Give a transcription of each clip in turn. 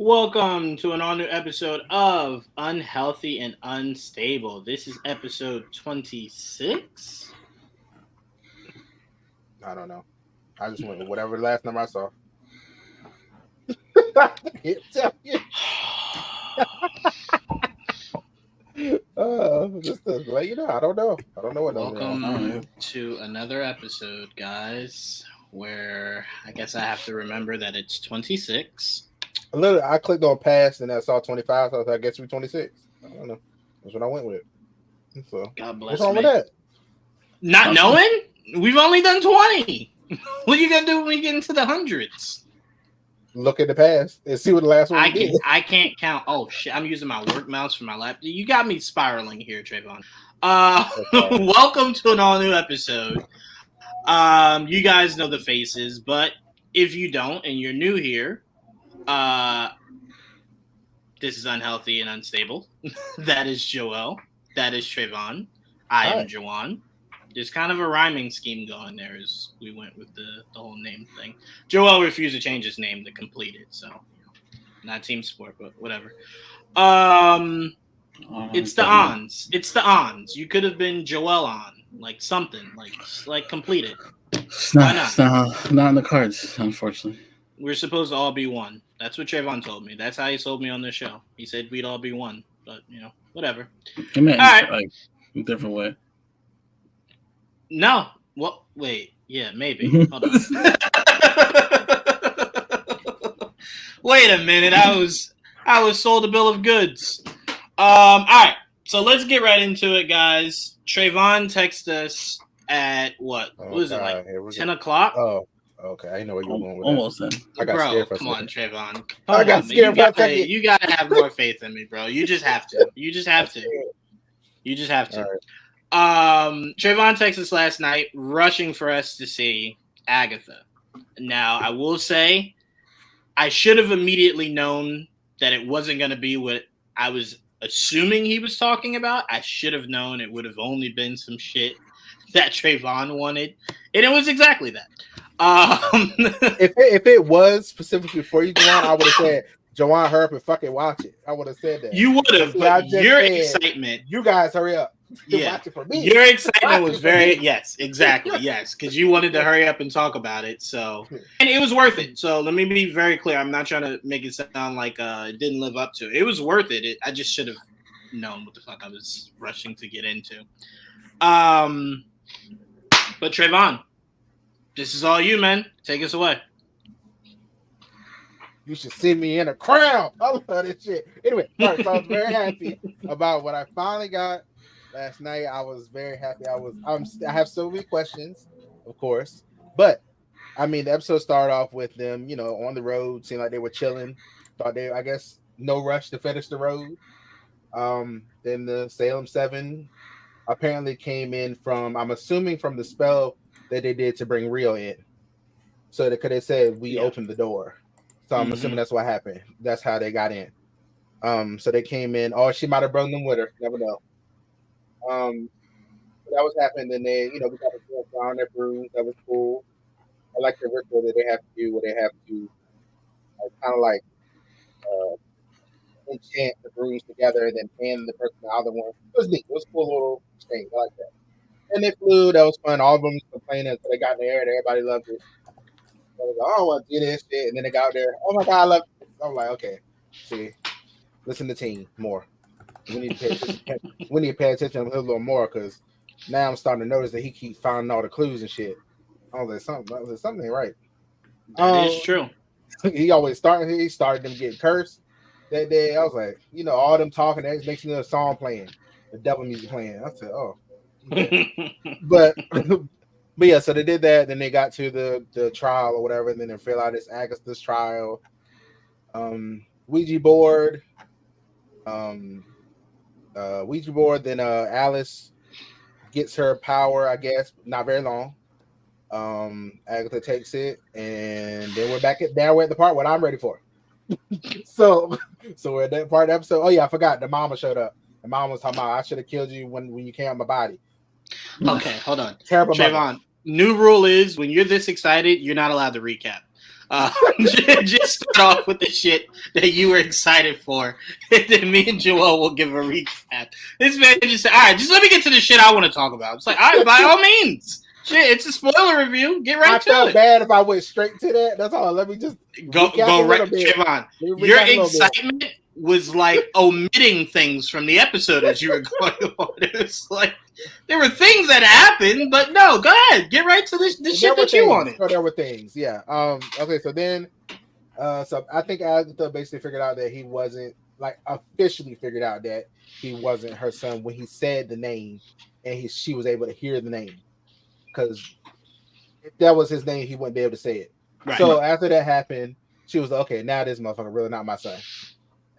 Welcome to an all new episode of Unhealthy and Unstable. This is episode 26. I don't know. I just went with whatever the last number I saw. Can't tell you. Just to let you know, I don't know. I don't know what number. Welcome to another episode, guys, where I guess I have to remember that it's 26. I clicked on past and I saw 25, so I guess we're 26. I don't know. That's what I went with. So, God bless what's wrong me. with that? Not knowing? We've only done 20. What are you going to do when we get into the hundreds? Look at the past and see what the last one did. I can't count. Oh, shit. I'm using my work mouse for my laptop. You got me spiraling here, Trayvon. Welcome to an all-new episode. You guys know the faces, but if you don't and you're new here, this is Unhealthy and Unstable. That is Joel. That is Trayvon. I am Jawan. There's kind of a rhyming scheme going there as we went with the whole name thing. Joel refused to change his name to complete it, so not team sport, but whatever. It's the ons. It's the ons. You could have been Joel on, like something, like complete it. It's not in the cards, unfortunately. We're supposed to all be one. That's what Trayvon told me. That's how he sold me on this show. He said we'd all be one, but whatever. I mean, all right, like a different way. No. Well, wait. Yeah, maybe. Hold on. Wait a minute. I was sold a bill of goods. All right. So let's get right into it, guys. Trayvon texted us at what? What was it, like 10 o'clock? Oh, okay. I know where you're going with almost that. Then. I got scared for a come second. on, Trayvon. I got scared for a second. You gotta have more faith in me, bro. You just have to. You just have to. All right. Trayvon texted us last night, rushing for us to see Agatha. Now, I will say, I should have immediately known that it wasn't going to be what I was assuming he was talking about. I should have known it would have only been some shit that Trayvon wanted, and it was exactly that. If it was specifically for you, Jawan, I would have said, Jawan, hurry up and fucking watch it. I would have said that. You would have, but your excitement. You guys, hurry up. Yeah, watch it for me. Your excitement was very yes, exactly, yes, because you wanted to hurry up and talk about it. So, and it was worth it. So let me be very clear. I'm not trying to make it sound like it didn't live up to it. It was worth it. I just should have known what the fuck I was rushing to get into. But Trayvon, this is all you, man. Take us away. You should see me in a crown. I love this shit. Anyway, all right, so I was very happy about what I finally got last night. I was very happy. I have so many questions, of course, but I mean, the episode started off with them, on the road, seemed like they were chilling. Thought I guess, no rush to finish the road. Then the Salem 7 apparently came in from, I'm assuming, from the spell that they did to bring Rio in. So they said we opened the door. So I'm assuming that's what happened. That's how they got in. So they came in. Oh, she might have brought them with her. Never know. That was happening. Then they, we got to go down their brooms. That was cool. I like the ritual that they have to do where they have to kind of like enchant the brooms together and then hand the person the other one. It was neat. It was a cool little thing. I like that. And they flew. That was fun. All of them was complaining until they got in the air and everybody loved it. I was like, I don't want to do this shit. And then they got out there. Oh my God, I love it. I'm like, okay. See, listen to team more. We need to pay attention a little more because now I'm starting to notice that he keeps finding all the clues and shit. I was like, something ain't right. That is true. He started them getting cursed that day. I was like, all them talking, that makes me a song playing, the devil music playing. I said, oh. Yeah. But yeah, so they did that. Then they got to the trial or whatever, and then they fill out this Agatha's trial. Ouija board. Then Alice gets her power, I guess, not very long. Agatha takes it, and then we're at the part what I'm ready for. so we're at that part of the episode. Oh yeah, I forgot the mama showed up. The mama was talking about I should have killed you when you came on my body. Okay, hold on. Terrible. Trayvon, new rule is when you're this excited, you're not allowed to recap. Just start off with the shit that you were excited for, and then me and Joel will give a recap. This man just said, "All right, just let me get to the shit I want to talk about." It's like, all right, by all means, shit, it's a spoiler review. Get right to it. I felt bad if I went straight to that. That's all. Let me just go right, Trayvon. Your excitement was like omitting things from the episode as you were going on. It was like there were things that happened, but no, go ahead, get right to the shit that you wanted. So there were things, yeah. Okay, so then, so I think Agatha basically figured out that he wasn't officially figured out that he wasn't her son when he said the name, and she was able to hear the name, because if that was his name, he wouldn't be able to say it. Right. So after that happened, she was like, okay, now this motherfucker really not my son.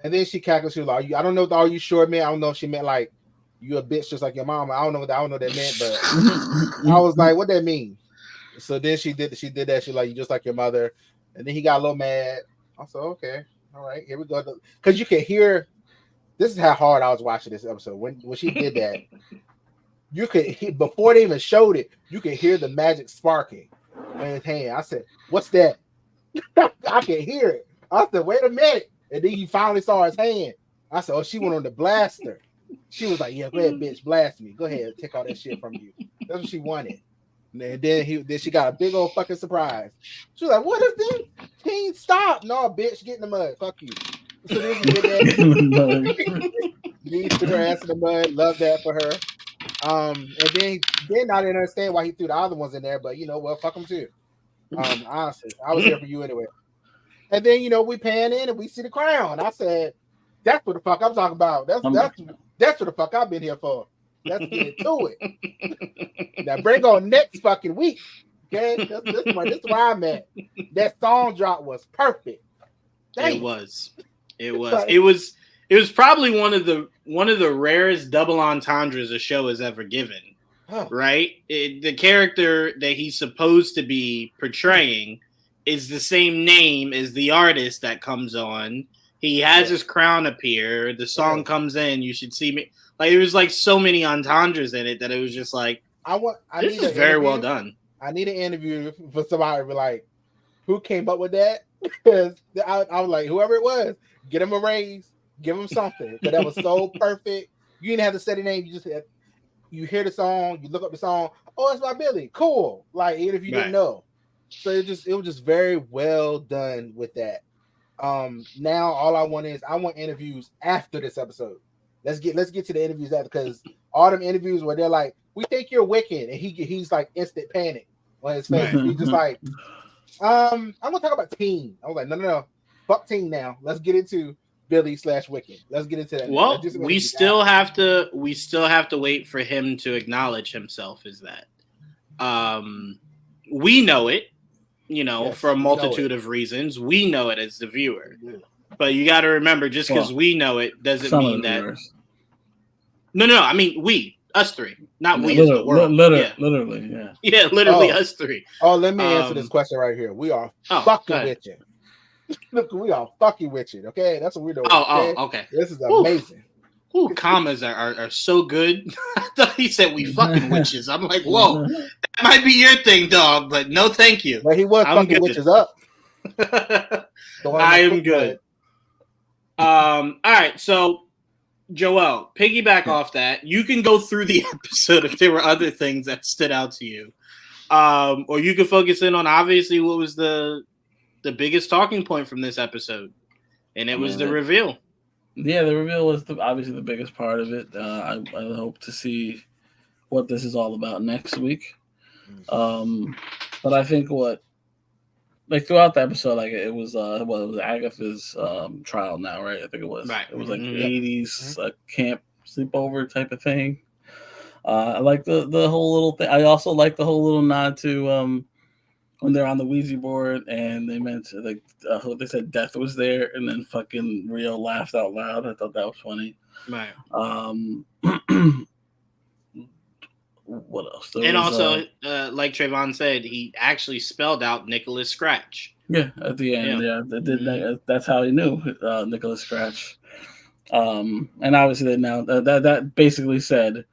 And then she cackled. She was like, "I don't know. Are you sure, man? I don't know if she meant like you a bitch just like your mom. I don't know what that meant, but I was like, what that mean?" So then she did that. She like, "You just like your mother." And then he got a little mad. I said, "Okay, all right, here we go." Because you can hear. This is how hard I was watching this episode when she did that. You could before they even showed it. You could hear the magic sparking in his hand. I said, "What's that?" I can hear it. I said, "Wait a minute." And then he finally saw his hand. I said, "Oh, she went on the blaster." She was like, "Yeah, go ahead, bitch, blast me. Go ahead, take all that shit from you." That's what she wanted. And then she got a big old fucking surprise. She was like, "What is this? Teen, stop. No, bitch, get in the mud. Fuck you." So then she did that. He threw her ass in the mud. Love that for her. And then I didn't understand why he threw the other ones in there, but well, fuck them too. Honestly, I was here for you anyway. And then we pan in and we see the crown. I said, "That's what the fuck I'm talking about. That's what the fuck I've been here for. Let's get into it." Now bring on next fucking week. Okay, this is where I'm at. That song drop was perfect. It was probably one of the rarest double entendres a show has ever given. Huh. Right? The character that he's supposed to be portraying is the same name as the artist that comes on. He has his crown appear. The song comes in. You should see me. Like, there was like so many entendres in it that it was just like, this is very well done. I need an interview for somebody to be like, who came up with that? Because I was like, whoever it was, get him a raise, give him something. But that was so perfect. You didn't have to say the name. You just you hear the song, you look up the song. Oh, it's by Billy. Cool. Like, even if you didn't know. So it was just very well done with that. Now all I want interviews after this episode. Let's get to the interviews after, because all them interviews where they're like, "We think you're Wiccan," and he's like instant panic on his face. He's just like, I'm gonna talk about Teen. I was like, no, fuck Teen now. Let's get into Billy/Wiccan. Let's get into that. Well, we still have to wait for him to acknowledge himself as that. We know it. For a multitude of reasons, we know it as the viewer. Yeah. But you got to remember, just because we know it doesn't mean that. Viewers. No. I mean, us three, not we as the world. Literally, yeah. Yeah, literally us three. Oh, let me answer this question right here. We are fucking with you. Look, we are fucking with you. Okay, that's what we're doing. Okay. This is amazing. Ooh, commas are so good. I thought he said we fucking witches. I'm like, whoa, that might be your thing, dog, but no, thank you. But he was fucking witches up. I am good. All right, so Joel, piggyback off that. You can go through the episode if there were other things that stood out to you, or you can focus in on obviously what was the biggest talking point from this episode, and it was the reveal. Yeah, the reveal was obviously the biggest part of it. I hope to see what this is all about next week. But I think throughout the episode, it was it was Agatha's trial now, right? I think it was. Right. It was like 80s camp sleepover type of thing. I like the whole little thing. I also like the whole little nod to when they're on the Ouija board and they mentioned they said death was there, and then fucking Rio laughed out loud. I thought that was funny. Right. What else? And also, like Trayvon said, he actually spelled out Nicholas Scratch. Yeah, at the end. Yeah, that's how he knew Nicholas Scratch. And obviously, now that basically said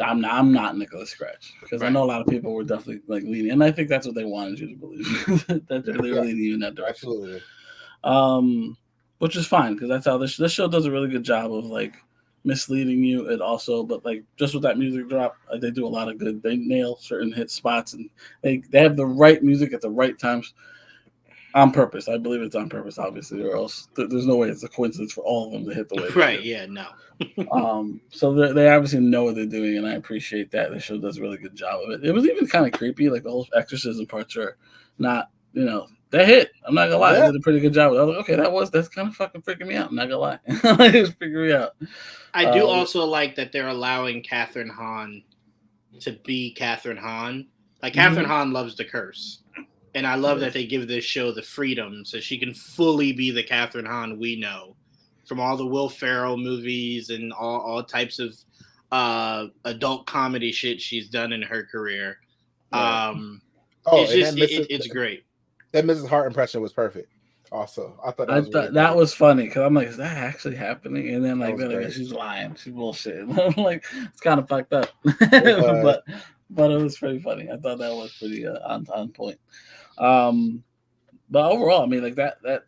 I'm not Nicholas Scratch because I know a lot of people were definitely like leaning, and I think that's what they wanted you to believe that they were leaning you in that direction. Absolutely. Which is fine because that's how this show does a really good job of like misleading you, and also, but like just with that music drop, they do a lot of good. They nail certain hit spots, and they have the right music at the right times. On purpose. I believe it's on purpose, obviously, or else there's no way it's a coincidence for all of them to hit the way they Right, do. yeah, no. So they obviously know what they're doing, and I appreciate that. The show does a really good job of it. It was even kind of creepy, like the whole exorcism parts are not, that hit. I'm not gonna lie, they did a pretty good job. I was like, okay, that's kind of fucking freaking me out. I'm not gonna lie. It was freaking me out. I do also like that they're allowing Catherine Hahn to be Catherine Hahn. Like, Catherine Hahn loves to curse. And I love that they give this show the freedom so she can fully be the Catherine Hahn we know from all the Will Ferrell movies and all types of adult comedy shit she's done in her career. It's great. That Mrs. Hart impression was perfect. Also, I thought that was funny because I'm like, is that actually happening? And then like she's lying, she's bullshit. I'm like, it's kind of fucked up, but it was pretty funny. I thought that was pretty on point. But overall, I mean, like that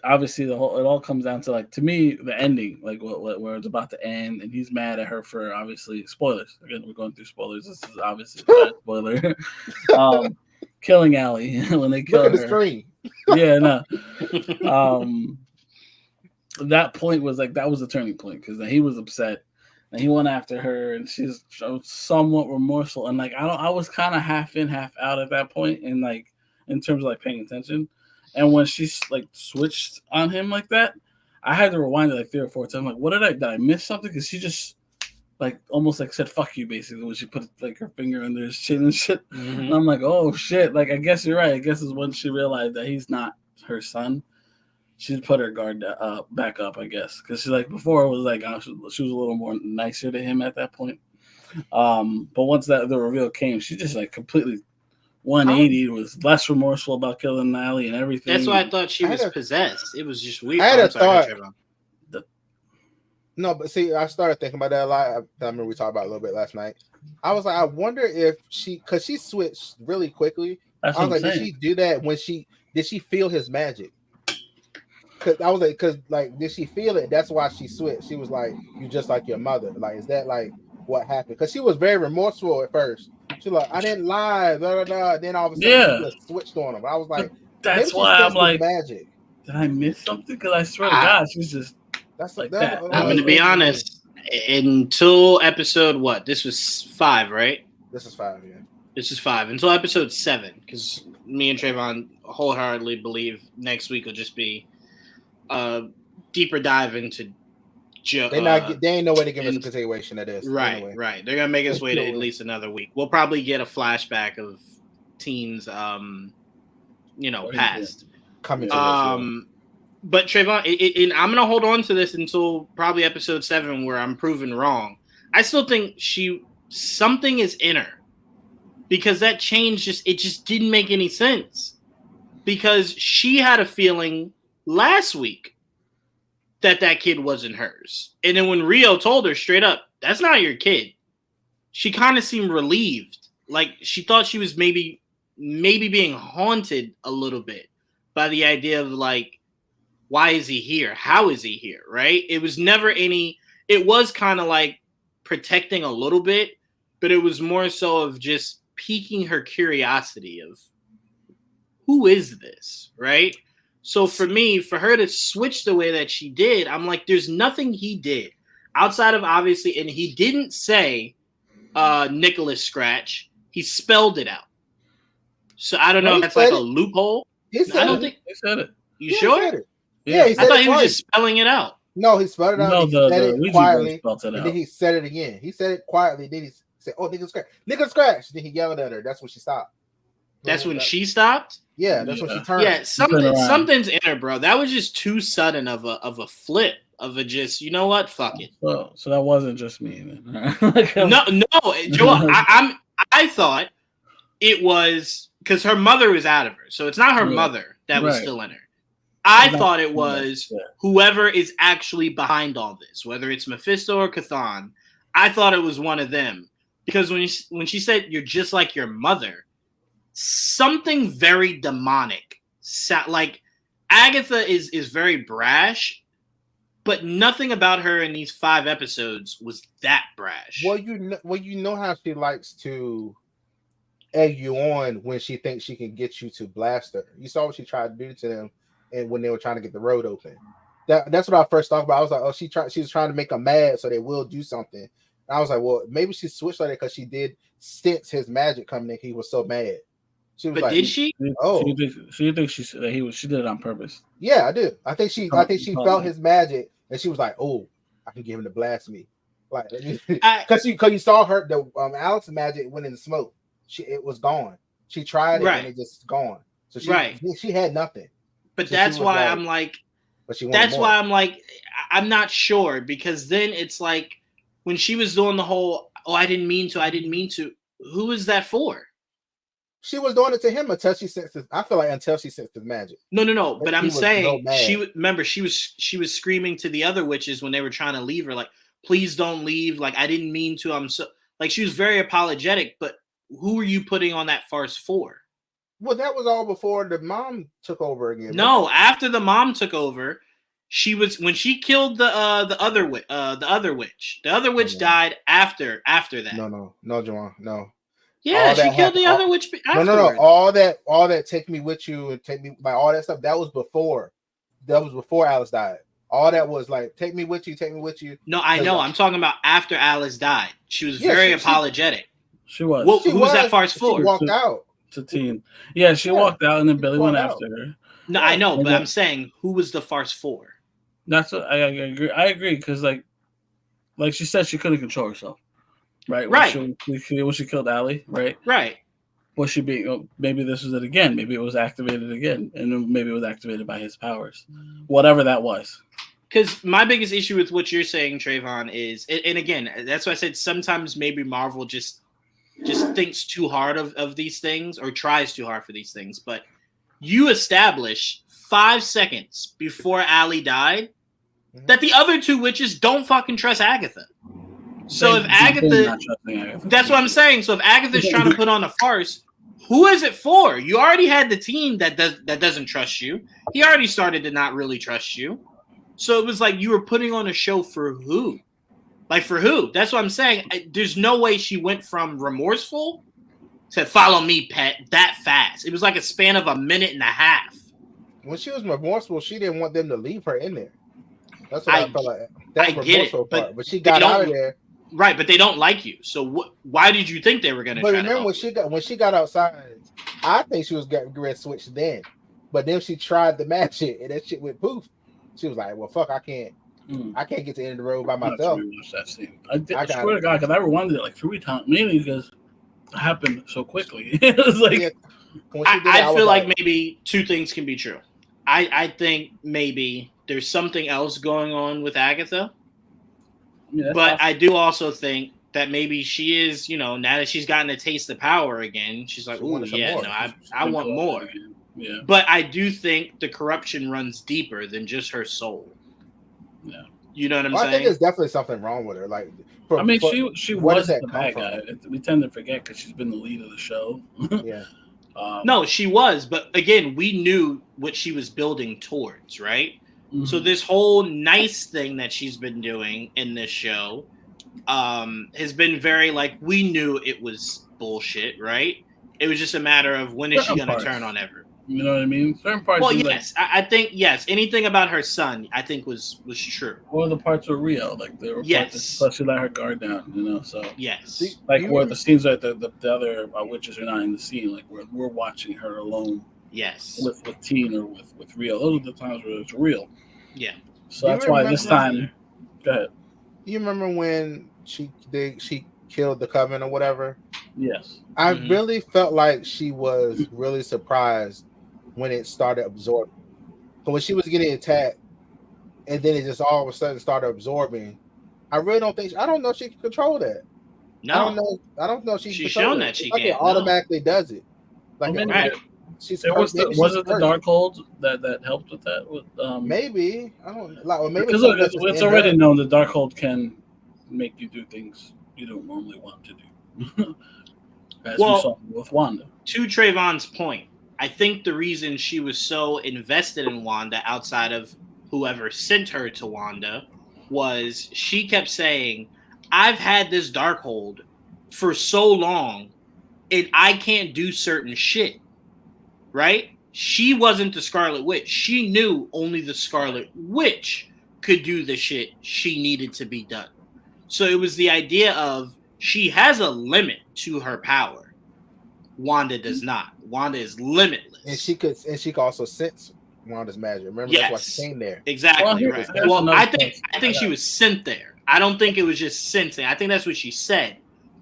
obviously it all comes down to, like, to me, the ending, like where it's about to end, and he's mad at her for, obviously, spoilers. Again, we're going through spoilers. This is obviously a spoiler. Killing Allie when they kill her. Look at the screen. Yeah, no. That point was like, that was the turning point because he was upset and he went after her, and she's somewhat remorseful, and like I was kind of half in, half out at that point, and like in terms of like paying attention. And when she like switched on him like that, I had to rewind it like 3 or 4 times. I'm like, what did I miss something? Because she just like almost like said "fuck you" basically when she put like her finger under his chin and shit. Mm-hmm. And I'm like, oh shit! Like, I guess you're right. I guess is when she realized that he's not her son. She put her guard back up, I guess, because she, like, before it was like she was a little more nicer to him at that point. But once the reveal came, she just like completely 180, was less remorseful about killing Allie and everything. That's why I thought she was possessed. It was just weird. I had a thought. No, but see, I started thinking about that a lot. I remember we talked about it a little bit last night. I was like, I wonder if because she switched really quickly. That's I was like, did she do that did she feel his magic? Because did she feel it? That's why she switched. She was like, "You just like your mother." Like, is that like what happened? Because she was very remorseful at first. She like, I didn't lie. Blah, blah, blah. Then all of a sudden, she just switched on him. I was like, that's why I'm like, magic. Did I miss something? Because I swear to God, she's just like that. I'm going to be honest. Until episode this was 5, right? This is 5, yeah. This is 5 until episode 7, because me and Trayvon wholeheartedly believe next week will just be deeper dive into they ain't no way to give us a continuation of this. Right, anyway. Right. They're gonna make us wait at least another week. We'll probably get a flashback of teens past. Coming to but Trayvon, I'm gonna hold on to this until probably episode 7 where I'm proven wrong. I still think something is in her. Because that change just didn't make any sense. Because she had a feeling last week that kid wasn't hers. And then when Rio told her straight up, that's not your kid, she kind of seemed relieved. Like, she thought she was maybe being haunted a little bit by the idea of, like, why is he here? How is he here? Right? It was it was kind of like protecting a little bit, but it was more so of just piquing her curiosity of, who is this? Right? So for me, for her to switch the way that she did, I'm like, there's nothing he did outside of, obviously, and he didn't say Nicholas Scratch. He spelled it out. So I don't know if that's like a loophole. He said it. You sure? Said it. Yeah, he said I thought it he was just spelling it out. No, he spelled it out. No, he said it quietly, and then he said it again. He said it quietly. Then he said, "Oh, Nicholas Scratch, Nicholas Scratch." Then he yelled at her. That's when she stopped. That's when she stopped. Yeah, that's when she turned. Yeah, something's in her, bro. That was just too sudden of a flip of a just, you know what? Fuck it. So that wasn't just me. Then. No, Joel. I thought it was because her mother was out of her, so it's not her mother that was still in her. I thought it was whoever is actually behind all this, whether it's Mephisto or Cathan. I thought it was one of them. because when she said you're just like your mother, something very demonic. Like Agatha is very brash, but nothing about her in these 5 episodes was that brash. Well, you know how she likes to egg you on when she thinks she can get you to blast her. You saw what she tried to do to them, and when they were trying to get the road open. That's what I first thought about. I was like, oh, she was trying to make them mad so they will do something. And I was like, well, maybe she switched like that because she did sense his magic coming in. He was so mad. She was but like, did she? Oh, she thinks she did it on purpose. Yeah, I do. I think she felt his magic, and she was like, oh, I can get him to blast me, like because you saw her Alex magic went in the smoke. It was gone. She tried it and it just gone. So she had nothing. But so that's why I'm like. But that's why I'm like, I'm not sure, because then it's like when she was doing the whole, oh, I didn't mean to. Who is that for? She was doing it to him until she sensed his. I feel like until she sensed his magic. No. But I'm saying she was screaming to the other witches when they were trying to leave her, like, please don't leave. Like, I didn't mean to. I'm so like, she was very apologetic. But who are you putting on that farce for? Well, that was all before the mom took over again. No, after the mom took over, she was when she killed the other witch. The other witch died after that. No, Joanne, no. Yeah, she killed the other witch. No. All that take me with you and take me like all that stuff. That was before. That was before Alice died. All that was like take me with you, take me with you. No, I know. I'm talking about after Alice died. She was very apologetic. She was. Who was that farce for? She walked out. To Teen. Yeah, she walked out and then Billy went after her. No, I know, but I'm saying who was the farce for? That's what I agree. I agree because like she said, she couldn't control herself, right? Right. When she killed Allie, right? Right. Was she being? Maybe this was it again. Maybe it was activated again, and then maybe it was activated by his powers, whatever that was. Because my biggest issue with what you're saying, Trayvon, is, and again, that's why I said sometimes maybe Marvel just thinks too hard of these things or tries too hard for these things. But you establish 5 seconds before Allie died that the other 2 witches don't fucking trust Agatha. So if Agatha, that's what I'm saying. So if Agatha's trying to put on a farce, who is it for? You already had the team that doesn't trust you. He already started to not really trust you. So it was like you were putting on a show for who? Like, for who? That's what I'm saying. There's no way she went from remorseful to follow me, pet, that fast. It was like a span of a minute and a half. When she was remorseful, she didn't want them to leave her in there. That's what I felt like. I get it. But she got out of there. Right, but they don't like you. So why did you think they were going to try to help? When she got outside, I think she was getting ready to switch then. But then she tried the magic, and that shit went poof. She was like, well, fuck, I can't get to the end of the road by myself. That scene. I swear to God, because I rewinded it like 3 times, mainly because it happened so quickly. It was like, I feel like maybe 2 things can be true. I think maybe there's something else going on with Agatha, but I do also think that maybe she is, now that she's gotten a taste of power again, she's like, oh yeah, no, I want more. Yeah. But I do think the corruption runs deeper than just her soul. Yeah. You know what I'm saying? I think there's definitely something wrong with her. Like, she was the bad guy. We tend to forget because she's been the lead of the show. Yeah. No, she was, but again, we knew what she was building towards, right? Mm-hmm. So this whole nice thing that she's been doing in this show has been very, like, we knew it was bullshit, right? It was just a matter of when is she going to turn on everyone. You know what I mean? Certain parts. Well, yes, I think yes. Anything about her son, I think was true. Or the parts of Rio, like they were. Yes. Plus, she let her guard down, So yes, like where the scenes that the other witches are not in the scene, like we're watching her alone. Yes. With Teen or with Rio, those are the times where it's real. Yeah. So that's why this time. Go ahead. You remember when she killed the coven or whatever? Yes. I really felt like she was really surprised when it started absorbing. So when she was getting attacked, and then it just all of a sudden started absorbing, I really don't think. I don't know if she can control that. No. I don't know if she can She's control shown it. that she like can. It automatically does it. Like right. Was it the Darkhold that helped with that? Maybe I don't like. Or maybe because it's already known the Darkhold can make you do things you don't normally want to do. As Well- we saw with Wanda. To Trayvon's point, I think the reason she was so invested in Wanda outside of whoever sent her to Wanda was she kept saying, I've had this Darkhold for so long and I can't do certain shit. Right? She wasn't the Scarlet Witch. She knew only the Scarlet Witch could do the shit she needed to be done. So it was the idea of she has a limit to her power. Wanda does not. Wanda is limitless. And she could also sense Wanda's magic. Remember, that's why she came there. Exactly. Well, Right. here's Well, another I think she was sent there. I don't think it was just sensing. I think that's what she said.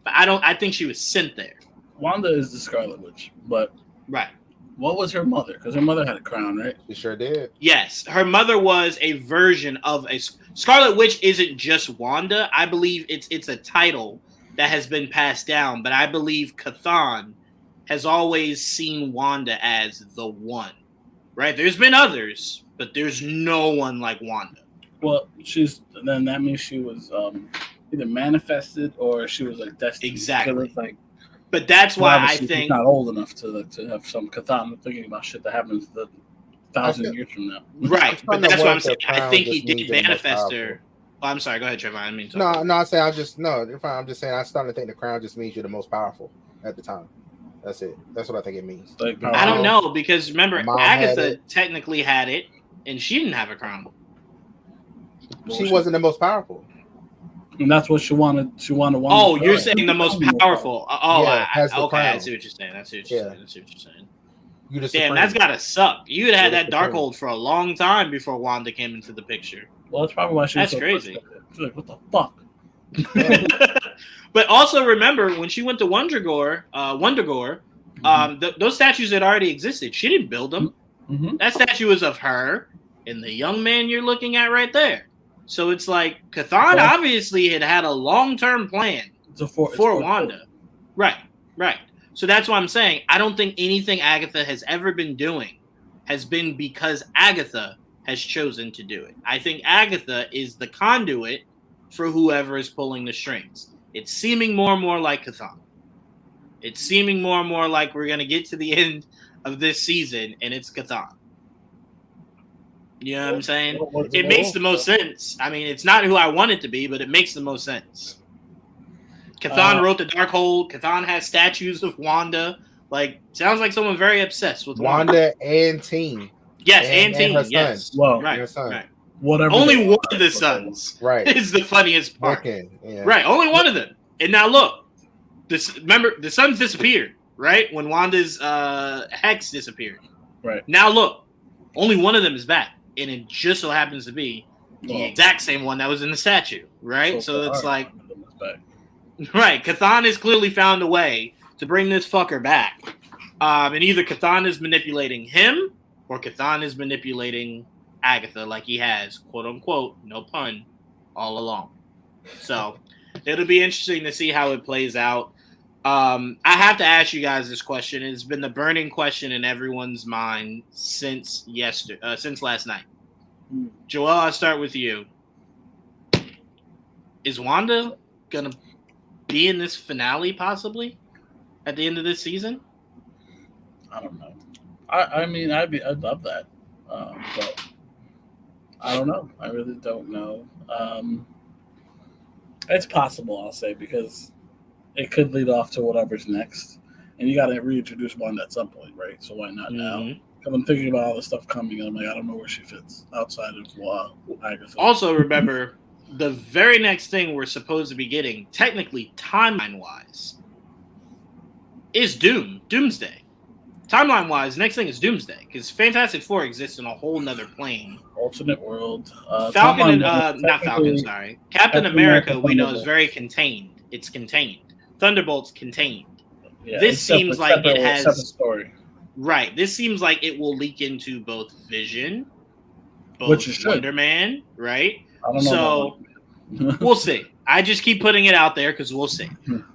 But I think she was sent there. Wanda is the Scarlet Witch, but Right. what was her mother? Because her mother had a crown, right? She sure did. Yes, her mother was a version of a Scarlet Witch. Isn't just Wanda. I believe it's a title that has been passed down. But I believe Chthon has always seen Wanda as the one. Right? There's been others, but there's no one like Wanda. Well, then that means she was either manifested or she was like destined. Exactly. Because it's like, But that's why I obviously she's think not old enough to have some Chthon thinking about shit that happens 1,000 years from now. right. But that's what I'm saying. I think he just means did they're more manifest her. powerful. Oh, I'm sorry. Go ahead, Trevor. I didn't mean to. I'm saying I'm just saying I started to think the crown just means you're the most powerful at the time. That's it. That's what I think it means. Like, I don't know because remember Mom had Agatha it. technically had it, and she didn't have a crown. She wasn't the most powerful. And that's what she wanted. She wanted Wanda. Oh, to you're die. saying the most powerful. Oh, Yeah, has the okay. I crown. see what you're saying. I see what Yeah. you're saying. You the Damn, supreme. that's gotta suck. You had had You're that the Darkhold for a long time before Wanda came into the picture. Well, that's probably why she was That's so crazy. frustrated. She's like, what the fuck? But also remember when she went to Wondergore, those statues had already existed. She didn't build them. Mm-hmm. That statue was of her and the young man you're looking at right there. So it's like Chthon Yeah. obviously had a long-term plan for Wanda. Right. So that's why I'm saying I don't think anything Agatha has ever been doing has been because Agatha has chosen to do it. I think Agatha is the conduit for whoever is pulling the strings. It's seeming more and more like Chthon. It's seeming more and more like we're going to get to the end of this season and it's Chthon. You know what I'm saying? It makes the most sense. I mean, it's not who I want it to be, but it makes the most sense. Chthon wrote the Darkhold. Chthon has statues of Wanda. Like, sounds like someone very obsessed with Wanda. Wanda and Team. Yes, and Team. her son. Yes. Well, Right. her son. Right. Whatever. Only one of the sons Right. is the funniest part. Looking. Yeah. Right. Only one of them. And now look, remember the sons disappeared, right? When Wanda's hex disappeared. Right. Now look, only one of them is back. And it just so happens to be the Well, exact same one that was in the statue, right? So it's far, like, it's back. right, Chthon has clearly found a way to bring this fucker back. And either Chthon is manipulating him or Chthon is manipulating Agatha like he has, quote unquote, no pun, all along. So it'll be interesting to see how it plays out. I have to ask you guys this question. It's been the burning question in everyone's mind since last night. Joel, I'll start with you. Is Wanda gonna be in this finale possibly at the end of this season? I don't know. I mean, I'd love that, but I don't know. I really don't know. It's possible, I'll say, because it could lead off to whatever's next, and you got to reintroduce Wanda at some point, right? So why not now? Because I'm thinking about all the stuff coming, and I'm like, I don't know where she fits outside of Agatha. Also, remember, the very next thing we're supposed to be getting, technically timeline-wise, is Doomsday. Timeline-wise, next thing is Doomsday, because Fantastic Four exists in a whole nother plane. Alternate world. Captain America, we know, is very contained. It's contained. Thunderbolt's contained. Yeah, This seems like it has separate story, right. This seems like it will leak into both Vision, both Which it should. Wonder Man, right? I don't know. So we'll see. I just keep putting it out there because we'll see.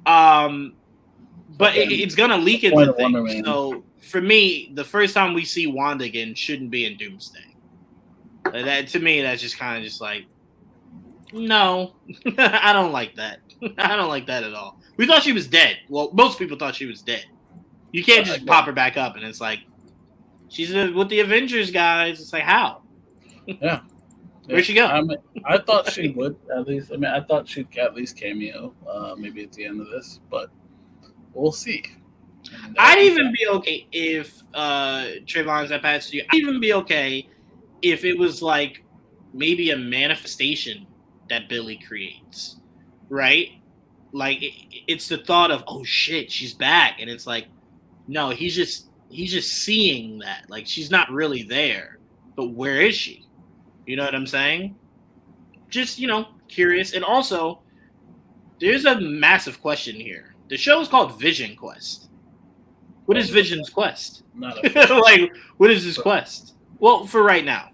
But it's gonna leak into things. So for me, the first time we see Wanda again shouldn't be in Doomsday. That to me, that's just kind of just like, no, I don't like that. I don't like that at all. We thought she was dead. Well, most people thought she was dead. You can't just pop her back up, and it's like she's with the Avengers guys. It's like how? Yeah. Where'd she go? I thought she would at least. I mean, I thought she'd at least cameo, maybe at the end of this, but we'll see. I'd even be okay if Trayvon's that pass to you. I'd even be okay if it was like maybe a manifestation that Billy creates, right? Like it's the thought of, oh shit, she's back, and it's like, no, he's just seeing that. Like she's not really there, but where is she? You know what I'm saying? Just curious, and also there's a massive question here. The show is called Vision Quest. What is Vision's quest? Not like, what is his quest? Well, for right now,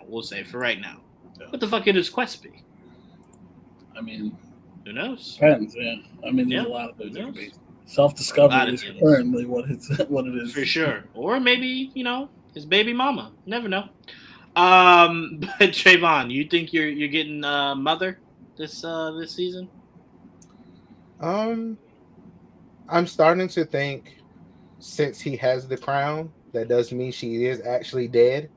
we'll say for right now. Yeah. What the fuck could his quest be? I mean, who knows? Depends. Yeah. I mean, there's a lot of things. Self-discovery is currently what it is. For sure. Or maybe his baby mama. Never know. But Trayvon, you think you're getting Mother this season? I'm starting to think, since he has the crown, that does mean she is actually dead.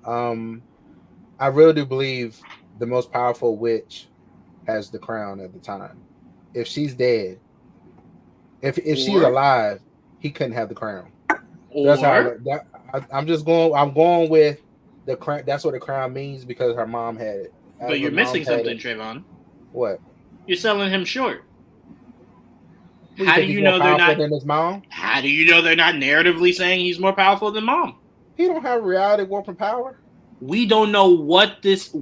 I really do believe the most powerful witch has the crown at the time. If she's dead, if she's alive, he couldn't have the crown. That's how I'm going with the crown. That's what the crown means because her mom had it. But you're missing something, Trayvon. What? You're selling him short. How do you know they're not than his mom? How do you know they're not narratively saying he's more powerful than mom? He don't have reality warping power. We don't know what this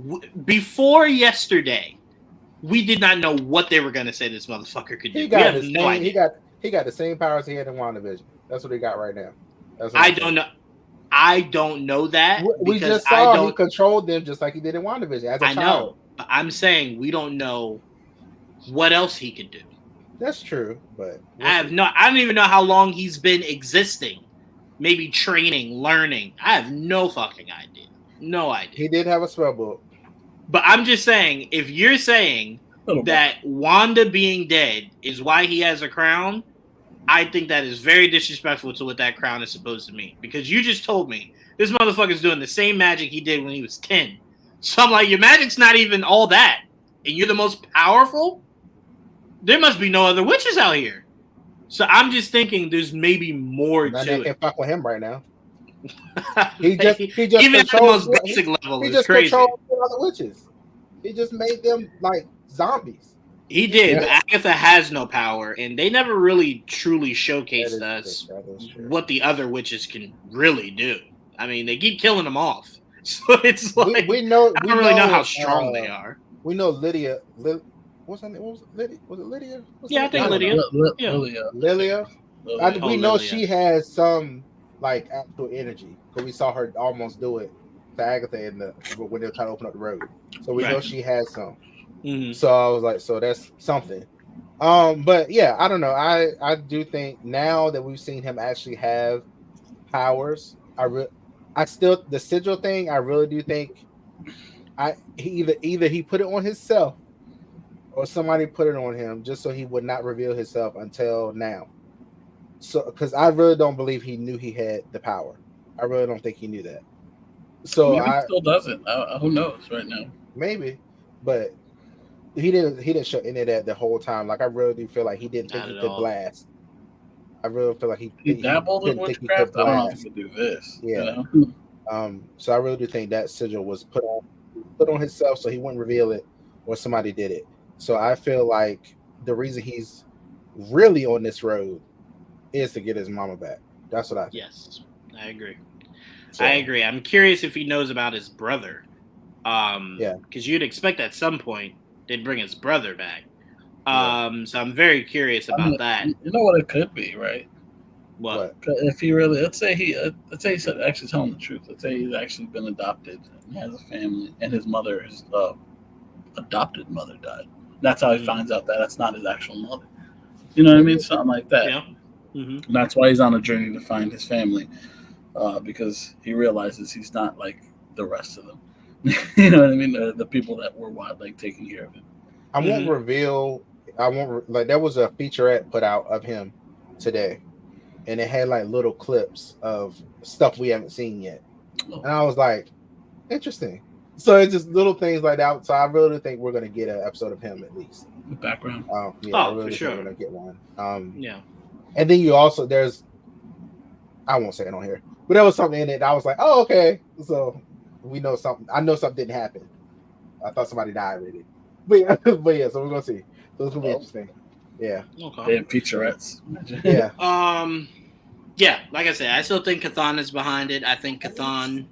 before yesterday. We did not know what they were going to say this motherfucker could do. We have no idea. He got the same powers he had in WandaVision. That's what he got right now. I don't know. I don't know that. We just saw he controlled them just like he did in WandaVision as a child. Know, but I'm saying we don't know what else he could do. That's true, but I don't even know how long he's been existing. Maybe training, learning. I have no fucking idea. No idea. He did have a spell book. But I'm just saying, if you're saying that Wanda being dead is why he has a crown, I think that is very disrespectful to what that crown is supposed to mean. Because you just told me this motherfucker's doing the same magic he did when he was 10. So I'm like, your magic's not even all that. And you're the most powerful? There must be no other witches out here. So I'm just thinking there's maybe more to it. I can't fuck with him right now. He just even at the most basic level, he it's just crazy. Controlled other witches. He just made them like zombies. He did, but Agatha has no power, and they never really truly showcased us what the other witches can really do. I mean, they keep killing them off, so it's like we know. I don't really know how strong they are. We know Lydia. What's her name? Was it Lydia? I think Lydia. Lilia. We know she has some like actual energy because we saw her almost do it to Agatha when they were trying to open up the road. So we know she has some. Mm-hmm. So I was like, so that's something. But yeah, I don't know. I do think now that we've seen him actually have powers, I still the sigil thing. I really do think either he put it on himself or somebody put it on him just so he would not reveal himself until now. So because I really don't believe he knew he had the power. I really don't think he knew that. So maybe he still doesn't. Who knows right now? Maybe, but he didn't show any of that the whole time. Like I really do feel like he didn't think he could blast. I really feel like he dabbled in witchcraft. I don't know if he could do this. Yeah. You know? So I really do think that sigil was put on himself so he wouldn't reveal it, or somebody did it. So I feel like the reason he's really on this road is to get his mama back. That's what I think. Yes, I agree. So, I agree. I'm curious if he knows about his brother. Because you'd expect at some point they'd bring his brother back. So I'm very curious about that. You know what it could be, right? What? If he really, let's say he's actually telling the truth. Let's say he's actually been adopted and has a family, and his adopted mother died. That's how he finds out that that's not his actual mother. You know what I mean? Something like that. Yeah. Mm-hmm. That's why he's on a journey to find his family, because he realizes he's not like the rest of them. You know what I mean? The people that were taking care of him. I won't reveal I won't like there was a featurette put out of him today, and it had like little clips of stuff we haven't seen yet, and I was like, interesting. So it's just little things like that. So I really think we're gonna get an episode of him at least. The background. Yeah, I Oh, really for think sure. we're gonna get one. Yeah. And then you also there's, I won't say it on here, but there was something in it that I was like, oh, okay. So we know something. I know something didn't happen. I thought somebody died with it. But yeah, so we're gonna see. So it's gonna be interesting. Yeah. Okay. Damn featurettes. Yeah. Yeah, like I said, I still think Chthon is behind it. I think Chthon.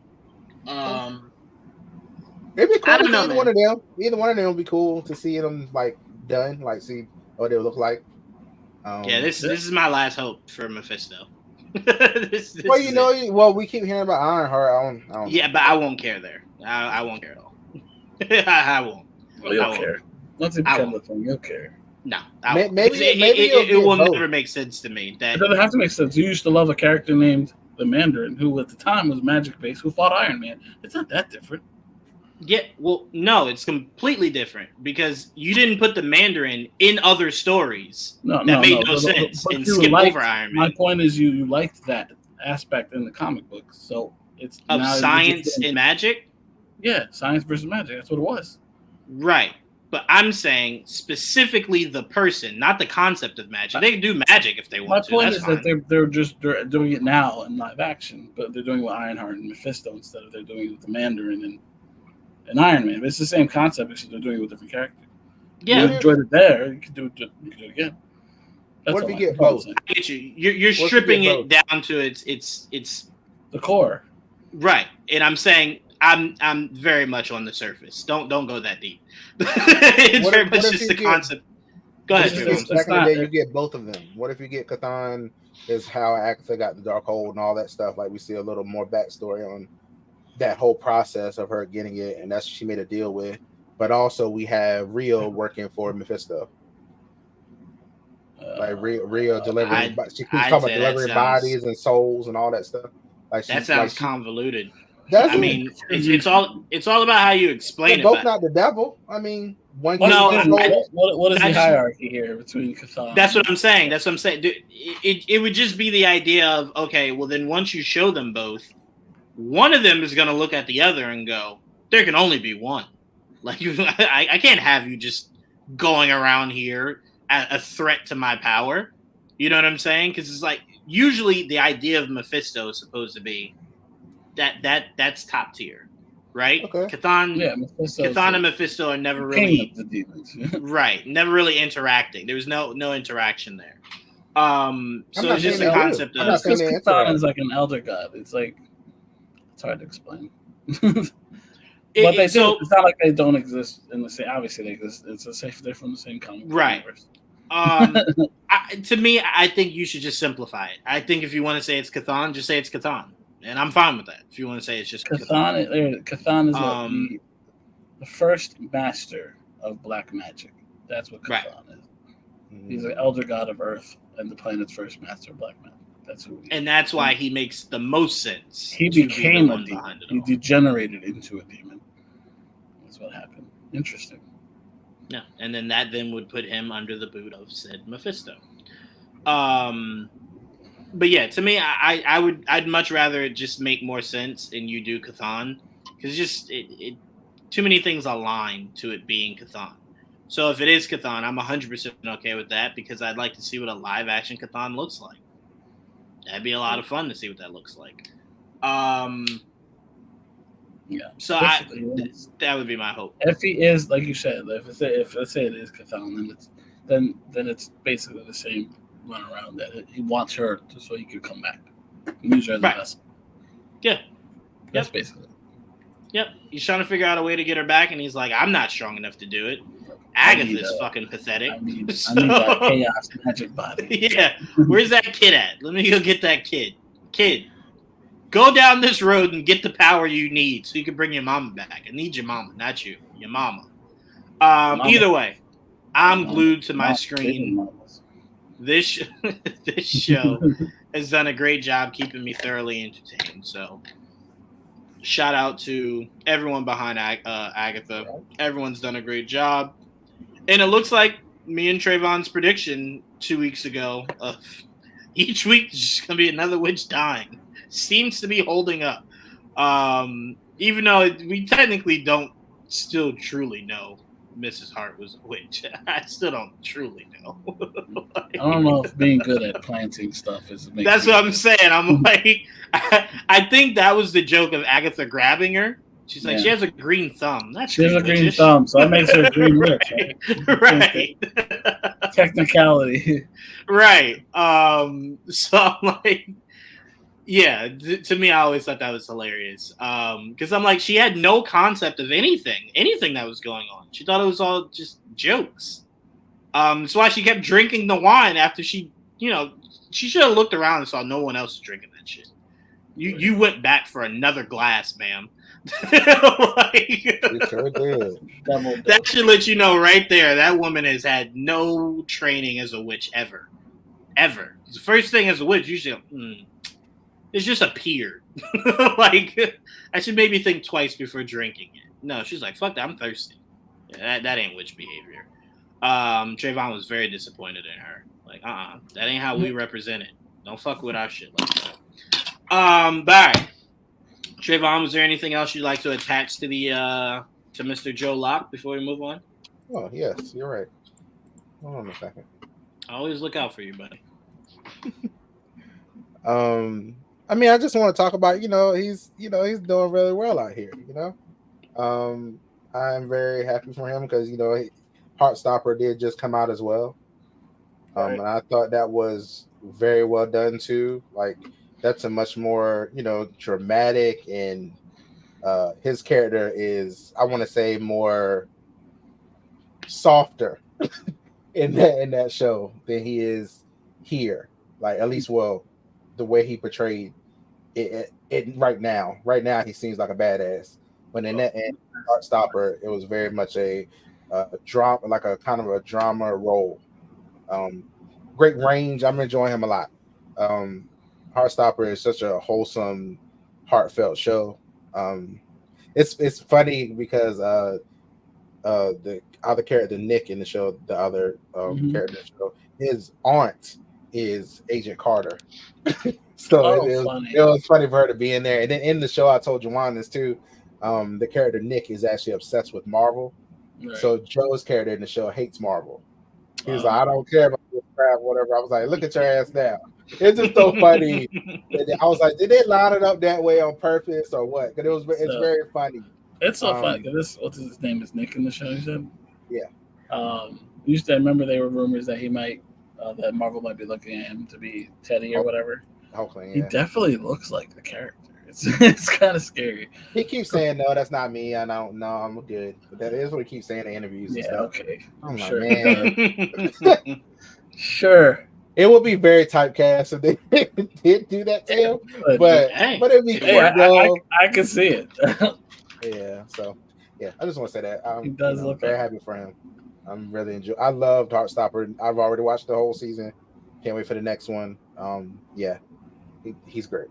It'd be cool I don't to know, see man. one of them. Either one of them would be cool to see them like done, like see what they would look like. Yeah, this is my last hope for Mephisto. This Well, is you know, it. we keep hearing about Ironheart. I don't Yeah, but I won't care there. I won't care at all. I won't. Well, you'll I won't. care. Once it I becomes a won't. thing, you'll care. No, Maybe it it'll will get both. never make sense to me. That It doesn't have to make sense. You used to love a character named the Mandarin, who at the time was magic based, who fought Iron Man. It's not that different. yeah, well, no, it's completely different because you didn't put the Mandarin in other stories. No, That no, made no. no sense But and you skip liked- over Iron My Man. point is, you liked that aspect in the comic books, so it's Of now you're science just doing- and magic, yeah, science versus magic. That's what it was. right? But I'm saying specifically the person, not the concept of magic. They can do magic if they My want to. point That's is fine. that they're doing it now in live action, but they're doing it with Ironheart and Mephisto instead of they're doing it with the Mandarin and Iron Man. It's the same concept, except they're doing it with different characters. Yeah, You enjoyed it there, you can do it again. That's What if all you I'm get proposing. both? I get you. You're What if you stripping get it down to its The core. right, and I'm saying I'm very much on the surface. Don't go that deep. It's What very if- much what if just you the get- concept. Go ahead, It's Trayvon. just- Back in the not- day, you get both of them. What if you get Chthon is how Agatha got the Darkhold and all that stuff? Like we see a little more backstory on that whole process of her getting it, and that's what she made a deal with. But also we have Rio working for Mephisto. Like Rio delivering, I'd- she keeps I'd talking about say that delivering sounds- bodies and souls and all that stuff. Like That she's sounds like, convoluted. that's I mean, it's all about how you explain they're it. both but not the devil. I mean, one No, gets I- souls. what is I the just- hierarchy here between Chthon? That's what I'm saying. That's what I'm saying. Dude, it would just be the idea of, okay, well then once you show them both, one of them is going to look at the other and go, there can only be one. Like I can't have you just going around here as a threat to my power. You know what I'm saying? Because it's like usually the idea of Mephisto is supposed to be that's top tier, right? Okay. Chthon, Yeah, Mephisto's Chthon the and Mephisto are never king really of the demons. right, never really interacting. There was no interaction there. So I'm not it's just saying the they concept will. I'm not of saying Because they Chthon interact. is like an elder god. It's like it's hard to explain. it- But they do. so It's not like they don't exist in the same. Obviously, they exist. It's a safe. They're from the same comic book Right. universe. to me, I think you should just simplify it. I think if you want to say it's Chthon, just say it's Chthon, and I'm fine with that. If you want to say it's just Chthon. Chthon is Um, the first master of black magic. That's what Right. Chthon is. He's an elder god of Earth and the planet's first master of black magic. That's who he is. And that's why he makes the most sense. He to be the became a one demon. behind it He all. degenerated into a demon. That's what happened. Interesting. Yeah, and then that would put him under the boot of said Mephisto. But yeah, to me, I'd much rather it just make more sense and you do Chthon because just it too many things align to it being Chthon. So if it is Chthon, I'm 100% okay with that because I'd like to see what a live action Chthon looks like. That'd be a lot of fun to see what that looks like. Yeah. So Basically, that would be my hope. if he is like you said, if let's say it is Chthon, then it's basically the same run around that he wants her so he could come back and use her as Right. a vessel. Yeah. That's basically it. Yep, he's trying to figure out a way to get her back, and he's like, "I'm not strong enough to do it." I need Agatha's a- fucking pathetic. I need So- that chaos magic body. Yeah, where's that kid at? Let me go get that kid. Kid, go down this road and get the power you need so you can bring your mama back. I need your mama, not you. Your mama. Mama. Either way, I'm Mama. glued to my Mama. screen. This this show has done a great job keeping me thoroughly entertained. So, shout out to everyone behind Agatha. Everyone's done a great job, and it looks like me and Trayvon's prediction 2 weeks ago of each week there's just gonna be another witch dying seems to be holding up. Even though we technically don't still truly know Mrs. Hart was a witch. I still don't truly know. I don't know if being good at planting stuff is. That's what I'm saying. I'm like, I think that was the joke of Agatha grabbing her. She's like, she has a green thumb. She has a green thumb, so that makes her a green witch. Right. Technicality. Right. So I'm like, yeah, to me, I always thought that was hilarious. Because I'm like, she had no concept of anything that was going on. She thought it was all just jokes. That's why she kept drinking the wine after she should have looked around and saw no one else drinking that shit. You went back for another glass, ma'am. Sure did. That should let you know right there that woman has had no training as a witch ever. The first thing as a witch, usually it's just appeared. Like, I should maybe think twice before drinking it. No, she's like, fuck that, I'm thirsty. Yeah, that ain't witch behavior. Trayvon was very disappointed in her. Like, that ain't how we represent it. Don't fuck with our shit like that. But all right. Trayvon, was there anything else you'd like to attach to the to Mr. Joe Locke before we move on? Oh, yes, you're right. Hold on a second. I always look out for you, buddy. I mean, I just want to talk about, he's doing really well out here, I'm very happy for him because, Heartstopper did just come out as well. Right. And I thought that was very well done too. Like, that's a much more, dramatic, and his character is, I want to say, more softer in that show than he is here. Like, at least, the way he portrayed it right now he seems like a badass. But in that end, Heartstopper, it was very much a drama, like a kind of a drama role. Great range. I'm enjoying him a lot. Heartstopper is such a wholesome, heartfelt show. It's funny because the other character, Nick, in the show, the other character in the show, his aunt is Agent Carter. So it was funny for her to be in there. And then in the show, I told Juwan this too. The character Nick is actually obsessed with Marvel. Right. So Joe's character in the show hates Marvel. He was like, I don't care about this crap, whatever. I was like, look at your ass now. It's just so funny. I was like, did they line it up that way on purpose or what? Because it's very funny. It's so funny because what's his name is Nick in the show. You said, yeah. Used to remember there were rumors that he might, that Marvel might be looking at him to be Teddy or whatever. Hopefully, yeah. He definitely looks like the character. It's kind of scary. He keeps saying, no, that's not me. I don't know. I'm good. But that is what he keeps saying in interviews and stuff. Okay. I'm sure. Like, man. Sure. It would be very typecast if they did do that to him. But it'd be cool. I can see it. Yeah. So, yeah. I just want to say that. He does look very happy for him. I'm really enjoying. I loved Heartstopper. I've already watched the whole season. Can't wait for the next one. Yeah. He's great.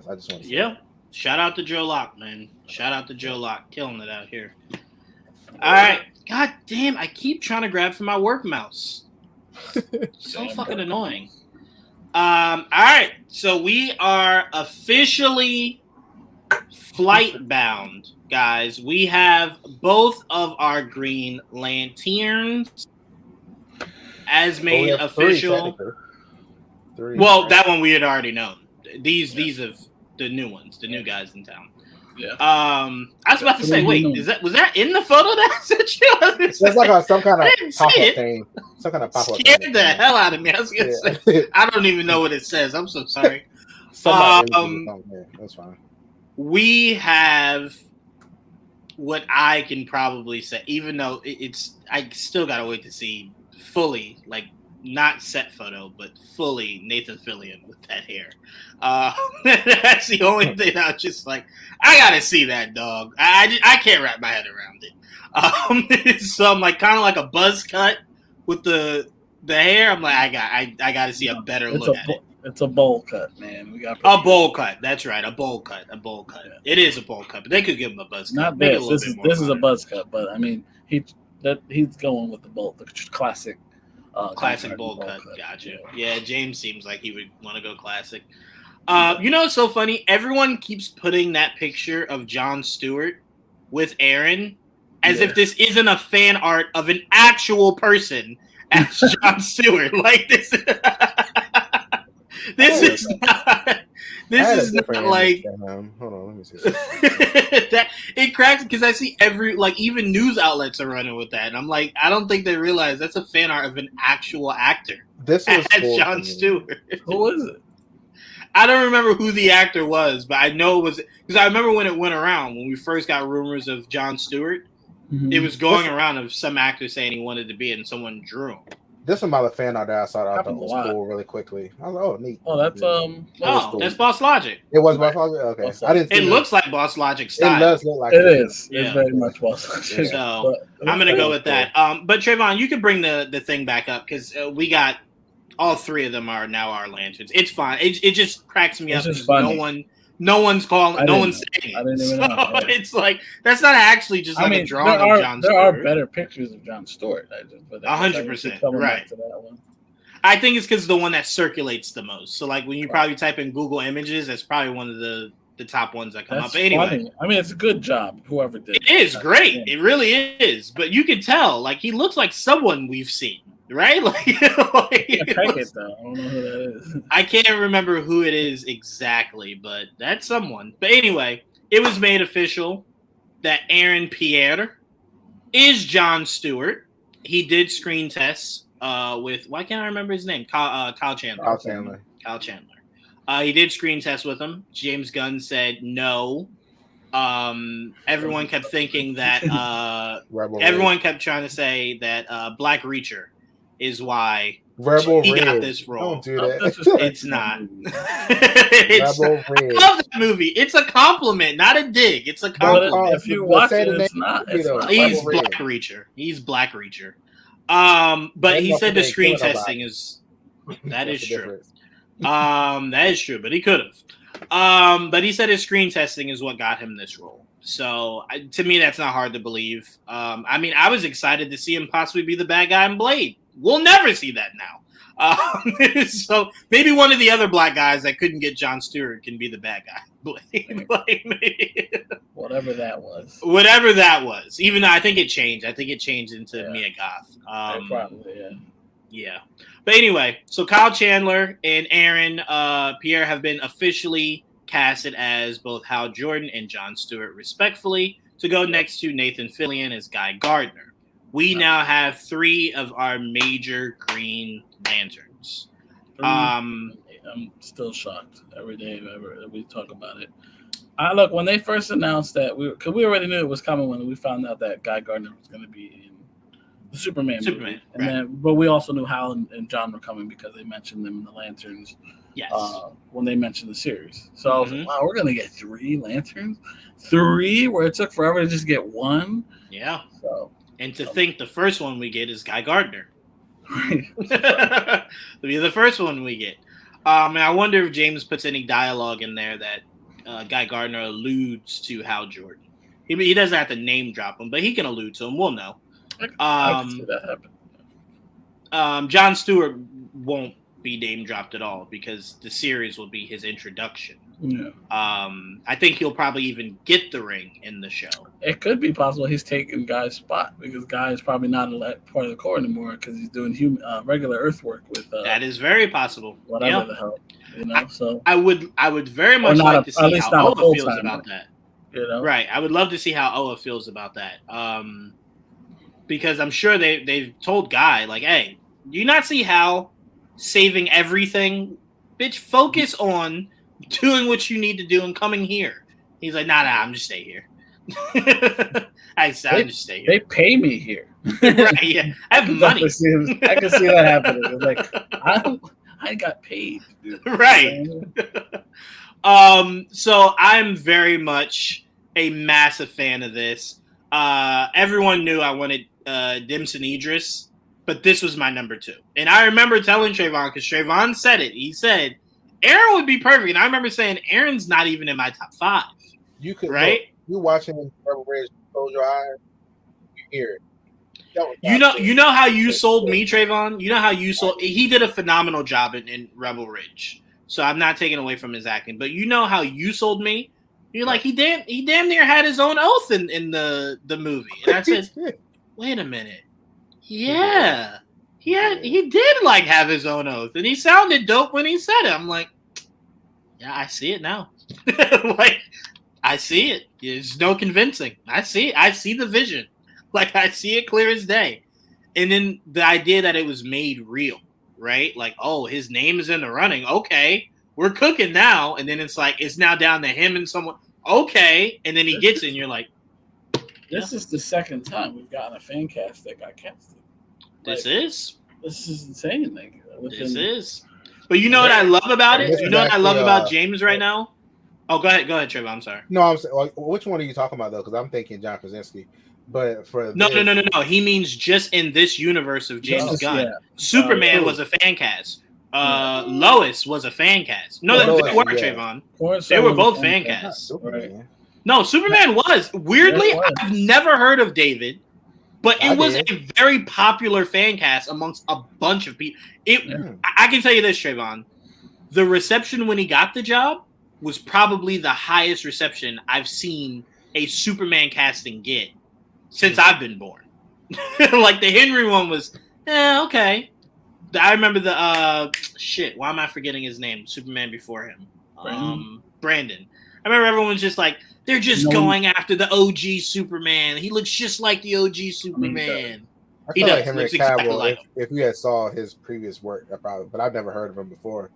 I just want to say that. Shout out to Joe Locke, man. Shout out to Joe Locke. Killing it out here. All right. God damn, I keep trying to grab for my work mouse. So fucking annoying. All right. So we are officially flight bound, guys. We have both of our Green Lanterns as made official. Three, well, right? That one we had already known. These are the new ones, the new guys in town. Yeah. I was about to say, wait, was that in the photo that I sent you? It's like some kind of pop-up thing. Some kind of pop-up Scared thing. the hell out of me. I was gonna say, I don't even know what it says. I'm so sorry. That's fine. We have what I can probably say, even though I still gotta wait to see fully, like, not set photo, but fully Nathan Fillion with that hair. That's the only thing I was just like, I gotta see that, dog. I can't wrap my head around it. So I'm like, kind of like a buzz cut with the hair. I'm like, I gotta see a better look at it. It's a bowl cut, man. We got a bowl cut. That's right, a bowl cut. A bowl cut. It is a bowl cut, but they could give him a buzz cut. Not this. This is a buzz cut, but I mean, that he's going with the classic. Classic bowl cut. Gotcha. Yeah, James seems like he would want to go classic. You know what's so funny? Everyone keeps putting that picture of Jon Stewart with Aaron as if this isn't a fan art of an actual person as Jon Stewart. Like this. This is not. This is not like. Hold on, let me see. That it cracks because I see even news outlets are running with that, and I'm like, I don't think they realize that's a fan art of an actual actor. This was as Jon Stewart. Who is it? I don't remember who the actor was, but I know it was because I remember when it went around when we first got rumors of Jon Stewart. Mm-hmm. It was going around of some actor saying he wanted to be it, and someone drew him. This is the fan art that I saw that I thought was cool really quickly. I was like, oh, neat. Oh, that's cool. That's Boss Logic. It was Boss Logic? Okay. I didn't see it. Looks like Boss Logic style. It does look like it. It is. Yeah. It's very much Boss Logic. So I'm going to go with that. But Trayvon, you can bring the thing back up because we got all three of them are now our lanterns. It's fine. It just cracks me up because no one's calling, no one's saying it. I didn't even know. Right. It's like that's not actually just like a drawing of Jon Stewart. There are better pictures of Jon Stewart. 100%. Right. I think it's because the one that circulates the most. So, like when you probably type in Google Images, that's probably one of the top ones that come up. But anyway, funny. I mean, it's a good job. Whoever did it is great. Yeah. It really is. But you can tell, like he looks like someone we've seen, right? Like, I don't know who that is. I can't remember who it is exactly, but that's someone. But anyway, it was made official that Aaron Pierre is Jon Stewart. He did screen tests. With why can't I remember his name? Kyle Chandler. Kyle Chandler. He did screen test with him. James Gunn said no. Everyone kept thinking that. Everyone kept trying to say that Black Reacher is why he got this role. Don't do that. It's not. It's not. I love that movie. It's a compliment, not a dig. It's a compliment. If you watch it, it's not. He's Black Reacher. He's Black Reacher. But he said the screen testing is that is true. That is true, but he could have. But he said his screen testing is what got him this role. So to me, that's not hard to believe. I mean, I was excited to see him possibly be the bad guy in Blade. We'll never see that now. So maybe one of the other black guys that couldn't get Jon Stewart can be the bad guy. Whatever that was. Whatever that was. Even though I think it changed. I think it changed into Mia Goth. Probably, yeah. Yeah. But anyway, so Kyle Chandler and Aaron Pierre have been officially casted as both Hal Jordan and Jon Stewart, respectfully, to go next to Nathan Fillion as Guy Gardner. We now have 3 of our major Green Lanterns. I'm still shocked every day that we talk about it. Look, when they first announced that, because we already knew it was coming when we found out that Guy Gardner was going to be in the Superman movie. And then, but we also knew Hal and John were coming because they mentioned them in the Lanterns. Yes. When they mentioned the series. So I was like, wow, we're going to get 3 Lanterns? 3? Where it took forever to just get 1? Yeah. So, and to think the first one we get is Guy Gardner. It'll be the first one we get. And I wonder if James puts any dialogue in there that Guy Gardner alludes to Hal Jordan. He doesn't have to name drop him, but he can allude to him. We'll know. I can see that happen. Jon Stewart won't be name dropped at all because the series will be his introduction. Yeah. I think he'll probably even get the ring in the show. It could be possible he's taking Guy's spot because Guy is probably not part of the Corps anymore because he's doing regular Earth work with. That is very possible. Whatever the hell, So I would very much like to see how Oa feels about that. Right? I would love to see how Oa feels about that. Because I'm sure they've told Guy like, hey, do you not see Hal saving everything? Bitch, focus on doing what you need to do and coming here. He's like, nah, I'm just stay here. I just stay here. They pay me here. Right, yeah. I have money. I can see that happening. It's like, I got paid. Dude. Right. So I'm very much a massive fan of this. Everyone knew I wanted Dimson Idris, but this was my number 2. And I remember telling Trayvon, because Trayvon said it. He said, Aaron would be perfect. And I remember saying, Aaron's not even in my top 5. You could, right? Look, you watching Rebel Ridge, close your eyes, you hear it. You know how you sold me, Trayvon. You know how you sold. He did a phenomenal job in Rebel Ridge. So I'm not taking away from his acting, but you know how you sold me. You're like he damn near had his own oath in the movie, and I said, wait a minute, yeah, he did like have his own oath, and he sounded dope when he said it. I'm like, yeah, I see it now. Like I see it. There's no convincing. I see it. I see the vision. Like I see it clear as day. And then the idea that it was made real, right? Like, oh, his name is in the running. Okay, we're cooking now. And then it's like it's now down to him and someone. Okay, and then he gets it, and you're like, this is the second time we've gotten a fan cast that got casted. This is insane. Like, this is. But you know what I love about it? You know what I love about James right now? Oh, go ahead, Trevor. I'm sorry. No, I'm saying, which one are you talking about though? Because I'm thinking John Krasinski. But for no. He means just in this universe of James Gunn. Yeah. Superman was a fan cast. Lois was a fan cast. No, they were Trayvon. They were both fan casts. Right. No, Superman was. Weirdly, I've never heard of David, but it was a very popular fan cast amongst a bunch of people. I can tell you this, Trayvon. The reception when he got the job was probably the highest reception I've seen a Superman casting get since I've been born. Like the Henry one was, okay. I remember the why am I forgetting his name? Superman before him. Brandon. I remember everyone's just like, they're just going after the OG Superman. He looks just like the OG Superman. I feel like Henry Cavill, if you had saw his previous work, but I've never heard of him before.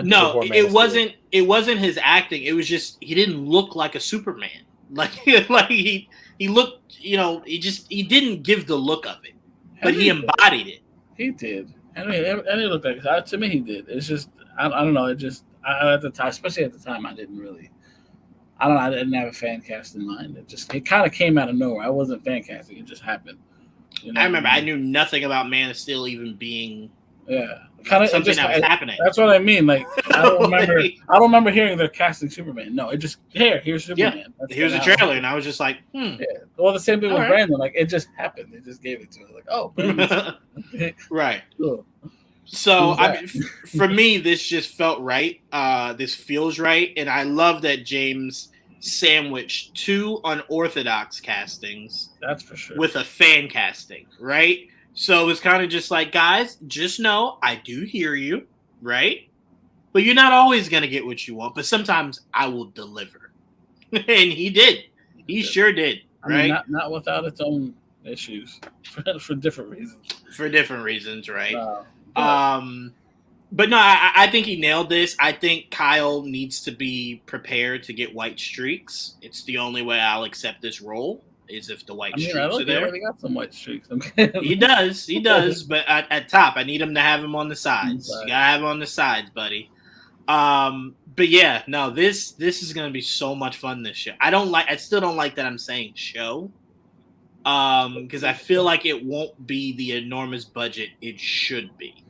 No, it wasn't his acting. It was just he didn't look like a Superman. Like he looked, he didn't give the look of it, but he embodied it. He did. And it looked like to me he did. It's just I don't know. It just at the time, especially at the time, I didn't really. I didn't have a fan cast in mind. It kind of came out of nowhere. I wasn't fan casting. It just happened. I remember I knew nothing about Man of Steel even being kind of something that was happening. That's what I mean. Like I don't remember. I don't remember hearing they're casting Superman. No, it just here's Superman. Yeah. Here's a trailer, and I was just like, Yeah. Well, the same thing with Brandon. Like it just happened. They just gave it to us. Like, oh, right. Cool. So I mean, for me, this just felt right. This feels right, and I love that James sandwiched two unorthodox castings. That's for sure. With a fan casting, right? So it's kind of just like, guys, just know I do hear you, right? But you're not always gonna get what you want. But sometimes I will deliver, and he did. He sure did. Right? I mean, not without its own issues for different reasons. For different reasons, right? But no, I think he nailed this. I think Kyle needs to be prepared to get white streaks. It's the only way I'll accept this role is if the white streaks are there. He already got some white streaks. He does. But at top, I need him to have him on the sides. You gotta have him on the sides, buddy. But yeah, no, this is gonna be so much fun this show. I still don't like that I'm saying show. Because I feel like it won't be the enormous budget it should be.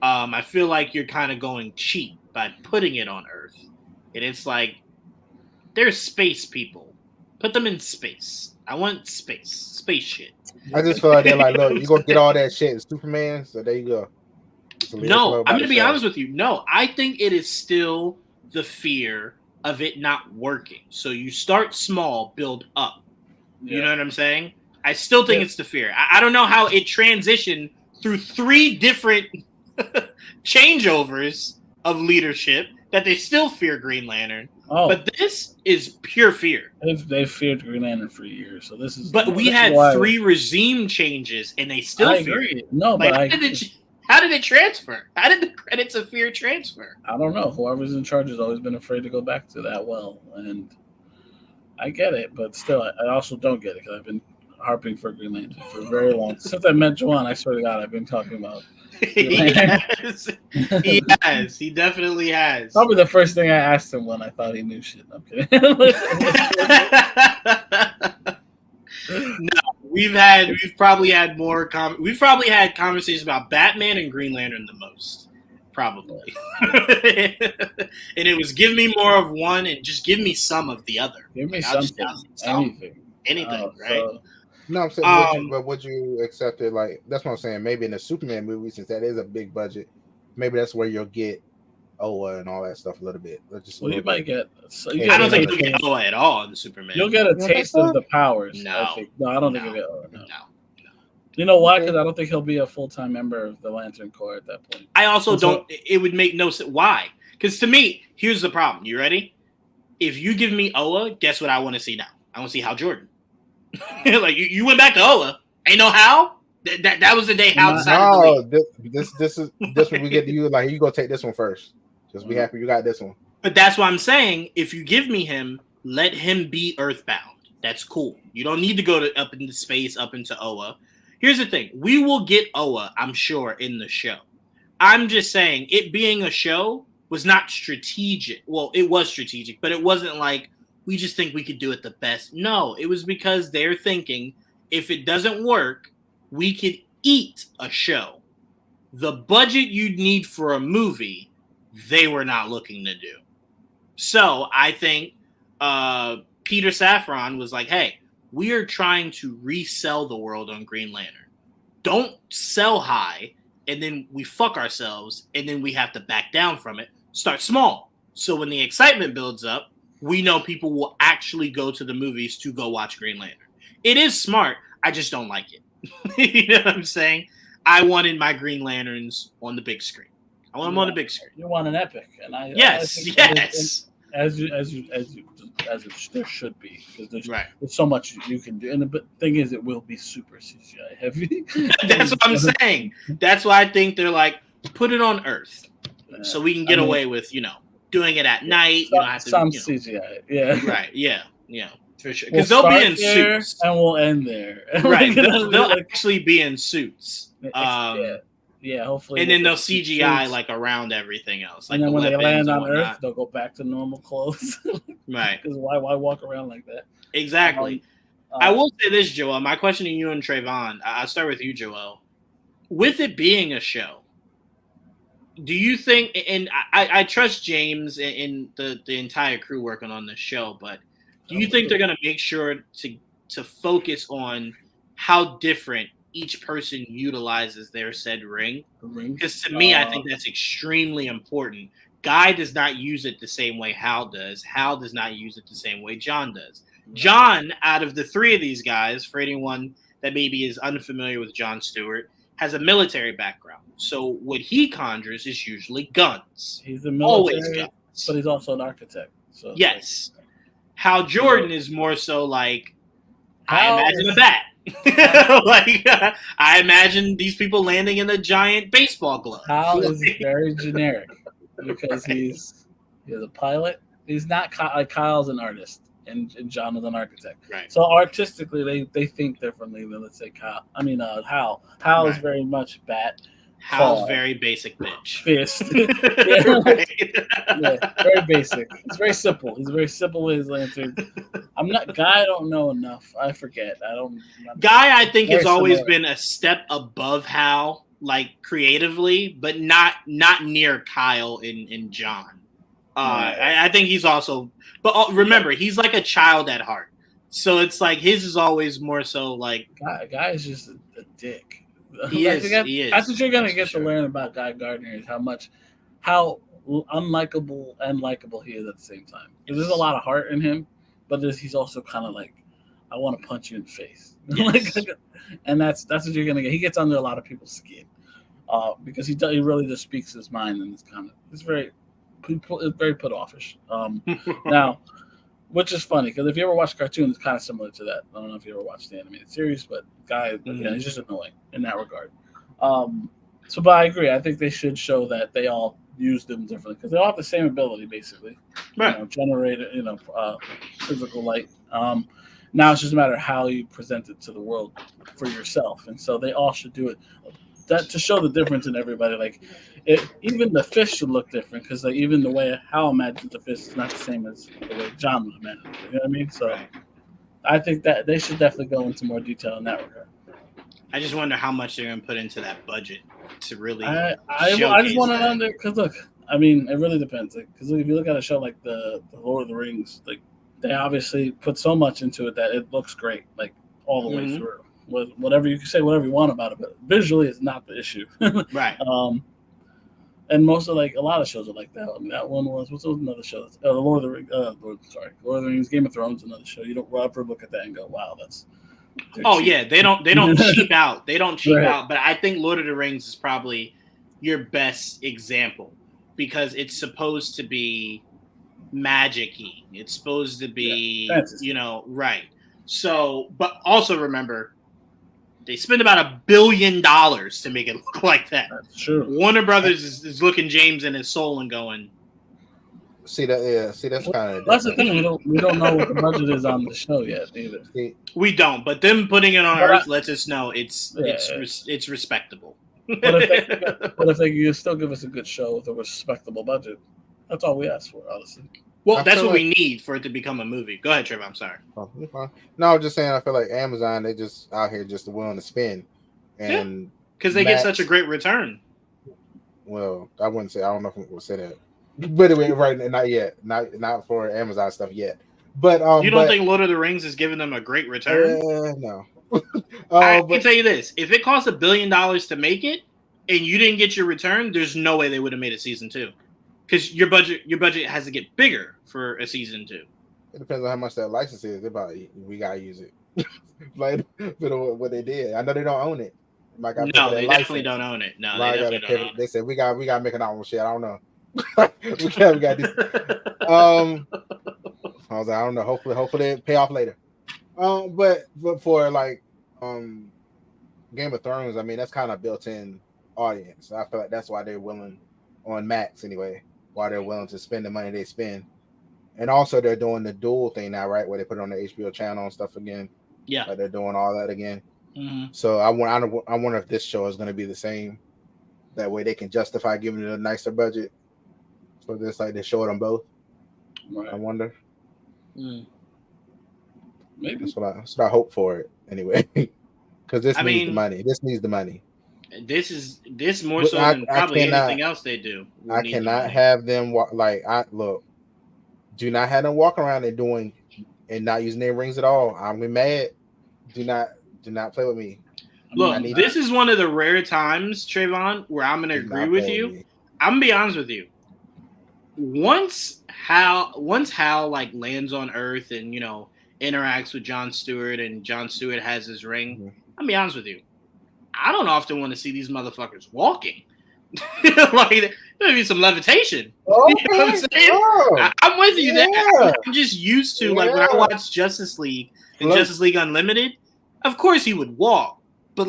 I feel like you're kind of going cheap by putting it on Earth. And it's like, there's space people. Put them in space. I want space. Space shit. I just feel like they're like, look, you're going to get all that shit in Superman, so there you go. No, I'm going to be honest with you. No, I think it is still the fear of it not working. So you start small, build up. Yeah. You know what I'm saying? I still think it's the fear. I don't know how it transitioned through 3 different changeovers of leadership that they still fear Green Lantern. Oh. But this is pure fear. They've feared Green Lantern for years, so this is. But we had 3 regime changes, and they still fear it. No, like, but how did it transfer? How did the credits of fear transfer? I don't know. Whoever's in charge has always been afraid to go back to that well, and I get it, but still, I also don't get it because I've been harping for Green Lantern for very long. Since I met Juwan, I swear to God, I've been talking about. He has. He definitely has. Probably the first thing I asked him when I thought he knew shit. I'm kidding. No, we've probably had conversations about Batman and Green Lantern the most. Probably. And it was give me more of one and just give me some of the other. Give me something. Anything, right? No, I'm saying, would you accept it? Like, that's what I'm saying. Maybe in the Superman movie, since that is a big budget, maybe that's where you'll get Oa and all that stuff a little bit. Just you might get. So I don't think you'll get Oa at all in Superman. You'll get a taste of the powers. No, I think. No, I don't think you'll get Oa. No. You know why? Because I don't think he'll be a full-time member of the Lantern Corps at that point. I also don't. It would make no sense. Why? Because to me, here's the problem. You ready? If you give me Oa, guess what I want to see now? I want to see Hal Jordan. Like you went back to Oa. Ain't no Hal. That was the day Hal decided to leave. This is when we get to you. Like, you go take this one first. Just be happy you got this one. But that's why I'm saying, if you give me him, let him be Earthbound. That's cool. You don't need to go up into space, up into Oa. Here's the thing. We will get Oa, I'm sure, in the show. I'm just saying, it being a show was not strategic. Well, it was strategic, but it wasn't like, we just think we could do it the best. No, it was because they're thinking, if it doesn't work, we could eat a show. The budget you'd need for a movie, they were not looking to do. So I think Peter Safran was like, hey, we are trying to resell the world on Green Lantern. Don't sell high, and then we fuck ourselves, and then we have to back down from it. Start small. So when the excitement builds up, we know people will actually go to the movies to go watch Green Lantern. It is smart. I just don't like it. You know what I'm saying? I wanted my Green Lanterns on the big screen. I want them on the big screen. You want an epic, and yes. As there should be, because there's so much you can do. And the thing is, it will be super CGI heavy. That's what I'm saying. That's why I think they're like, put it on Earth, so we can get away with doing it at night. Some CGI, yeah, right, yeah, for sure. Because they'll be in suits, and we'll end there. Right, they'll actually be in suits. Yeah, hopefully. And then they'll CGI like around everything else. Like, and then when they land on Earth, they'll go back to normal clothes. Right. Because why walk around like that? Exactly. I will say this, Joel. My question to you and Trayvon, I'll start with you, Joel. With it being a show, do you think, and I trust James and the entire crew working on this show, but do you think they're going to make sure to focus on how different each person utilizes their said ring? Because to me, I think that's extremely important. Guy does not use it the same way Hal does. Hal does not use it the same way John does. John, out of the three of these guys, for anyone that maybe is unfamiliar with John Stewart, has a military background. So what he conjures is usually guns. He's a military, always guns. But he's also an architect. So yes. Hal Jordan is more so like, I imagine a bat. Like I imagine these people landing in a giant baseball glove. Hal is very generic because he's a pilot. He's not like Kyle's an artist and John is an architect. Right. So artistically, they think differently than let's say Kyle. I mean Hal. Hal is very much bat. Hal's very basic bitch. Fist. Yeah, very basic. It's very simple. He's very simple with his lantern. I don't know enough. I forget. Guy, I think, has always been a step above Hal, like creatively, but not near Kyle and John. I think he's also, but remember, he's like a child at heart. So it's like his is always more so like Guy is just a dick. He is. That's what you're gonna get to learn about Guy Gardner is how unlikable and likable he is at the same time. Yes. There's a lot of heart in him, but he's also kind of like, I want to punch you in the face. Yes. And that's what you're gonna get. He gets under a lot of people's skin because he really just speaks his mind, and it's very put offish. Now, which is funny because if you ever watch cartoons, it's kind of similar to that. I don't know if you ever watched the animated series, but Guy, he's just annoying in that regard. But I agree. I think they should show that they all use them differently because they all have the same ability, basically. Right. Generate, physical light. Now it's just a matter of how you present it to the world for yourself, and so they all should do it. That to show the difference in everybody. Like, even the fist should look different because even the way Hal imagines the fist is not the same as the way John was imagining it. You know what I mean? So I think that they should definitely go into more detail in that regard. I just wonder how much they're going to put into that budget to really. I just want to know because look, I mean, it really depends. Because if you look at a show like the Lord of the Rings, like they obviously put so much into it that it looks great. Like all the way Mhm. through. Whatever you can say, whatever you want about it, but visually is not the issue. Right. And most of a lot of shows are like that. I mean, that one was another show? Lord of the Rings, Game of Thrones, another show. You don't ever look at that and go, "Wow, that's." Oh cheap. yeah, they don't cheap out. They don't cheap Right. out. But I think Lord of the Rings is probably your best example because it's supposed to be magic-y. It's supposed to be, fantasy. right. So, but also remember, they spend about $1 billion to make it look like that. That's true. Warner Brothers is looking James in his soul and going, See that? Yeah. See that's kind of. That's the thing. We don't know what the budget is on the show yet either. See, we don't. But them putting it on But Earth lets us know it's respectable. But if they can still give us a good show with a respectable budget, that's all we ask for, honestly. Well, I that's feel what we need for it to become a movie. Go ahead, Trevor. I'm sorry. oh, you're fine. No, I'm just saying. I feel like Amazon, they just out here just willing to spend, and Because they get Max- such a great return. well, I wouldn't say. I don't know if we would say that, but anyway, right? Not yet. Not for Amazon stuff yet. But You don't think Lord of the Rings is giving them a great return? No. I But can tell you this: if it cost $1 billion to make it, and you didn't get your return, there's no way they would have made a season 2. Because your budget has to get bigger for a season 2. it depends on how much that license is. We gotta use it. Like what they did. I know they don't own it. No, they definitely don't own it. No, they definitely don't own it. They said we gotta make an album shit. I don't know. we got this. I was like, I don't know. Hopefully it pay off later. But for Game of Thrones, I mean that's kind of built-in audience. I feel like that's why they're willing on Max anyway. Why they're willing to spend the money they spend, and also they're doing the dual thing now, right? Where they put it on the HBO channel and stuff again. Yeah, Like they're doing all that again. mm-hmm. So I wonder if this show is going to be the same. That way they can justify giving it a nicer budget. So this they show it on both. Right. I wonder. Mm. Maybe. That's what I hope for it anyway. Because this needs the money. This needs the money. This more so than probably anything else they do. I cannot have them do not have them walk around and not using their rings at all. I'm mad. Do not play with me. Look, this is one of the rare times, Trayvon, where I'm going to agree with you. I'm going to be honest with you. Once Hal lands on Earth and interacts with Jon Stewart and Jon Stewart has his ring, Mm-hmm. I'll be honest with you. I don't often want to see these motherfuckers walking. Like maybe some levitation. Okay. You know what I'm saying? Oh, I'm with you yeah. there. I'm just used to when I watch Justice League and Justice League Unlimited. Of course he would walk, but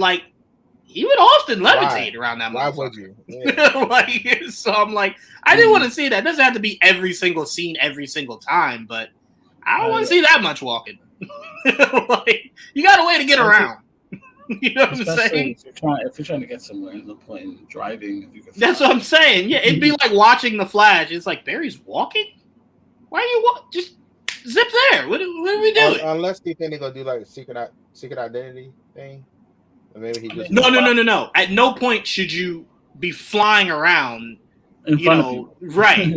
he would often levitate around that motherfucker. Why would you? Yeah. So I'm like, I didn't want to see that. It doesn't have to be every single scene every single time, but I don't want to see that much walking. You got a way to get around. You know what I'm saying? If you're trying to get somewhere, in the point driving. If you can That's what I'm saying. Yeah, it'd be like watching The Flash. It's like Barry's walking. Why are you just zip there? What are we doing? Unless you think they're gonna do a secret identity thing. Or maybe he just No. At no point should you be flying around. in front of you. Right?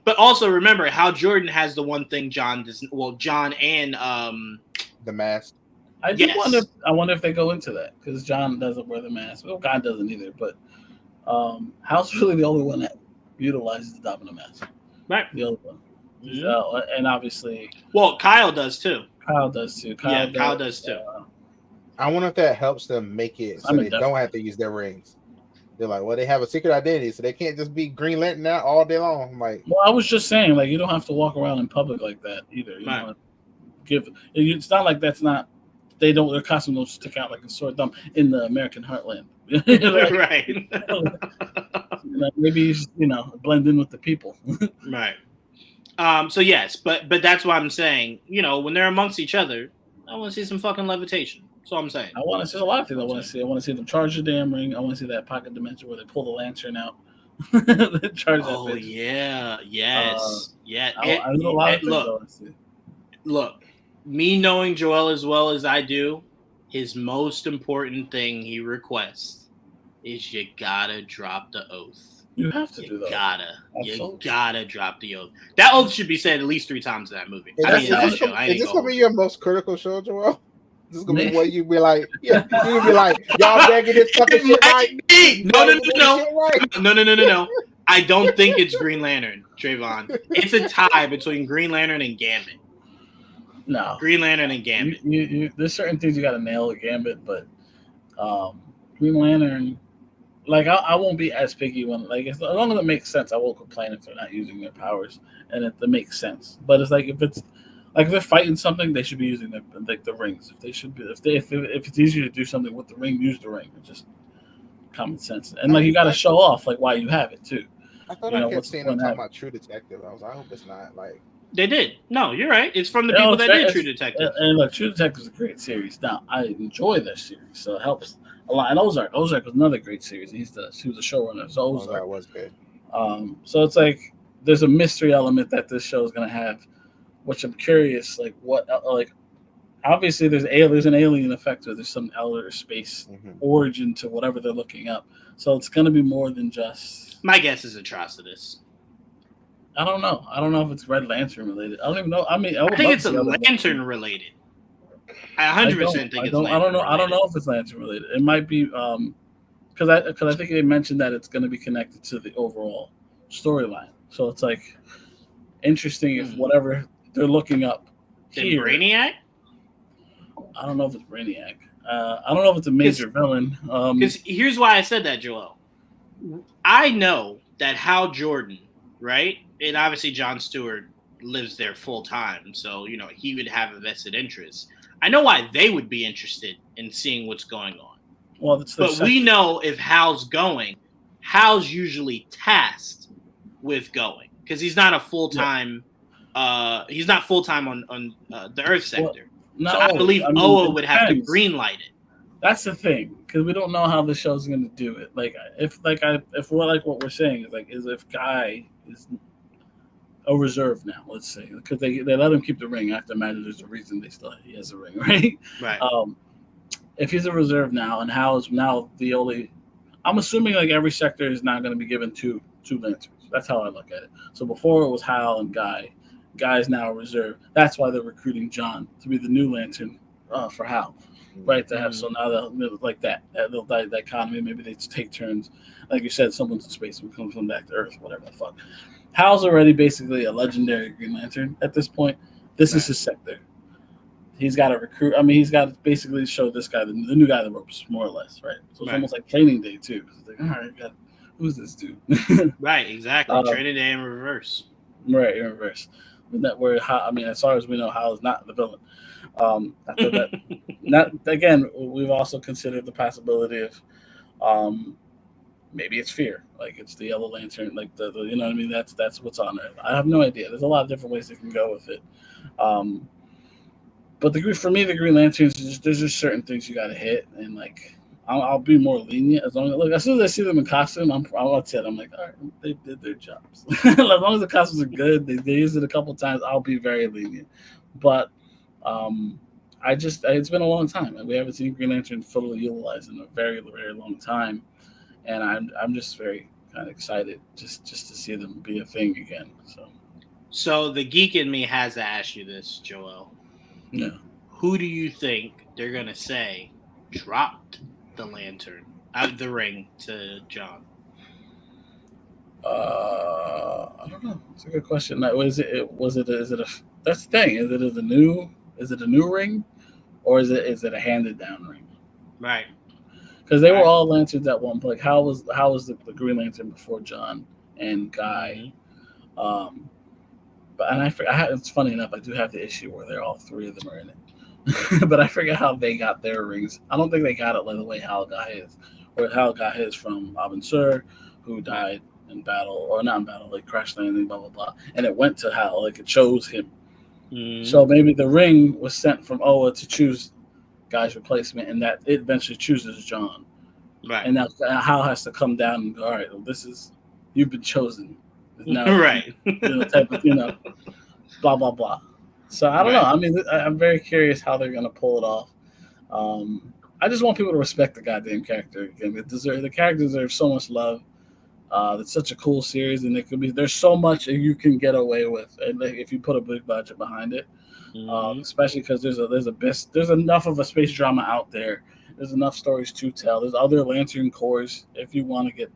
But also remember how Jordan has the one thing John doesn't. Well, John and the mask. I wonder if they go into that because John doesn't wear the mask. Well, God doesn't either. But Hal's really the only one that utilizes the Domino mask. Right. The other one. Mm-hmm. And obviously, Kyle does too. Kyle does too. Kyle does too. I wonder if that helps them make it so they don't have to use their rings. They're like, well, they have a secret identity, so they can't just be Green Lantern out all day long. Well, I was just saying, you don't have to walk around in public like that either. It's not like that's not. Their costume don't stick out like a sore thumb in the American heartland. Right. Maybe blend in with the people. Right. So yes, but that's why I'm saying, when they're amongst each other, I want to see some fucking levitation. That's all I'm saying. I want to see a lot of things. I want to see them charge the damn ring. I want to see that pocket dimension where they pull the lantern out. Charge that bitch. Yeah. Yes. Look, me knowing Joel as well as I do, his most important thing he requests is you gotta drop the oath. You have to do that. You gotta drop the oath. That oath should be said at least 3 times in that movie. Is this gonna be your most critical show, Joel? This is gonna be what you be like. Yeah, you be like, y'all begging this fucking shit right? No. I don't think it's Green Lantern, Trayvon. It's a tie between Green Lantern and Gambit. No, Green Lantern and Gambit. There's certain things you got to nail with Gambit, but Green Lantern, like I won't be as picky when as long as it makes sense. I won't complain if they're not using their powers and it makes sense. But it's like if they're fighting something, they should be using the rings. If it's easier to do something with the ring, use the ring. It's just common sense. And you got to show off why you have it too. I thought I kept seeing them talking about True Detective. I was like, I hope it's not like. They did. No, you're right. It's from the people that did True Detective. And look, True Detective is a great series. Now, I enjoy this series, so it helps a lot. And Ozark was another great series. He was a showrunner. So Ozark was good. So it's like there's a mystery element that this show is going to have, which I'm curious, obviously there's an alien effect or there's some outer space origin to whatever they're looking up. So it's going to be more than just. My guess is Atrocitus. I don't know. I don't know if it's Red Lantern related. I don't even know. I mean, I think it's a Lantern related. I 100% think it's Lantern. I don't know. I don't know if it's Lantern related. It might be because I think they mentioned that it's going to be connected to the overall storyline. So it's interesting if whatever they're looking up here. Brainiac? I don't know if it's Brainiac. I don't know if it's a major villain. Because here's why I said that, Joel. I know that Hal Jordan, right? And obviously Jon Stewart lives there full time, so he would have a vested interest. I know why they would be interested in seeing what's going on. Well, but we know if Hal's going, Hal's usually tasked with going because he's not a full time. Yeah. He's not full time on the Earth sector. Well, so I believe Oa would have to greenlight it. That's the thing, because we don't know how the show's going to do it. If what we're saying is if Guy is a reserve now, let's say, because they let him keep the ring. I have to imagine there's a reason he has a ring, right? Right. If he's a reserve now, and Hal is now the only, I'm assuming every sector is now going to be given two lanterns. That's how I look at it. So before it was Hal and Guy. Guy's now a reserve. That's why they're recruiting John to be the new lantern for Hal. Right, to have so now they'll like that little dichotomy. Maybe they take turns, like you said. Someone's in space and comes back to Earth, whatever the fuck. Hal's already basically a legendary Green Lantern at this point. This is his sector. He's got to recruit. I mean, he's got to basically show this guy the new guy the ropes, more or less, right? So it's almost like training day too. It's like, all right, who's this dude? Right, exactly. Training day in reverse. Right, in reverse. As far as we know, Hal is not the villain. Not again. We've also considered the possibility of maybe it's Fear, it's the Yellow Lantern, the you know what I mean. That's what's on it. I have no idea. There's a lot of different ways they can go with it. But for me, the Green Lanterns, there's just certain things you got to hit, and I'll be more lenient as soon as I see them in costume, I'm all like, all right, they did their jobs. As long as the costumes are good, they use it a couple of times, I'll be very lenient. But it's been a long time, and we haven't seen Green Lantern fully utilized in a very, very long time, and I'm just very kind of excited just to see them be a thing again. So the geek in me has to ask you this, Joel. Yeah. Who do you think they're gonna say dropped the lantern out of the ring to John? I don't know. It's a good question. Is it that's the thing. Is it a new ring, or is it a handed down ring? Right. Because they were all lanterns at one point. How was the Green Lantern before John and Guy? Mm-hmm. It's funny enough, I do have the issue where they're all three of them are in it. But I forget how they got their rings. I don't think they got it the way Hal got his. Or Hal got his from Abin Sur, who died in battle, or not in battle, crash landing, blah, blah, blah. And it went to Hal, it chose him. Mm. So maybe the ring was sent from Oa to choose Guy's replacement, and that it eventually chooses John. Right. And now Hal has to come down and go, all right, well, you've been chosen. Now, right. Blah, blah, blah. So I don't know. I mean, I'm very curious how they're going to pull it off. I just want people to respect the goddamn character. Again, the character deserves so much love. It's such a cool series, and there's so much you can get away with, and if you put a big budget behind it. Especially because there's enough of a space drama out there. There's enough stories to tell. There's other Lantern Corps if you want to get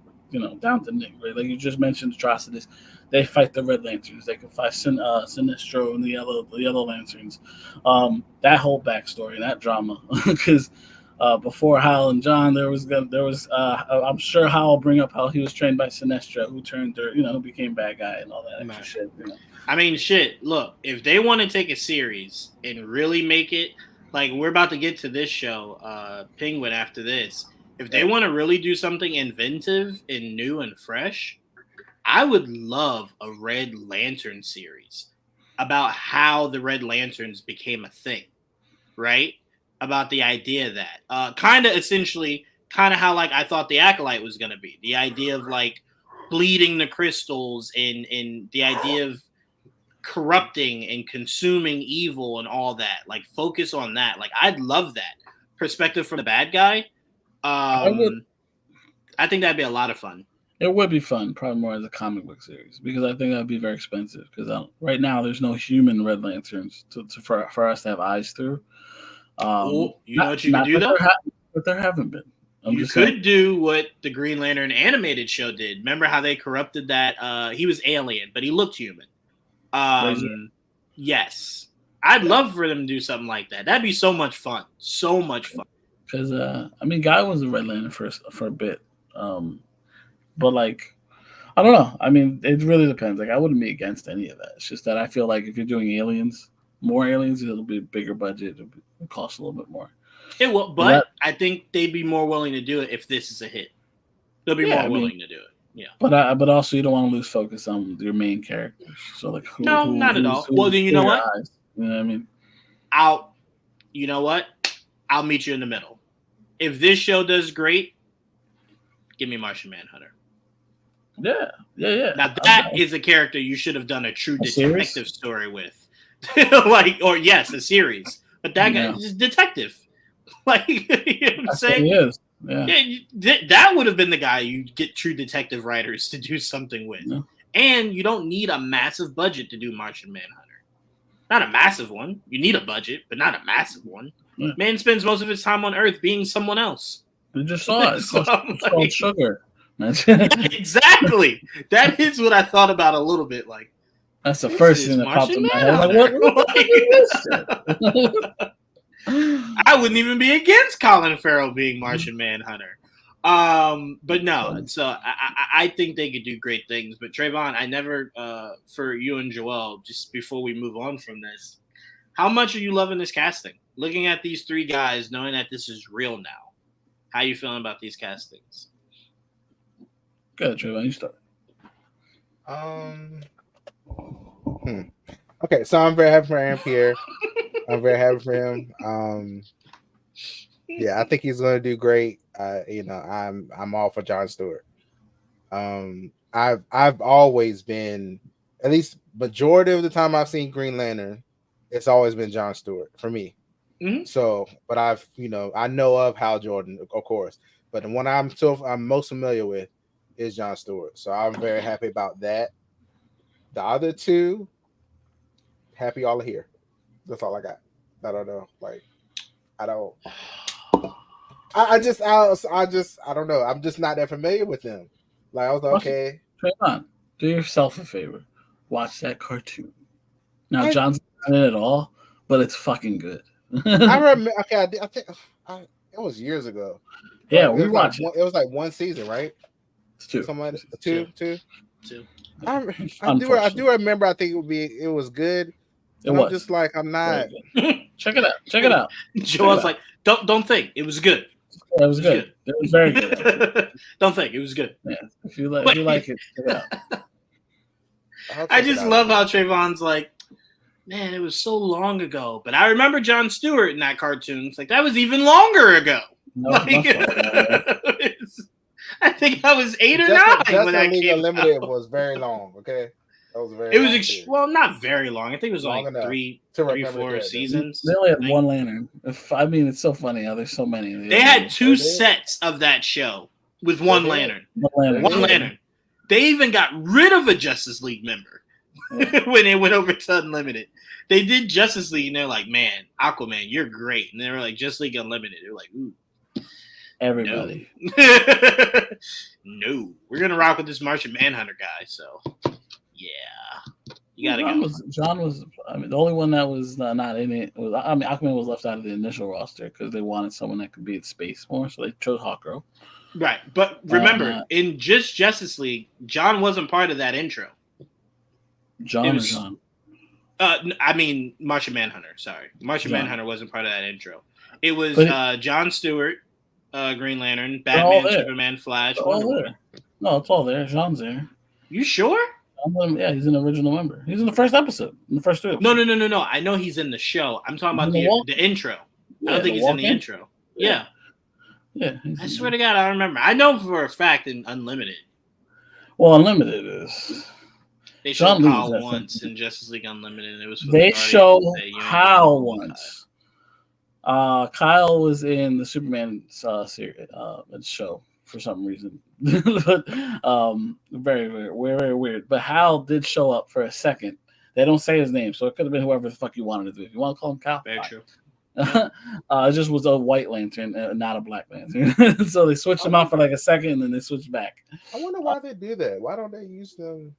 down to Nick. Right? Like you just mentioned, Atrocitus. They fight the Red Lanterns. They can fight Sinestro and the Yellow Lanterns. That whole backstory, that drama, because. Before Hal and John, there was I'm sure Hal will bring up how he was trained by Sinestro, who turned who became bad guy and all that extra shit. I mean, shit. Look, if they want to take a series and really make it like we're about to get to this show, Penguin. After this, if they want to really do something inventive and new and fresh, I would love a Red Lantern series about how the Red Lanterns became a thing, right? About the idea of that, kind of how like I thought the Acolyte was gonna be. The idea of like bleeding the crystals and the idea of corrupting and consuming evil and all that. Like focus on that. Like I'd love that perspective from the bad guy. I think that'd be a lot of fun. It would be fun, probably more as a comic book series, because I think that'd be very expensive. Because right now there's no human Red Lanterns for us to have eyes through. You know what you could do though? But there haven't been. You could do what the Green Lantern animated show did. Remember how they corrupted that? He was alien, but he looked human. Yes. I'd love for them to do something like that. That'd be so much fun. So much fun. Because Guy was a Red Lantern for a bit. But like, I don't know. I mean, it really depends. Like, I wouldn't be against any of that. It's just that I feel like if you're doing more aliens, it'll be a bigger budget. It'll cost a little bit more. It will, but I think they'd be more willing to do it if this is a hit. They'll be more willing to do it. Yeah. But also you don't want to lose focus on your main characters. So like, not at all. Well, then you know what? You know what I mean? You know what? I'll meet you in the middle. If this show does great, give me Martian Manhunter. Yeah. Now that is a character you should have done a true detective story with. A series. But that guy is detective. Like, you know what I'm saying? He is. Yeah. That would have been the guy you get true detective writers to do something with. Yeah. And you don't need a massive budget to do Martian Manhunter. Not a massive one. You need a budget, but not a massive one. Yeah. Man spends most of his time on Earth being someone else. You just saw it. It's called Sugar. Exactly. That is what I thought about a little bit. Like, that's the first thing that popped in my head. What? I wouldn't even be against Colin Farrell being Martian Manhunter. But no, so I think they could do great things. But Trayvon, I never, for you and Joel, just before we move on from this, how much are you loving this casting? Looking at these three guys, knowing that this is real now, how are you feeling about these castings? Good, Trayvon, you start. Okay, so I'm very happy for Aaron Pierre. I'm very happy for him. Yeah, I think he's going to do great. I'm all for Jon Stewart. I've always been, at least majority of the time I've seen Green Lantern, it's always been Jon Stewart for me. Mm-hmm. So, but I know of Hal Jordan, of course, but the one I'm most familiar with is Jon Stewart. So I'm very happy about that. The other two, happy all are here. That's all I got. I don't know. Like, I don't. I don't know. I'm just not that familiar with them. Like, I was like, okay. Trayvon, do yourself a favor. Watch that cartoon. Now, John's not in it at all, but it's fucking good. I remember. Okay, I think it was years ago. Yeah, we watched it. It was like one season, right? It's two. Two. I do remember. I think it was good. I'm just like, I'm not. Check it out. Joel's like, don't think it was good. It was good. It was very good. Don't think it was good. Yeah, if you like it, check it out. I just love how Trayvon's like, man, it was so long ago, but I remember Jon Stewart in that cartoon. It's like that was even longer ago. No, I think I was 8 or 9 when that came Unlimited out. Was very long. Okay, that was very. It was not very long. I think it was long like 3-4 seasons. They only had one lantern. It's so funny how there's so many. They had 2 sets of that show with one lantern. One lantern. They even got rid of a Justice League member. when they went over to Unlimited. They did Justice League, and they're like, "Man, Aquaman, you're great." And they were like, "Justice League Unlimited." They're like, "Ooh, Everybody. no, no, we're gonna rock with this Martian Manhunter guy." So, yeah, you gotta go. John was. I mean, the only one that was not in it was. I mean, Aquaman was left out of the initial roster because they wanted someone that could be in space more, so they chose Hawkgirl. Right, but remember, in just Justice League, John wasn't part of that intro. John. I mean, Martian Manhunter. Sorry, Martian Manhunter wasn't part of that intro. It was John Stewart, Green Lantern, Batman, Superman, Flash. All there. No, it's all there. John's there. You sure? Yeah, he's an original member. He's in the first episode. In the first 2 episodes. No. I know he's in the show. I'm talking about the intro. I don't think he's in the intro. Yeah. I swear to God, I don't remember. I know for a fact in Unlimited. Well, Unlimited is. They showed Kyle once in Justice League Unlimited. And it was. They show Kyle once. Kyle was in the Superman series, show for some reason. But very weird. But Hal did show up for a second. They don't say his name, so it could have been whoever the fuck you wanted to do. If you want to call him Kyle, very true. It just was a white lantern, not a black lantern. So they switched them out for like a second, and then they switched back. I wonder why they do that. Why don't they use them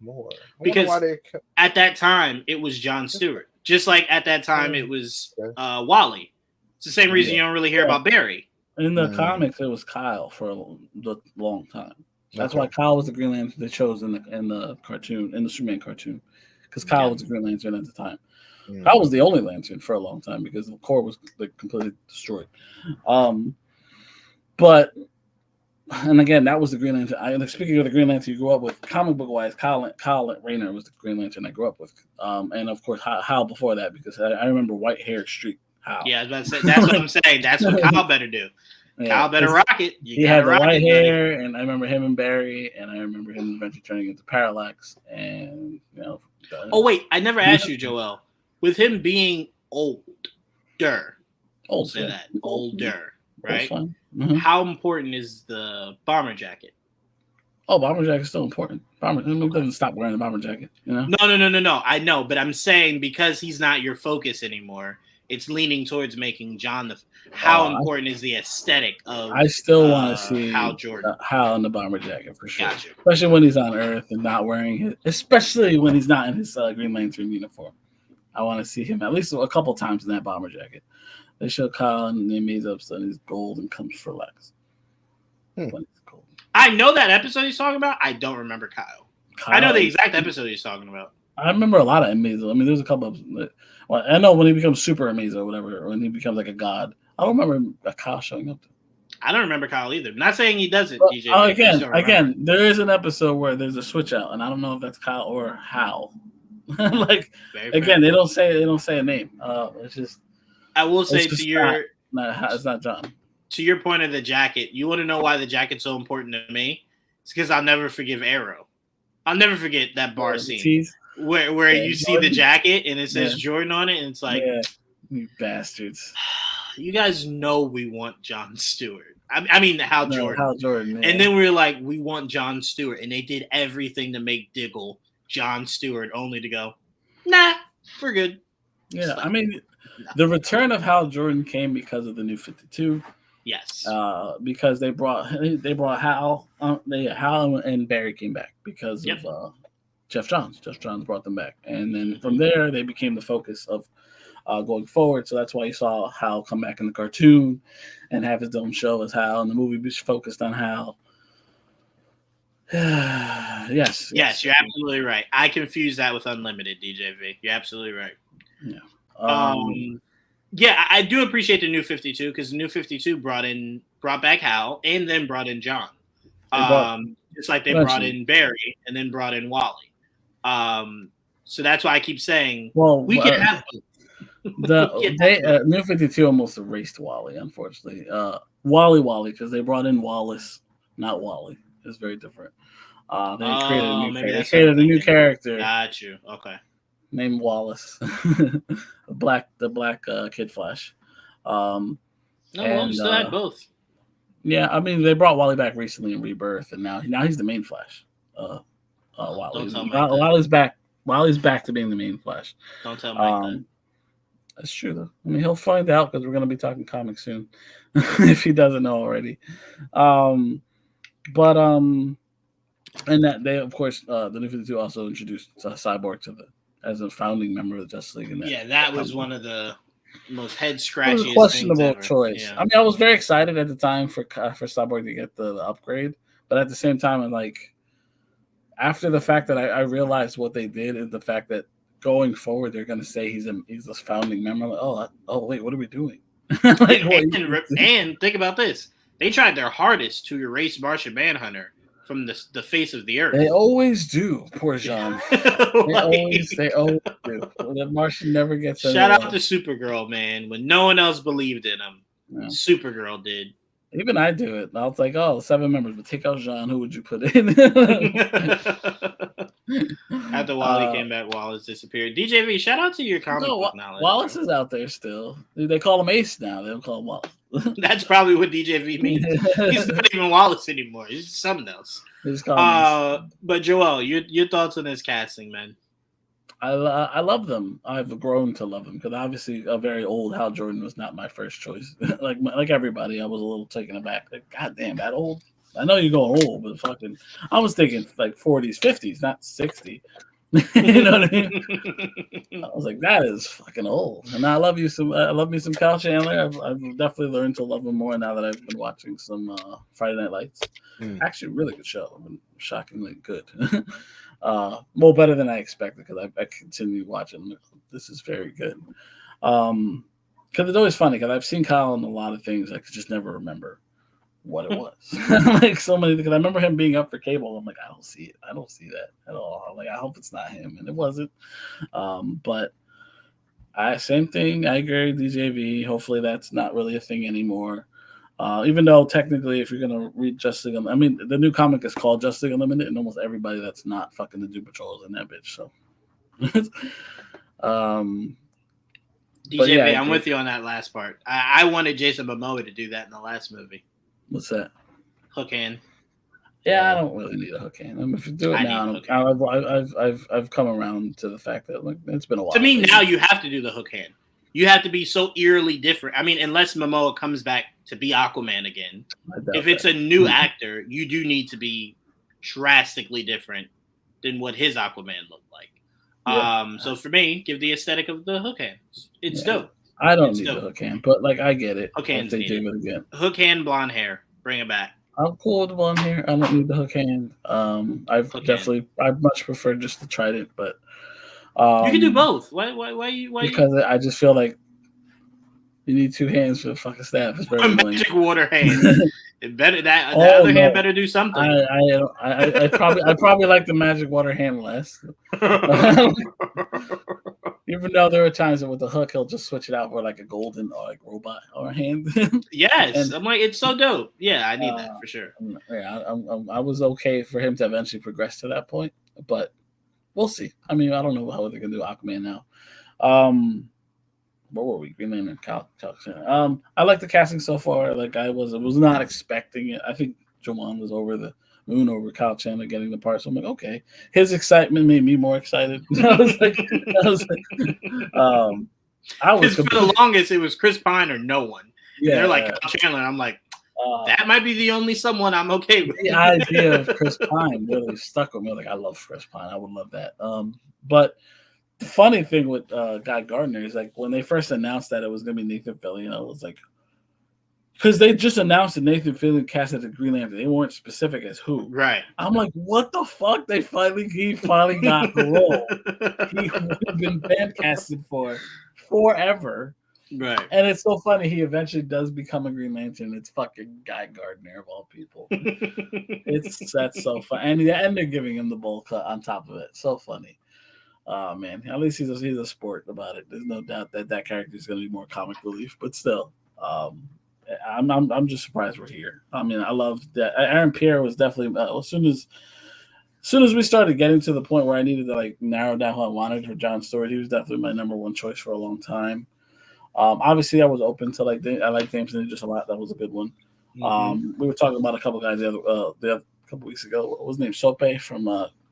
more? Because at that time it was John Stewart. Just like at that time it was Wally. It's the same reason you don't really hear about Barry. In the comics, it was Kyle for a long time. That's why Kyle was the Green Lantern they chose in the cartoon, in the Superman cartoon, because Kyle was the Green Lantern at the time. Kyle was the only Lantern for a long time because the core was completely destroyed. But and again, that was the Green Lantern. Speaking of the Green Lantern you grew up with, comic book wise, Kyle Rayner was the Green Lantern I grew up with. And of course, Hal before that, because I remember white haired streak. Hal. Yeah, I was about to say, that's what I'm saying. That's what Kyle better do. Yeah, Kyle better rock it. He had the white hair, and I remember him and Barry, and I remember him eventually turning into Parallax. And oh wait, I never asked you, Joel. With him being older, right? Mm-hmm. How important is the bomber jacket? Oh, bomber jacket's still important. Doesn't stop wearing the bomber jacket. No. I know, but I'm saying because he's not your focus anymore, it's leaning towards making John how important is the aesthetic of? I still want to see Hal Jordan, Hal in the bomber jacket for sure. Gotcha. Especially when he's on Earth and not wearing his, especially when he's not in his Green Lantern uniform. I want to see him at least a couple times in that bomber jacket. They show Kyle and the Amazing Episode, and he's gold and comes for Lex. I know that episode he's talking about. I don't remember Kyle. I know the exact episode he's talking about. I remember a lot of Amazo. I mean, there's a couple of. Well, I know when he becomes super Amazo or whatever, or when he becomes like a god. I don't remember Kyle showing up. I don't remember Kyle either. I'm not saying he doesn't. Well, DJ. Again, there is an episode where there's a switch out, and I don't know if that's Kyle or Hal. Again, they don't say a name. It's just. I will say to your. It's not John. To your point of the jacket, you want to know why the jacket's so important to me? It's because I'll never forgive Arrow. I'll never forget that bar scene where you see the jacket and it says Jordan on it, and it's like, you bastards. You guys know we want John Stewart. I mean, Hal Jordan. Hal Jordan. And then we were like, we want John Stewart, and they did everything to make Diggle John Stewart, only to go, nah, we're good. Yeah, I mean, the return of Hal Jordan came because of the New 52. Yes. Because they brought Hal. Hal and Barry came back because of Jeff Johns. Jeff Johns brought them back, and then from there they became the focus of going forward. So that's why you saw Hal come back in the cartoon and have his own show as Hal, and the movie was focused on Hal. Yes, you're absolutely right. I confused that with Unlimited, DJV. You're absolutely right. Yeah. I do appreciate the New 52 because the New 52 brought back Hal and then brought in John. Just like they brought in Barry and then brought in Wally. So that's why I keep saying we can have New 52 almost erased Wally, unfortunately. Wally, because they brought in Wallace, not Wally. It's very different. They created a new character. Got you. Okay. Named Wallace, the black Kid Flash. We still had both. Yeah, I mean they brought Wally back recently in Rebirth, and now he's the main Flash. While he's back to being the main Flash. Don't tell Mike that. That's true, though. I mean, he'll find out because we're going to be talking comics soon, if he doesn't know already. And that they, of course, the New 52 also introduced Cyborg as a founding member of the Justice League. That was one of the most head scratchy, questionable choice. Yeah. I mean, I was very excited at the time for Cyborg to get the upgrade, but at the same time, I'm like, after the fact that I realized what they did is the fact that going forward they're going to say he's a founding member. Like, wait, what are we doing? And think about this: they tried their hardest to erase Martian Manhunter from the face of the earth. They always do. Poor Jean. They always do. The Martian never gets. Shout out to Supergirl, man. When no one else believed in him, Supergirl did. Even I do it. I was like, 7 members, but take out Jean. Who would you put in? After Wally came back, Wallace disappeared. DJV, shout out to your comic book knowledge. Wallace is out there still. They call him Ace now. They don't call him Wallace. That's probably what DJV means. He's not even Wallace anymore. He's something else. But Joel, your thoughts on this casting, man? I love them. I've grown to love them because obviously a very old Hal Jordan was not my first choice. like everybody, I was a little taken aback. Like, God damn, that old? I know you're going old, but fucking, I was thinking like 40s, 50s, not 60. You know what I mean? I was like, that is fucking old. And I love me some Kyle Chandler. I've definitely learned to love him more now that I've been watching some Friday Night Lights. Actually, really good show. Shockingly good. More better than I expected because I continue watching. This is very good. Because it's always funny because I've seen Kyle in a lot of things. I could just never remember what it was. Like so many, because I remember him being up for cable. I'm like, I don't see it. I don't see that at all. I'm like, I hope it's not him, and it wasn't. But same thing. I agree, DJV. Hopefully that's not really a thing anymore. Even though technically, if you're gonna read Justice League, I mean, the new comic is called Justice League Unlimited, and almost everybody that's not fucking the Doom Patrol is in that bitch. So, DJV, I'm with you on that last part. I wanted Jason Momoa to do that in the last movie. What's that? Hook hand. Yeah, I don't really need a hook hand. I mean, if you do it now, I've come around to the fact that like it's been a while. To me, now you have to do the hook hand. You have to be so eerily different. I mean, unless Momoa comes back to be Aquaman again. If it's a new actor, you do need to be drastically different than what his Aquaman looked like. Yeah. So for me, give the aesthetic of the hook hand. It's dope. I don't need the hook hand, but like I get it. Hook hand's needed. Hook hand, blonde hair. Bring it back. I'm cool with the blonde hair. I don't need the hook hand. I'd much prefer just the trident, but you can do both. Why? Because I just feel like you need 2 hands for the fucking staff. It's very magic water hand. Other hand better do something. I probably like the magic water hand less. Even though there are times that with the hook he'll just switch it out for like a golden or like robot or hand. Yes, I'm like, it's so dope. Yeah, I need that for sure. Yeah, I was okay for him to eventually progress to that point, but we'll see. I mean, I don't know how they're gonna do Aquaman now. Where were we? Green Lantern, Cal. I like the casting so far. Like I was not expecting it. I think Juwan was over the moon over Kyle Chandler getting the part. So I'm like, okay. His excitement made me more excited. For the longest, it was Chris Pine or no one. Yeah, they're like Kyle Chandler. And I'm like, that might be the only someone I'm okay with. The idea of Chris Pine really stuck with me. Like I love Chris Pine. I would love that. But the funny thing with Guy Gardner is like when they first announced that it was going to be Nathan Fillion, I was like, because they just announced that Nathan Fillion cast as a Green Lantern. They weren't specific as who. Right. I'm like, what the fuck? He finally got the role. He's been fan casted for forever. Right. And it's so funny. He eventually does become a Green Lantern. It's fucking Guy Gardner of all people. That's so funny. And they're giving him the bowl cut on top of it. So funny. Man, at least he's a sport about it. There's no doubt that character is going to be more comic relief, but still, I'm just surprised we're here. I mean, I love that. Aaron Pierre was definitely as soon as we started getting to the point where I needed to like narrow down who I wanted for John Stewart, he was definitely my number one choice for a long time. Obviously, I was open to I like James Ninja just a lot. That was a good one. Mm-hmm. We were talking about a couple guys the other couple weeks ago. What was his name? Sope from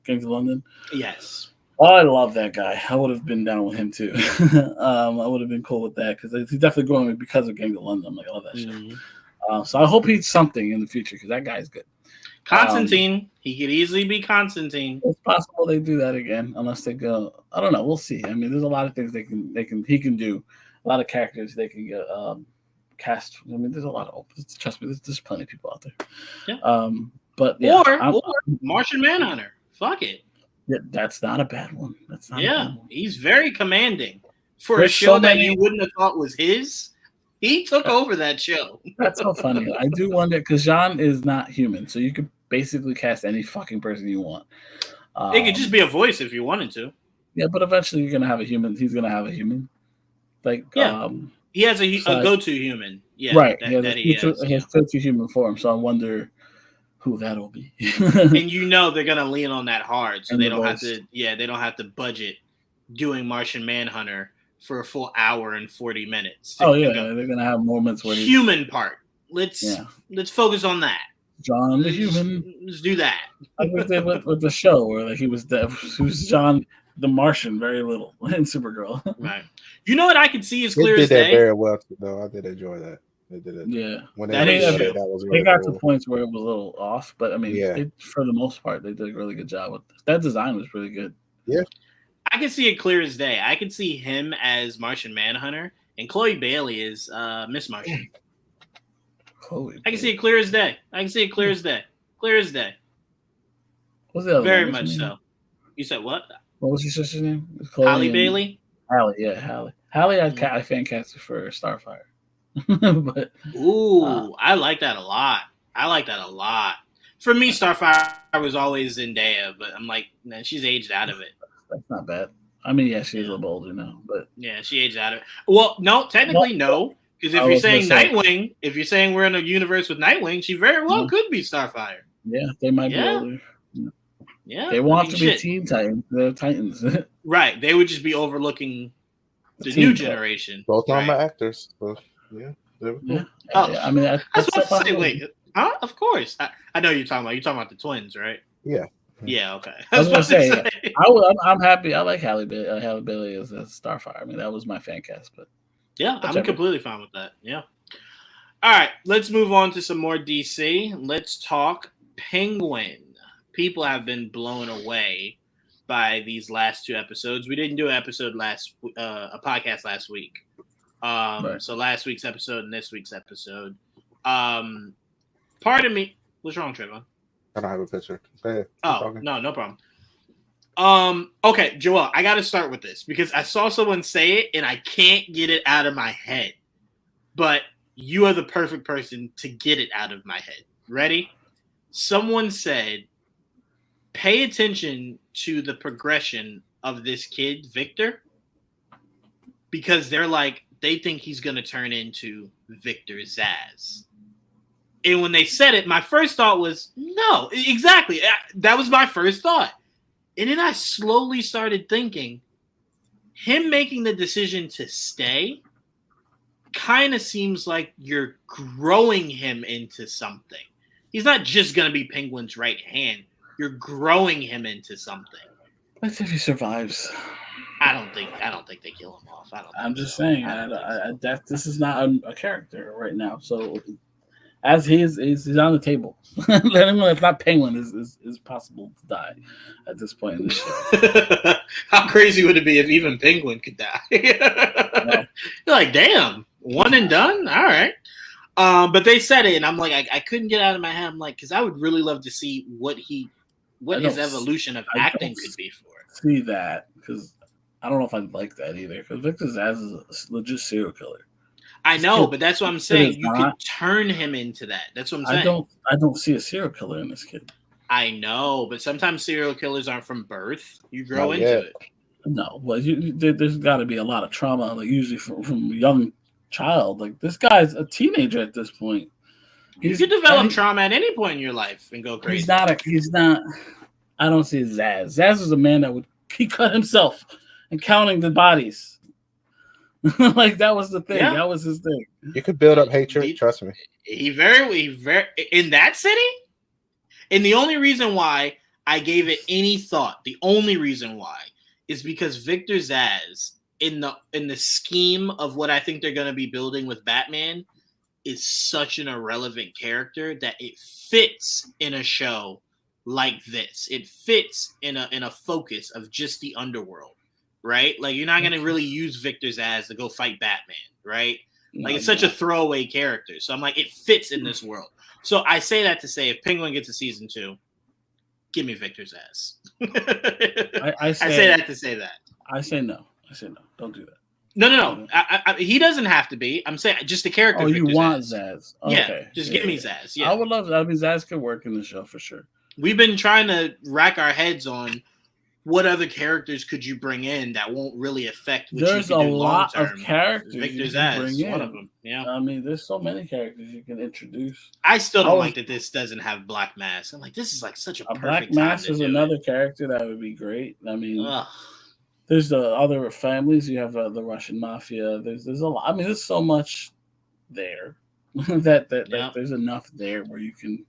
Gangs of London. Yes. Oh, I love that guy. I would have been down with him too. I would have been cool with that because he's definitely growing me because of Gangs of London. I'm like, I love that show. So I hope he's something in the future because that guy's good. Constantine, he could easily be Constantine. It's possible they do that again, unless they go. I don't know. We'll see. I mean, there's a lot of things he can do. A lot of characters they can get cast. I mean, there's a lot of trust me. There's plenty of people out there. Yeah. But yeah, or Martian Manhunter. Fuck it. Yeah, that's not a bad one. That's not. Yeah, a bad one. He's very commanding for There's a show so that many- you wouldn't have thought was his. He took over that show. That's so funny. I do wonder because Jean is not human, so you could basically cast any fucking person you want. It could just be a voice if you wanted to. Yeah, but eventually you're gonna have a human. He's gonna have a human. Like Yeah. He has a go-to human. Yeah, right. That he has go-to human form. So I wonder who that'll be. And you know they're gonna lean on that hard, so And they the don't have voice. to. Yeah, they don't have to budget doing Martian Manhunter for a full hour and 40 minutes. Oh yeah, they're gonna have moments where human part. Let's focus on that. John the human. Let's do that. I think they went with the show where like he was John the Martian, very little in Supergirl. Right. You know what I could see as They clear did as that day. very well, though. I did enjoy that. They did it. Yeah. When That they is did true. that was They really got cool. to points where it was a little off, but I mean, for the most part, they did a really good job with this. That design was really good. Yeah. I can see it clear as day. I can see him as Martian Manhunter and Chloe Bailey as Miss Martian. Chloe. I can see it clear as day. I can see it clear as day. Clear as day. What's the other Very one? What's much her name? so. You said what? What was your sister's name? It was Chloe Halle and- Bailey? Halle, yeah, Halle. Halle, I fan casted for Starfire. But Ooh, I like that a lot. I like that a lot. For me, Starfire was always Zendaya, but I'm like, man, she's aged out of it. that's not bad. I mean, yeah, she's a little older now, but Yeah, she aged out of it. Well, no, technically no, because if I you're was gonna saying say- Nightwing, if you're saying we're in a universe with Nightwing, she very well could be Starfire. yeah, they might Yeah. be older. Yeah, They won't I have mean, to be shit. Teen Titans. They're Titans. Right, they would just be overlooking the Teen new Titans. generation. Both right. of them are actors. So, yeah. There we go. Yeah. Oh, Yeah, I mean, I was that's about to say, possibility. wait, huh? Of course. I know you're talking about the twins, right? Yeah. Yeah, okay. I was about gonna to say, I'm happy. I like Halle Bailey as Starfire. I mean, that was my fan cast, but Yeah, I'm Whichever. completely fine with that. Yeah. All right, let's move on to some more DC. Let's talk Penguin. People have been blown away by these last two episodes. We didn't do a podcast last week. Right. So last week's episode and this week's episode. Pardon me. What's wrong, Trayvon? I don't have a picture. Go ahead. Keep Oh, talking. no problem. Okay, Joel, I got to start with this because I saw someone say it and I can't get it out of my head. But you are the perfect person to get it out of my head. Ready? Someone said, pay attention to the progression of this kid, Victor, because they think he's going to turn into Victor Zsasz. And when they said it, my first thought was, no, exactly. That was my first thought. And then I slowly started thinking, him making the decision to stay kind of seems like you're growing him into something. He's not just going to be Penguin's right hand. You're growing him into something. let's see if he survives. I don't think they kill him off. I'm just saying that this is not a character right now. So as he's on the table, anyone that's not Penguin is possible to die at this point in the show. How crazy would it be if even Penguin could die? You're like, damn, one and done? All right. But they said it, and I'm like, I couldn't get out of my head. I'm like, because I would really love to see what his evolution of acting could be for. See that because I don't know if I'd like that either. Because Victor Zsasz is a legit serial killer. I know, but that's what I'm saying. is You could not. turn him into that. That's what I'm saying. I don't see a serial killer in this kid. I know, but sometimes serial killers aren't from birth. You grow Not into yet. it. No, well, there's got to be a lot of trauma, like usually from a young child. Like this guy's a teenager at this point. You could develop trauma at any point in your life and go crazy. He's not. I don't see Zsasz. Zsasz is a man that he cut himself and counting the bodies. Like that was the thing. Yeah. That was his thing. You could build up hatred. Trust me. He very in that city. And the only reason why I gave it any thought. The only reason why is because Victor Zsasz, in the scheme of what I think they're going to be building with Batman, is such an irrelevant character that it fits in a show like this. It fits in a focus of just the underworld, right? Like, you're not going to really use Victor Zsasz to go fight Batman, right? Like, it's such a throwaway character. So I'm like, it fits in this world. So I say that to say, if Penguin gets a season 2, give me Victor Zsasz. I say that to say that. I say no. Don't do that. No. He doesn't have to be. I'm saying just the character. Oh, Victor you want Zsasz? Okay. Yeah, just give me Zsasz. Yeah, I would love that. I mean, Zsasz could work in the show for sure. We've been trying to rack our heads on what other characters could you bring in that won't really affect what there's you can do a lot long-term. of characters Victor Zsasz is one of them. Yeah, I mean, there's so many characters you can introduce. I still don't like that this doesn't have Black Mask. I'm like, this is like such a perfect Black time Mask to is do another it. character that would be great. I mean, Ugh. there's the other families. You have the Russian mafia. There's a lot. I mean, there's so much there that there's enough there where you can.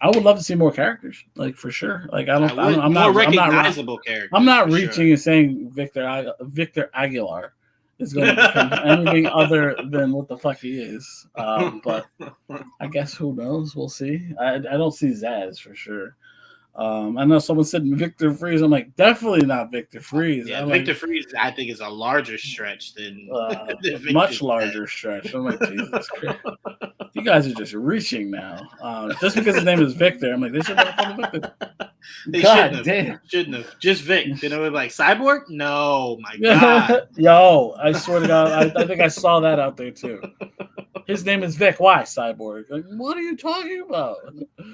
I would love to see more characters, like for sure. Like I'm not recognizable characters. I'm not reaching and saying Victor Aguilar is going to become anything other than what the fuck he is. But I guess who knows? We'll see. I don't see Zsasz for sure. I know someone said Victor Freeze. I'm like, definitely not Victor Freeze. Yeah, Victor Freeze, I think, is a larger stretch than much larger stretch. I'm like, Jesus Christ. You guys are just reaching now. Just because his name is Victor, I'm like, they should have called him Victor. They shouldn't have. Just Vic. Then it was like Cyborg? No, my God. Yo, I swear to God, I think I saw that out there too. His name is Vic. Why Cyborg? Like, what are you talking about?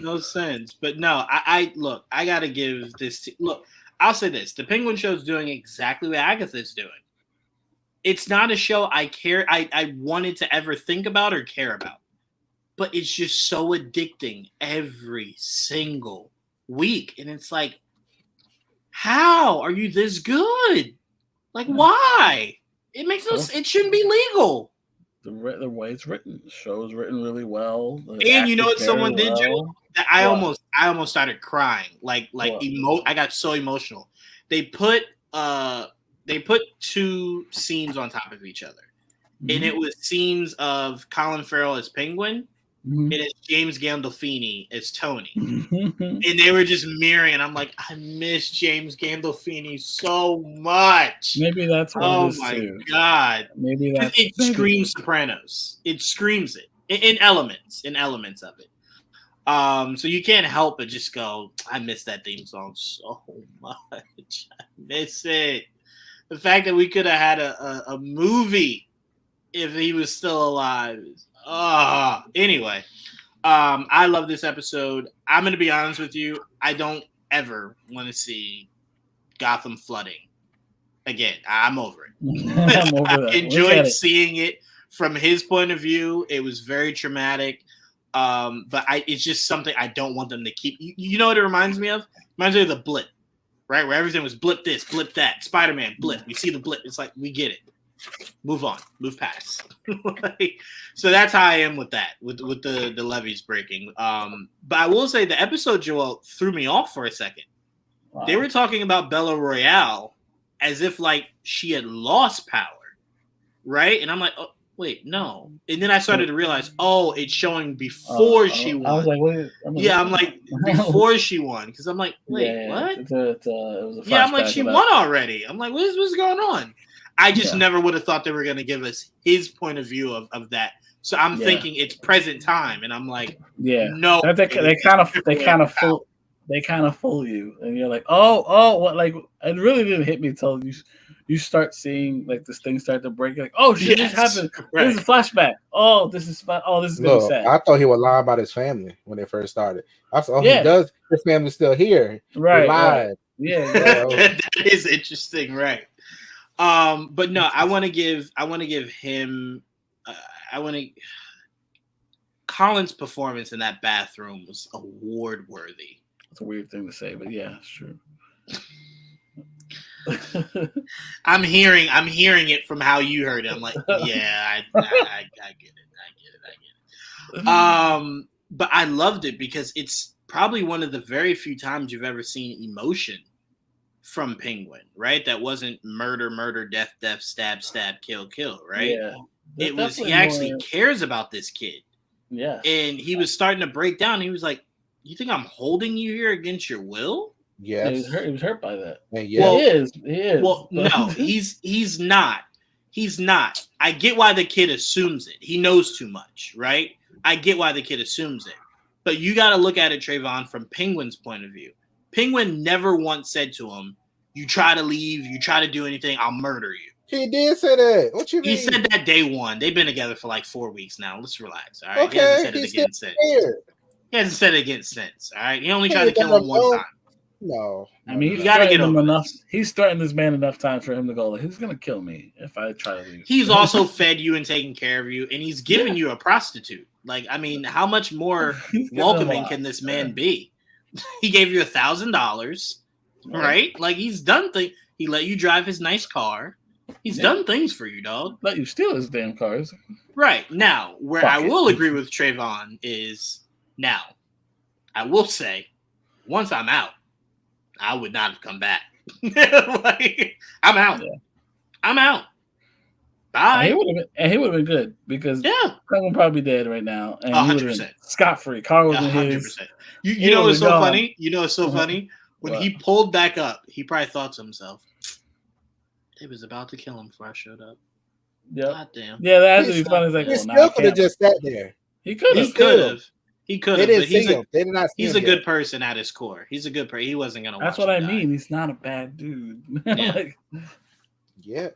No sense. But no, I look, I gotta give this look, I'll say this. The Penguin Show's doing exactly what Agatha's doing. It's not a show I wanted to ever think about or care about. But it's just so addicting every single week. And it's like, how are you this good? Like, why? It makes no sense. It shouldn't be legal. The way it's written, the show is written really well. And you know what someone did, Joe? That I almost started crying. I got so emotional. They put 2 scenes on top of each other. Mm-hmm. And it was scenes of Colin Farrell as Penguin. Mm-hmm. And it's James Gandolfini as Tony. Mm-hmm. And they were just mirroring. And I'm like, I miss James Gandolfini so much. Maybe that's what it is too. Oh, my God. Maybe it screams Sopranos. It screams it. In elements of it. So you can't help but just go, I miss that theme song so much. I miss it. The fact that we could have had a movie if he was still alive. Anyway, I love this episode. I'm going to be honest with you. I don't ever want to see Gotham flooding again. I'm over it. I'm over that. I enjoyed seeing it from his point of view. It was very traumatic. But it's just something I don't want them to keep. You know what it reminds me of? It reminds me of the blip, right? Where everything was blip this, blip that. Spider-Man, blip. We see the blip. It's like, we get it. Move on. Move past. So that's how I am with that, with the levees breaking. But I will say the episode, Joel, threw me off for a second. Wow. They were talking about Bella Royale as if like she had lost power, right? And I'm like, oh, wait, no. And then I started to realize, it's showing before she won. I was like, wait. I'm like, before she won. Because I'm like, wait, what? It was a I'm like, she won already. I'm like, what's going on? I just never would have thought they were going to give us his point of view of that. So I'm thinking it's present time. And I'm like, no. They kind of fool you. And you're like, what? Like, it really didn't hit me until you start seeing like this thing start to break. You're like, oh shit, this happened. Right. This is a flashback. This is gonna be sad. I thought he would lie about his family when they first started. I said, he does. His family's still here. Right. Lied. Yeah. That is interesting, right? But no, I want to give him. Colin's performance in that bathroom was award worthy. It's a weird thing to say, but yeah, it's true. I'm hearing it from how you heard it. I'm like, yeah, I get it. But I loved it because probably one of the very few times you've ever seen emotion from Penguin, right? That wasn't murder, death, stab, kill, right? Yeah. It was he Definitely actually more- cares about this kid. Yeah. And he was starting to break down. He was like, "You think I'm holding you here against your will?" Yeah, Yes. he was hurt by that. And Yeah, Well, he is. He is. Well, but- no, he's not. He's not. I get why the kid assumes it. He knows too much, right? I get why the kid assumes it. But you got to look at it, Trayvon, from Penguin's point of view. Penguin never once said to him, "You try to leave, you try to do anything, I'll murder you." He did say that. What you mean? He said that day one. They've been together for like 4 weeks now. Let's relax, all right? Okay, he hasn't said it he's again since. Scared. He hasn't said it again since, all right? He only He tried to kill him one time. No. I mean, You he's gotta threatened get him over enough. He's threatened this man enough times for him to go, like, who's gonna kill me if I try to leave? He's also fed you and taken care of you, and he's given you a prostitute. Like, I mean, how much more He's given welcoming a lot. can this man be? He gave you $1,000, right? Like, he's done things. He let you drive his nice car. He's done things for you, dog. Let you steal his damn cars. Right. Now, where Fuck I it. will agree with Trayvon is now, I will say, once I'm out, I would not have come back. Like, I'm out. Yeah. I'm out. And he Bye. would have been good because Yeah. someone probably dead right now, and he would have 100%. been scot free. Car wasn't his. 100%. You He know what's was so gone. funny? You know what's so funny? When What? he pulled back up, he probably thought to himself, "It was about to kill him before I showed up." Yep. God damn. Yeah, that's He what he's funny. He's like, He well, still nah, could have just sat there. he could He have. could have. He could They have. didn't But see he's him. They did not see he's him a good yet. person at his core. He's a good person. He wasn't gonna. That's watch what I him die. mean. He's not a bad dude. Yeah. Like, Yeah.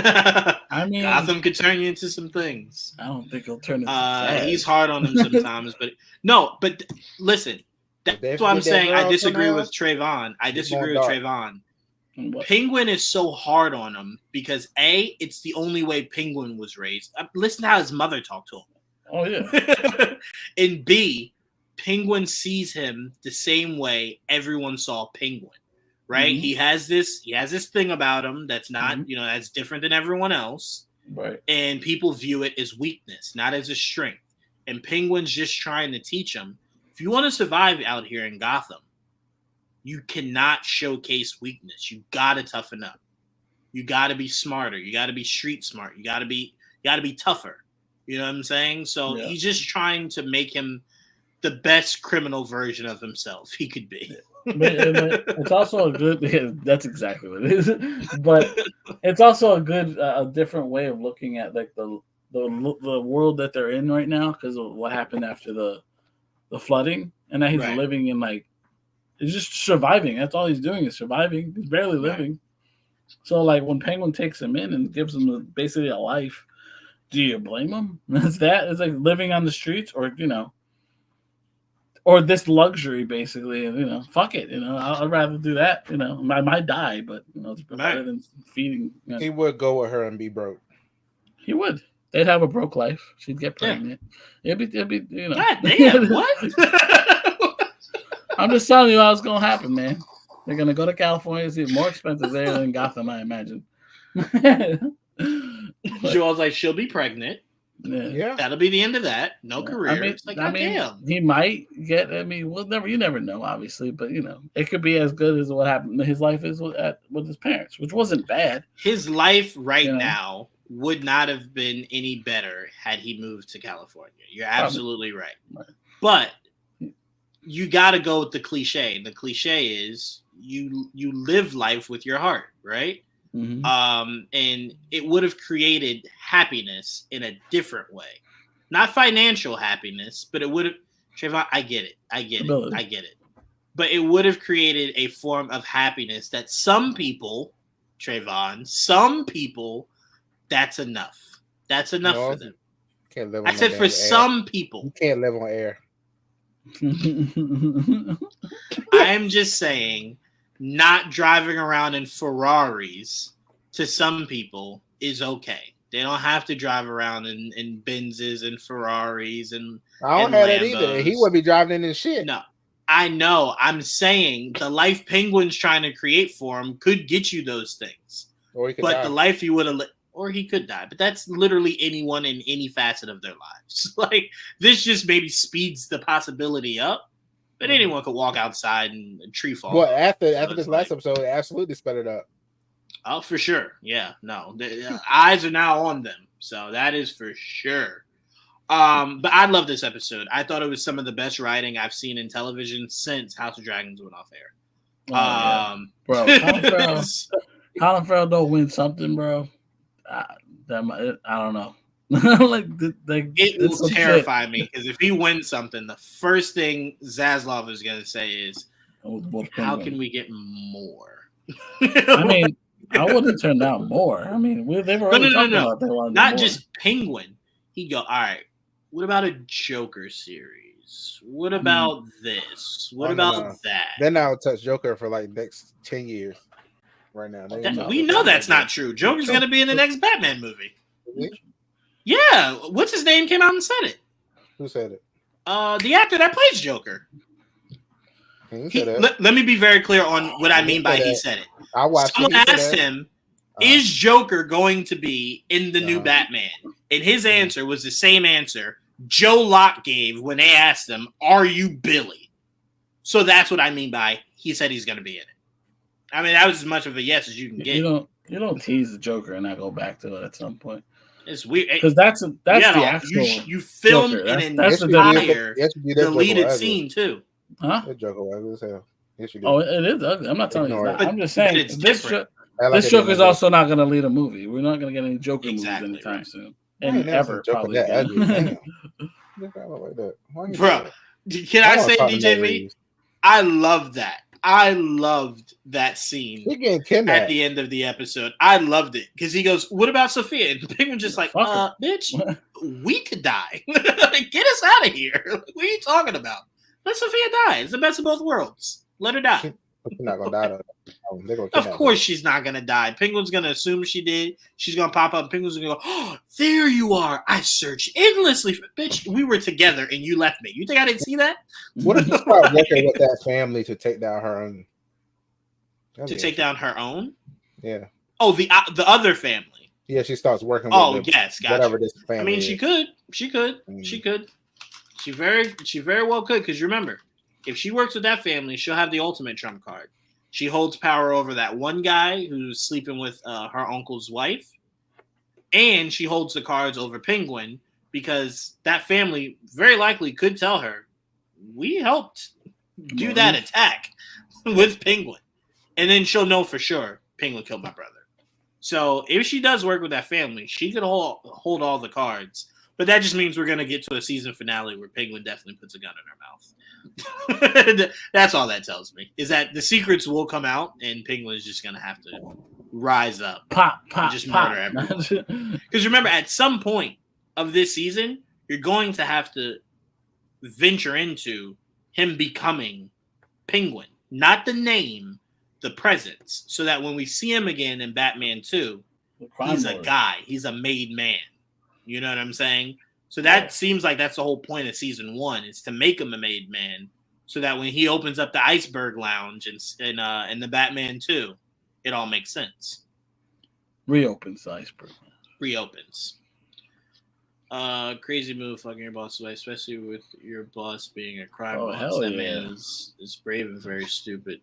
I mean, Gotham could turn you into some things. I don't think he'll turn into He's hard on him sometimes, but no. But listen, If they that's what I'm forget that saying. I girl disagree somehow, with Trayvon. I he's disagree going with dark. Trayvon. What? Penguin is so hard on him because A, it's the only way Penguin was raised. Listen to how his mother talked to Oh yeah. him. And B, Penguin sees him the same way everyone saw Penguin. Right? Mhm. He has this thing about him that's not, Mhm. that's different than everyone else. Right. And people view it as weakness, not as a strength. And Penguin's just trying to teach him, if you want to survive out here in Gotham, you cannot showcase weakness. You gotta toughen up. You gotta be smarter. You gotta be street smart. You gotta be tougher. You know what I'm saying? So Yeah. he's just trying to make him the best criminal version of himself he could be. But it's also a good. Yeah, that's exactly what it is. But it's also a good, a different way of looking at like the world that they're in right now because of what happened after the flooding, and that he's Right. living in like he's just surviving. That's all he's doing is surviving. He's barely Right. living. So like when Penguin takes him in and gives him basically a life, do you blame him? It's like living on the streets, or or this luxury basically, and fuck it, I'd rather do that. I might die, but it's better than feeding. He would go with her and be broke. He would. They'd have a broke life. She'd get Yeah. pregnant. It'd be God damn, what? I'm just telling you how it's gonna happen, man. They're gonna go to California. It's more expensive there than Gotham, I imagine. Joel's like, she'll be pregnant. Yeah. Yeah. That'll be the end of that. No career. I mean, It's like, God damn. he might get. You never know, obviously, but it could be as good as what happened. His life is with his parents, which wasn't bad. His life right Yeah. now would not have been any better had he moved to California. You're absolutely right. Right. But you got to go with the cliche. The cliche is you live life with your heart, right? Mhm. And it would have created happiness in a different way, not financial happiness, but it would have. Trayvon, I get it, Ability. but it would have created a form of happiness that some people, Trayvon, that's enough. That's enough No, for them. Can't live on I no said damn for air. some people. You can't live on air. I'm just saying, not driving around in Ferraris to some people is okay. They don't have to drive around in Benzes and Ferraris and I don't And have that either. He Lambos. wouldn't be driving in his shit. no. I know. I'm saying the life Penguin's trying to create for him could get you those things, Or he could but die. the life you would have, or he could die. But that's literally anyone in any facet of their lives. Like this just maybe speeds the possibility up. But anyone could walk outside and a tree fall. Well, after So this it's last like- episode, it absolutely sped it up. Oh, for sure. Yeah, no. The eyes are now on them. So that is for sure. But I love this episode. I thought it was some of the best writing I've seen in television since House of Dragons went off air. Bro, Colin Farrell don't win something, bro. I don't know. Like it will terrify me because if he wins something, the first thing Zaslav is going to say is, "How can we get more?" I mean, I wouldn't turn down more. I mean, they've already talked about they want not more. just Penguin. He'd go, "All right, what about a Joker series? What about this? What about that?" Then I'll touch Joker for like next 10 years. Right now, We know that's not true. Joker's going to be in the next Batman movie. Really? Yeah, what's his name came out and said it. Who said it? The actor that plays Joker. He said it. Let me be very clear on what I mean by he said it. I watched Someone it. asked him, is Joker going to be in the new Batman? And his answer was the same answer Joe Locke gave when they asked him, "Are you Billy?" So that's what I mean by he said he's going to be in it. I mean, that was as much of a yes as you can get. You don't tease the Joker and not go back to it at some point. It's weird Because that's the actual. You filmed Joker. an That's the entire deleted deleted scene too. Huh? That Joker was ugly as hell. Yes, you did. Oh, it is ugly. I'm not telling you. It's not. But- I'm just saying but it's this different. this Joker's also not going to lead a movie. We're not going to get any Joker Exactly, movies anytime right. soon, I ain't and never ever seen Joker probably. that ugly. Again. Damn. Like that. Why you Bro, do that? can I wanna say, talk to Matt DJV? Reeves. I love that. I loved that scene He getting at kidnapped. the end of the episode. I loved it because he goes, "What about Sophia?" And Penguin's just like, Fuck her. "Bitch, we could die. Get us out of here. What are you talking about? Let Sophia die. It's the best of both worlds. Let her die." She's not gonna die though. They're gonna Of kidnap course she's not gonna die. Penguin's gonna assume she did. She's gonna pop up. Penguin's gonna go, "Oh, there you are. I searched endlessly for bitch. We were together and you left me. You think I didn't see that?" her. What if she start working with that family to take down her own? To take down her own? Yeah. Oh, the other family. Yeah, she starts working Oh, with the, yes, gotcha. whatever this family I mean, is. she could. She could. Mm. She could. She very well could. Because remember, if she works with that family, she'll have the ultimate trump card. She holds power over that one guy who's sleeping with her uncle's wife, and she holds the cards over Penguin because that family very likely could tell her, "We helped do that attack with Penguin," and then she'll know for sure Penguin killed my brother. So if she does work with that family, she could hold all the cards. But that just means we're going to get to a season finale where Penguin definitely puts a gun in her mouth. That's all that tells me, is that the secrets will come out and Penguin is just going to have to rise up. Pop, and just murder everyone. Because remember, at some point of this season, you're going to have to venture into him becoming Penguin. Not the name, the presence. So that when we see him again in Batman 2, he's a guy. He's a made man. You know what I'm saying? So that seems like that's the whole point of season 1, is to make him a made man, so that when he opens up the Iceberg Lounge in the Batman 2, it all makes sense. Reopens the iceberg. Reopens. Crazy move, fucking your boss away, especially with your boss being a crime boss. Hell That yeah. man is brave and very stupid.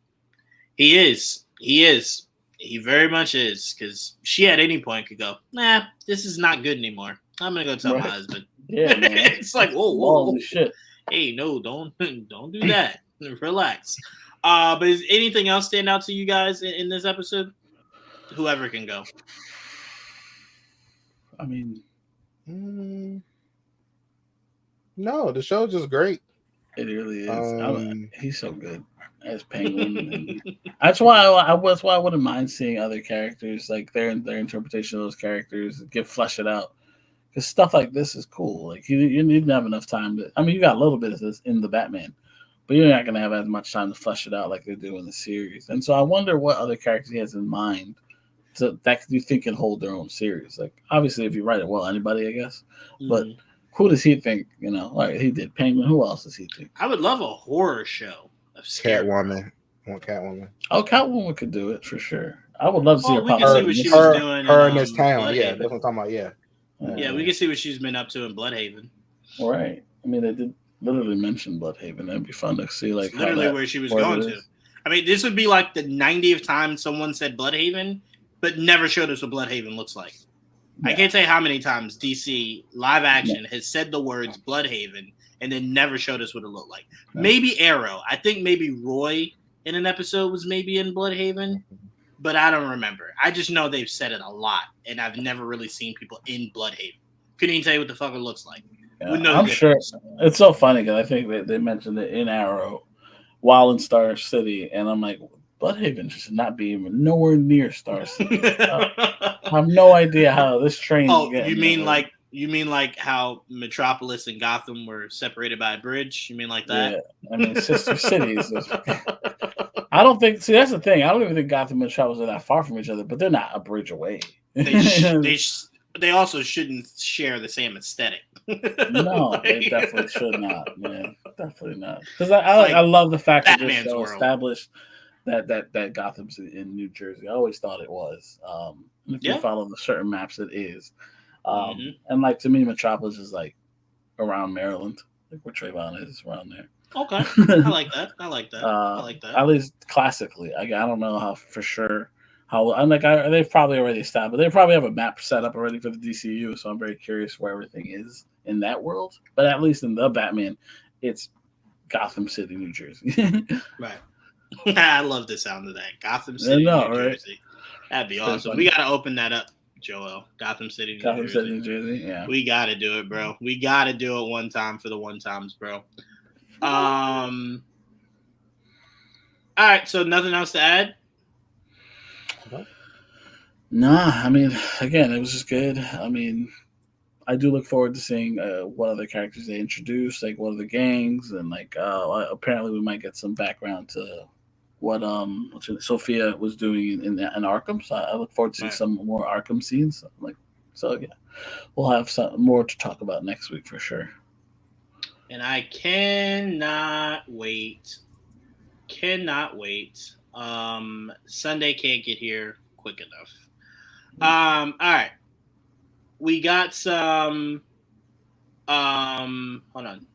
He is. He very much is, because she at any point could go, "Nah, this is not good anymore. I'm gonna go tell my husband." Yeah, man. It's like, whoa. Holy shit. Hey, no, don't do that. Relax. But is anything else stand out to you guys in this episode? Whoever can go. I mean, No, the show's just great. it really is. He's so good as Penguin. And that's why I wouldn't mind seeing other characters, like their interpretation of those characters, flesh it out. Because stuff like this is cool. Like you didn't have enough time to. I mean, you got a little bit of this in the Batman, but you're not going to have as much time to flesh it out like they do in the series. And so I wonder what other characters he has in mind that you think can hold their own series. Like obviously, if you write it well, anybody, I guess. But who does he think? Like he did Penguin. Who else does he think? I would love a horror show of Catwoman. I want Catwoman. Oh, Catwoman could do it for sure. I would love to see her we pop can see up. what she was doing Her in, in this town. Yeah, Bloodhaven. that's what I'm talking about. Yeah. Yeah, we can see what she's been up to in Bloodhaven. Right. I mean, they did. literally mention Bloodhaven. That'd be fun to see, like, It's literally where she was going to. I mean, this would be like the 90th time someone said Bloodhaven, but never showed us what Bloodhaven looks like. Yeah. I can't tell you how many times DC live action has said the words Bloodhaven and then never showed us what it looked like. No. Maybe Arrow. I think maybe Roy in an episode was maybe in Bloodhaven, but I don't remember. I just know they've said it a lot, and I've never really seen people in Bloodhaven. Couldn't even tell you what the fuck it looks like. Yeah, I'm sure. It's so funny because I think they mentioned it in Arrow while in Star City, and I'm like, Bloodhaven should not be even nowhere near Star City. I have no idea how this train. Oh, you mean like how Metropolis and Gotham were separated by a bridge? You mean like that? Yeah, I mean sister cities. I don't think. See, that's the thing. I don't even think Gotham and Metropolis are that far from each other, but they're not a bridge away. They also shouldn't share the same aesthetic. No, they definitely should not, man. Definitely not. Because I love the fact that this show established that Gotham's in New Jersey. I always thought it was. If you follow the certain maps, it is. And like to me, Metropolis is like around Maryland, like where Trayvon is around there. Okay, I like that. I like that. At least classically, I don't know how for sure. They've probably already established. They probably have a map set up already for the DCU, so I'm very curious where everything is in that world. But at least in the Batman, it's Gotham City, New Jersey. Right. I love the sound of that. Gotham City, New Jersey. That'd be awesome. Funny. We got to open that up, Joel. Gotham City, New Jersey. Yeah. We got to do it, bro. We got to do it one time for the one times, bro. All right. So nothing else to add? Nah, I mean, again, it was just good. I mean, I do look forward to seeing what other characters they introduce, like what other gangs, and like apparently we might get some background to what Sophia was doing in Arkham. So I look forward to seeing some more Arkham scenes. So yeah, we'll have some more to talk about next week for sure. And I cannot wait. Sunday can't get here quick enough. All right. We got some hold on.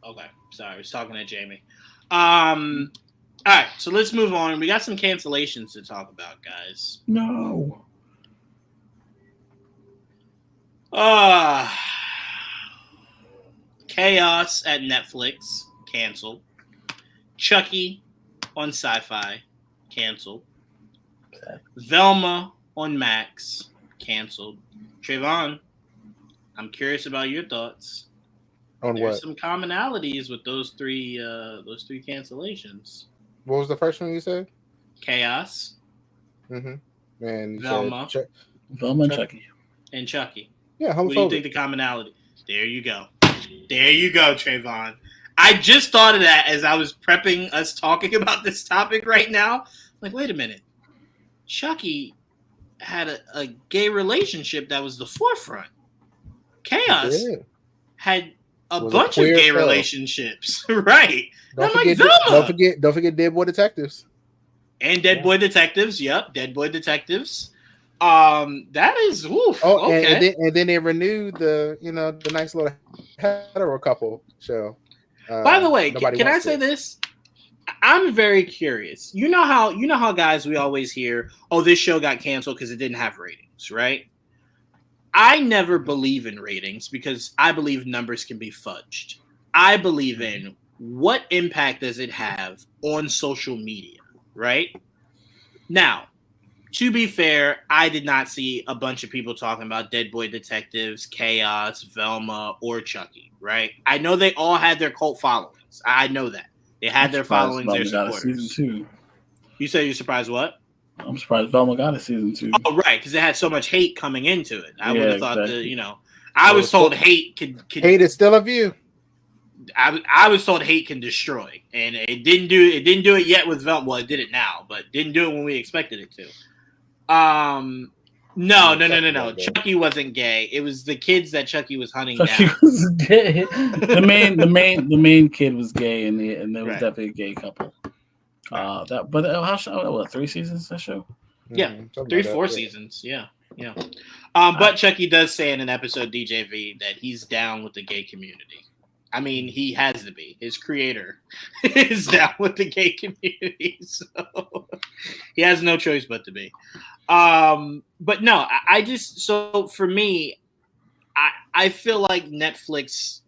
Okay, sorry, I was talking to Jamie. All right, so let's move on. We got some cancellations to talk about, guys. No. Chaos at Netflix, canceled. Chucky on Sci-Fi, canceled. Okay. Velma on Max, canceled. Trayvon, I'm curious about your thoughts. On There's what? Some commonalities with those three cancellations. What was the first one you said? Chaos. Mm-hmm. And Velma and Chucky. And Chucky. Yeah, homophobic. What do you think the commonality? There you go, Trayvon. I just thought of that as I was prepping us talking about this topic right now. Like, wait a minute. Chucky had a gay relationship that was the forefront. Chaos had a bunch of gay relationships. Right. Don't forget Dead Boy Detectives. And Dead Boy Detectives. Yep, Dead Boy Detectives. That is oof. Oh, okay. and then they renewed the nice little hetero couple show. By the way, can I say this? I'm very curious. You know how guys, we always hear, oh, this show got canceled because it didn't have ratings, right? I never believe in ratings because I believe numbers can be fudged. I believe in what impact does it have on social media, right? Now, to be fair, I did not see a bunch of people talking about Dead Boy Detectives, Chaos, Velma, or Chucky, right? I know they all had their cult followings. I know that. They had their followings, their supporters. Season 2. You say you're surprised what? I'm surprised Velma got a season 2. Oh, right, because it had so much hate coming into it. I would have thought that, I was told hate could hate is still a view. I was told hate can destroy, and it didn't do it yet with Velma. Well, it did it now, but didn't do it when we expected it to. No. Chucky wasn't gay. It was the kids that Chucky was hunting down. Chucky was gay. The main kid was gay, and there was definitely a gay couple. What 3 seasons that show? Yeah, 3-4 seasons. Yeah. Yeah. But Chucky does say in an episode, DJV, that he's down with the gay community. I mean, he has to be. His creator is down with the gay community, so he has no choice but to be. But no, I just, so for me, I feel like Netflix,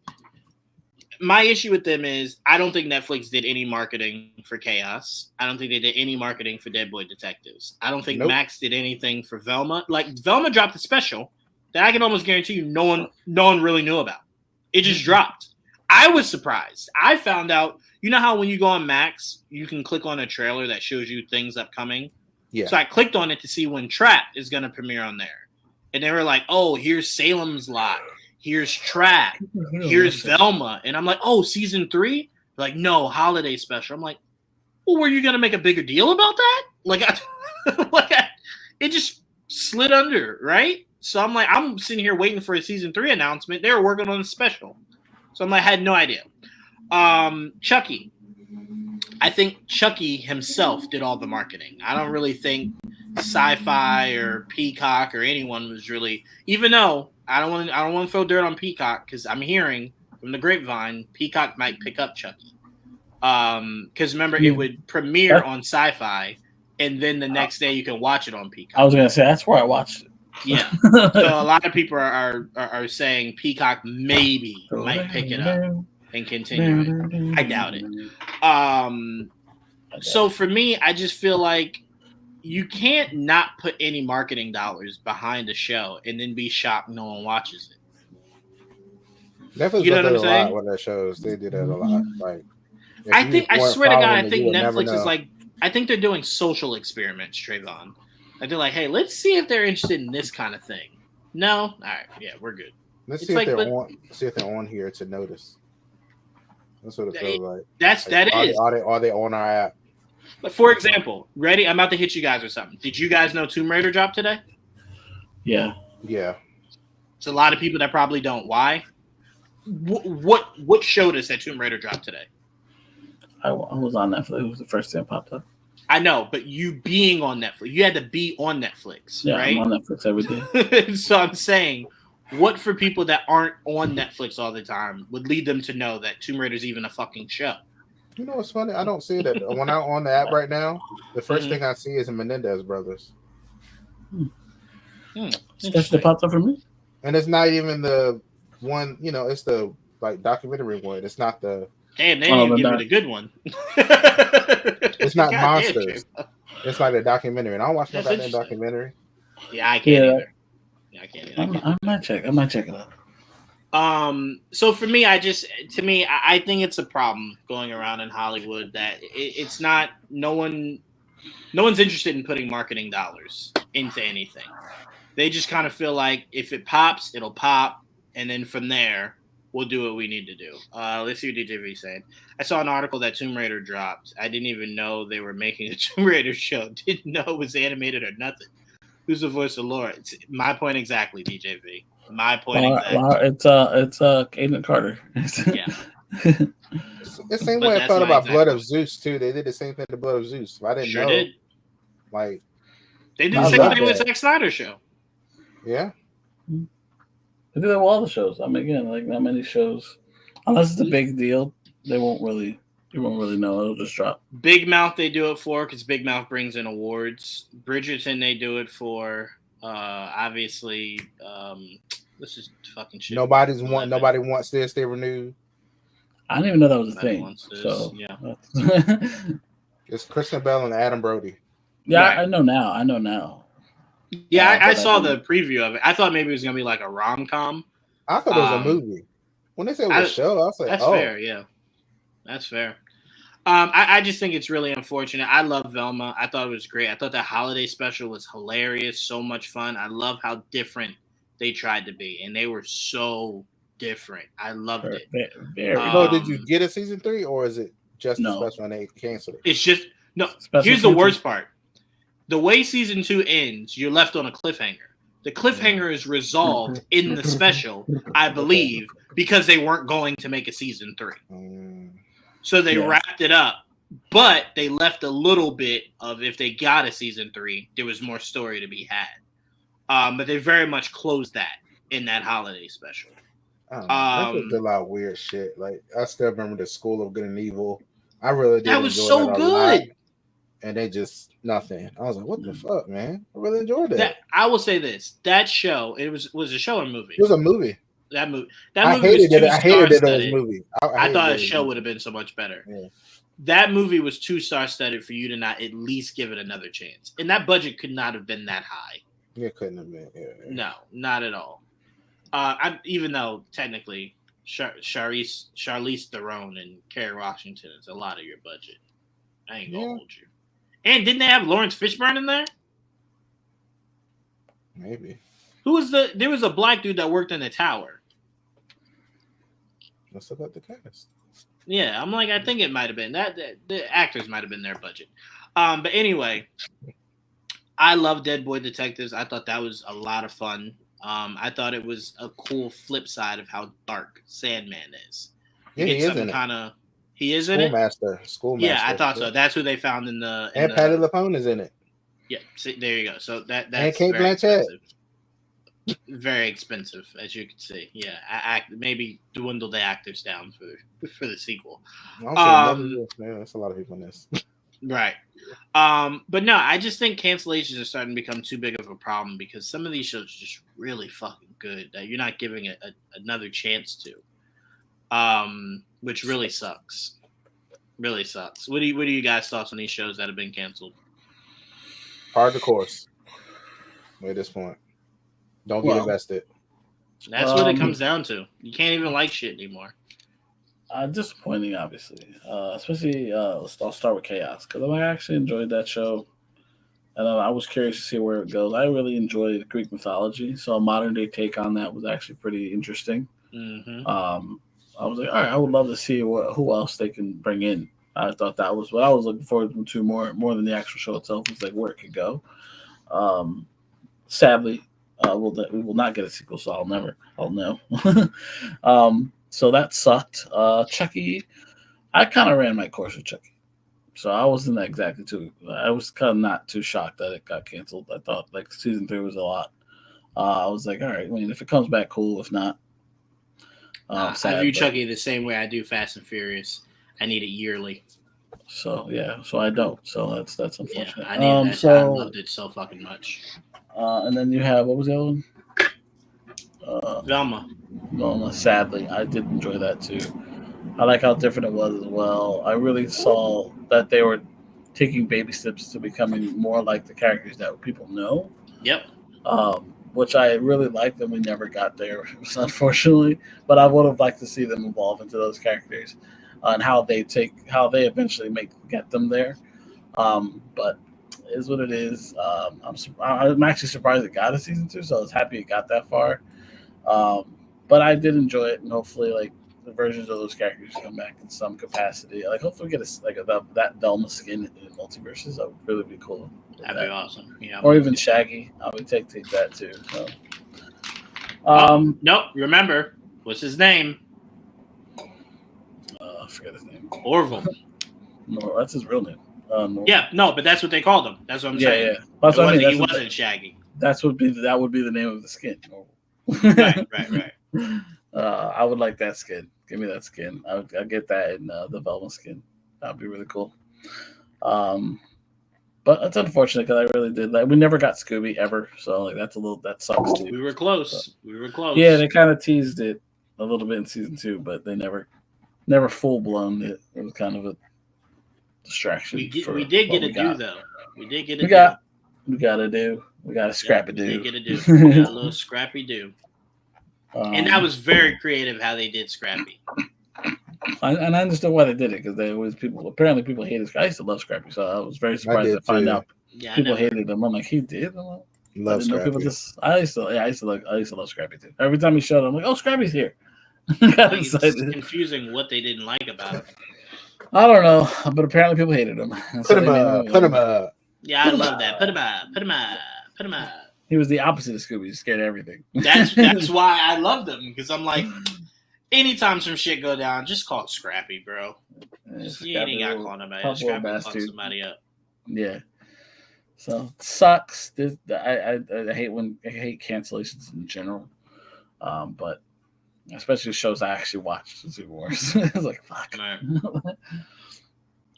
my issue with them is I don't think Netflix did any marketing for Chaos. I don't think they did any marketing for Dead Boy Detectives. I don't think Max did anything for Velma. Like, Velma dropped a special that I can almost guarantee you no one really knew about. It just dropped. I was surprised. I found out, you know how when you go on Max, you can click on a trailer that shows you things upcoming? Yeah. So I clicked on it to see when Trap is going to premiere on there. And they were like, oh, here's Salem's Lot. Here's Trap. Here's Velma. And I'm like, oh, season 3? Like, no, holiday special. I'm like, well, were you going to make a bigger deal about that? It just slid under, right? So I'm like, I'm sitting here waiting for a season 3 announcement. They were working on a special. So I'm like, I had no idea. Chucky. I think Chucky himself did all the marketing. I don't really think Sci-Fi or Peacock or anyone was really, even though I don't want to throw dirt on Peacock because I'm hearing from the grapevine Peacock might pick up Chucky. Because remember, it would premiere on Sci-Fi, and then the next day you can watch it on Peacock. I was gonna say that's where I watched it. Yeah. So a lot of people are saying Peacock maybe might pick it up and continue it. I doubt it. So for me, I just feel like you can't not put any marketing dollars behind a show and then be shocked no one watches it. Netflix You know does what I'm that a lot saying? with their shows. They do that a lot. Like, I swear to God, I think Netflix Netflix is like, I think they're doing social experiments, Trayvon. Like, they're like, hey, let's see if they're interested in this kind of thing. No? All right. Yeah, we're good. Let's It's see like, if they're on here to notice. That's what it feels like. Are they on our app? But for example, ready? I'm about to hit you guys with something. Did you guys know Tomb Raider dropped today? Yeah. Yeah. It's a lot of people that probably don't. Why? What showed us that Tomb Raider dropped today? I was on Netflix. It was the first thing that popped up. I know, but you being on Netflix, you had to be on Netflix, yeah, right? I'm on Netflix every day. So I'm saying, what for people that aren't on Netflix all the time would lead them to know that Tomb Raider is even a fucking show? You know what's funny? I don't see that. When I'm on the app right now, the first thing I see is the Menendez brothers. That's the popped up for me. And it's not even the one, it's the like documentary one. It's not the Damn, they didn't even give me the good one. It's not God monsters. It's like a documentary. And I don't watch no goddamn documentary. Yeah, I can't either. Yeah, I can't either. I might check it out. So for me, I think it's a problem going around in Hollywood that it's not, no one's interested in putting marketing dollars into anything. They just kind of feel like if it pops, it'll pop. And then from there, we'll do what we need to do. Let's see what DJV said. I saw an article that Tomb Raider dropped. I didn't even know they were making a Tomb Raider show. Didn't know it was animated or nothing. Who's the voice of Laura? It's my point exactly, DJV. My point exactly. It's Kaden Carter. Yeah. It's the same way I thought about Blood of Zeus too. They did the same thing to Blood of Zeus. I didn't know. Did. Like they did the same thing with Zack Snyder show. Yeah. They do that with all the shows. I mean, again, like not many shows, unless it's a big deal, you won't really know. It'll just drop. Big Mouth they do it for because Big Mouth brings in awards. Bridgerton they do it for. Obviously, this is fucking shit. Nobody wants this. They renewed. I didn't even know that was a thing. So yeah, it's Kristen Bell and Adam Brody. Yeah, right. I know now. Yeah, I saw the preview of it. I thought maybe it was gonna be like a rom-com. I thought it was a movie. When they said it was a show, I was like, "That's fair." Yeah, that's fair. I just think it's really unfortunate. I love Velma. I thought it was great. I thought that holiday special was hilarious, so much fun. I love how different they tried to be, and they were so different. I loved it. Did you get a season 3, or is it just a special and they canceled it? It's just no. Here's the worst part. The way season 2 ends, you're left on a cliffhanger. The cliffhanger is resolved in the special, I believe, because they weren't going to make a season 3. So they wrapped it up, but they left a little bit of if they got a season 3, there was more story to be had. But they very much closed that in that holiday special. I don't know. They did a lot of weird shit. Like I still remember the School of Good and Evil. I really did That was enjoy so that a lot. good. And they just nothing. I was like, what the fuck, man? I really enjoyed that. I will say this: that show, it was a show or movie. It was a movie. That movie I was hated it. too I hated it as star-studded. a movie. I thought a show would have been so much better. Yeah. That movie was too star-studded for you to not at least give it another chance. And that budget could not have been that high. It couldn't have been. Yeah. No, not at all. Even though technically Charlize Theron and Kerry Washington is a lot of your budget. I ain't gonna hold you. And didn't they have Lawrence Fishburne in there? Maybe. There was a black dude that worked in the tower. Let's look at the cast. Yeah, I'm like, I think it might have been that the actors might have been their budget. But anyway, I love Dead Boy Detectives. I thought that was a lot of fun. I thought it was a cool flip side of how dark Sandman is. Yeah, he is in it. He is in it? Schoolmaster. Yeah, I thought so. That's who they found in the... And Patti LuPone is in it. Yeah, see, there you go. So that's and Kate Blanchett. Very expensive, as you can see. Yeah, maybe dwindle the actors down for the sequel. That's a lot of people in this. Right. But no, I just think cancellations are starting to become too big of a problem because some of these shows are just really fucking good that you're not giving it another chance to. Which really sucks. Really sucks. What do you guys thoughts on these shows that have been canceled? Hard to course. At this point. Don't get invested. That's what it comes down to. You can't even like shit anymore. Disappointing, obviously. Especially, I'll start with Chaos because I actually enjoyed that show, and I was curious to see where it goes. I really enjoyed Greek mythology, so a modern day take on that was actually pretty interesting. Mm-hmm. I was like, all right, I would love to see who else they can bring in. I thought that was what I was looking forward to more than the actual show itself. Was like where it could go. Sadly, we will not get a sequel, so I'll know. So that sucked. Chucky, I kind of ran my course with Chucky, so I wasn't exactly too. I was kind of not too shocked that it got canceled. I thought like season 3 was a lot. I was like, all right, I mean, if it comes back, cool. If not, I view Chucky the same way I do Fast and Furious. I need it yearly. So yeah, so I don't. So that's unfortunate. Yeah, I need that. I loved it so fucking much. And then you have, what was the other one? Velma. Sadly, I did enjoy that too. I like how different it was as well. I really saw that they were taking baby steps to becoming more like the characters that people know. Yep. Which I really liked, and we never got there, unfortunately. But I would have liked to see them evolve into those characters and how they eventually get them there. But it is what it is. I'm actually surprised it got a season 2, so I was happy it got that far. But I did enjoy it, and hopefully, like the versions of those characters come back in some capacity. Like hopefully, we get that Velma skin in Multiverses. That would really be cool. That'd be awesome. Yeah. Or even Shaggy. I would take that too. So. Nope. Remember, what's his name? I forget his name. Orville. No, that's his real name. Yeah, no, but that's what they called him. That's what I'm saying. Yeah. That's what I mean. He wasn't Shaggy. That would be the name of the skin. Right. I would like that skin. Give me that skin. I'll get that in the Velma skin. That'd be really cool. But it's unfortunate because I really did we never got Scooby ever, so like that sucks too. We were close. So, yeah, they kind of teased it a little bit in season 2, but they never full blown it. It was kind of a distraction. We did get a do though. We got a scrappy do. We did get a do. We got a little scrappy do. And that was very creative how they did Scrappy. And I understood why they did it because there was people hated Scrappy. I used to love Scrappy, so I was very surprised to find out people hated him. I'm like, he did. Love Scrappy. I used to love Scrappy too. Every time he showed up, I'm like, oh, Scrappy's here. It's confusing what they didn't like about him. I don't know, but apparently people hated him. Put him up. Yeah, I love that. Put him up. He was the opposite of Scooby. He scared of everything. That's why I loved him because I'm like, anytime some shit go down, just call it Scrappy, bro. You ain't got to call nobody. Scrappy fuck somebody up. Yeah. So it sucks. I hate cancellations in general. But especially shows I actually watched. It's even worse. It's like fuck. Right.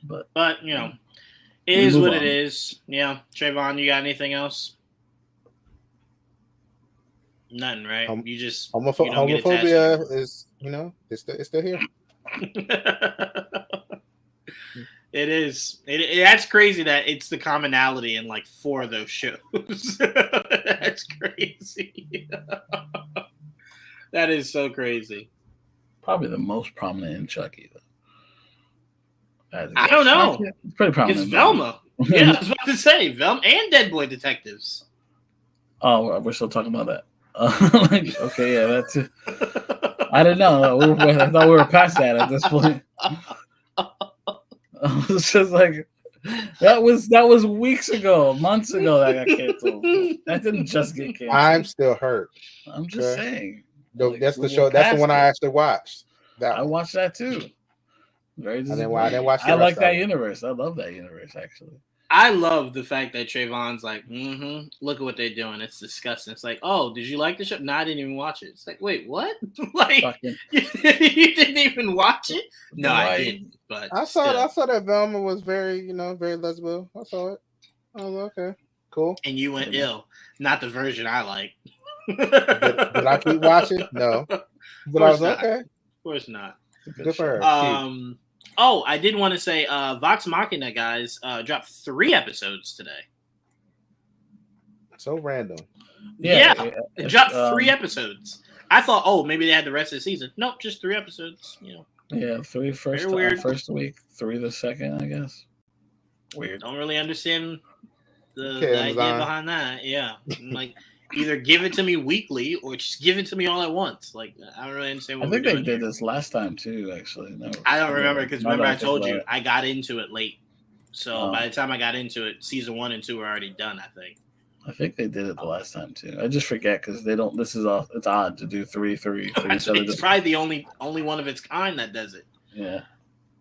but you know, it is what it is. Yeah, Trayvon, you got anything else? Nothing, right? You just homophobia is, it's still here. It is. That's crazy that it's the commonality in like 4 of those shows. That's crazy. That is so crazy. Probably the most prominent in Chucky, though. I don't know. It's pretty prominent. It's Velma. Yeah, I was about to say Velma and Dead Boy Detectives. Oh, we're still talking about that. Okay, yeah, that's it. I didn't know. I thought we were past that at this point. It's just like that was weeks ago, months ago that got canceled. That didn't just get canceled. I'm still hurt. I'm just saying. That's the show. That's the one I actually watched. I watched that too. Very disappointing. I didn't watch. I like that universe. I love that universe actually. I love the fact that Trayvon's like, look at what they're doing. It's disgusting. It's like, oh, did you like the show? No, I didn't even watch it. It's like, wait, what? Like, you didn't even watch it? No, I didn't. But I saw that Velma was very, very lesbian. I saw it. I was like, okay, cool. And you went ill. Not the version I like. Did I keep watching? No. But I was like, okay. Of course not. Good for her. Oh, I did want to say, Vox Machina, guys, dropped 3 episodes today. So random. Yeah, it dropped 3 episodes. I thought, oh, maybe they had the rest of the season. Nope, just 3 episodes. Yeah, 3 first week, 3 the second, I guess. Weird. Don't really understand the idea behind that. Yeah, like either give it to me weekly or just give it to me all at once. Like I don't really understand. I think they did this last time too. Actually, no, I don't remember because remember I told you I got into it late. So by the time I got into it, season 1 and 2 were already done. I think they did it the last time too. I just forget because they don't. This is it's odd to do 3 for each other. It's probably the only one of its kind that does it. Yeah.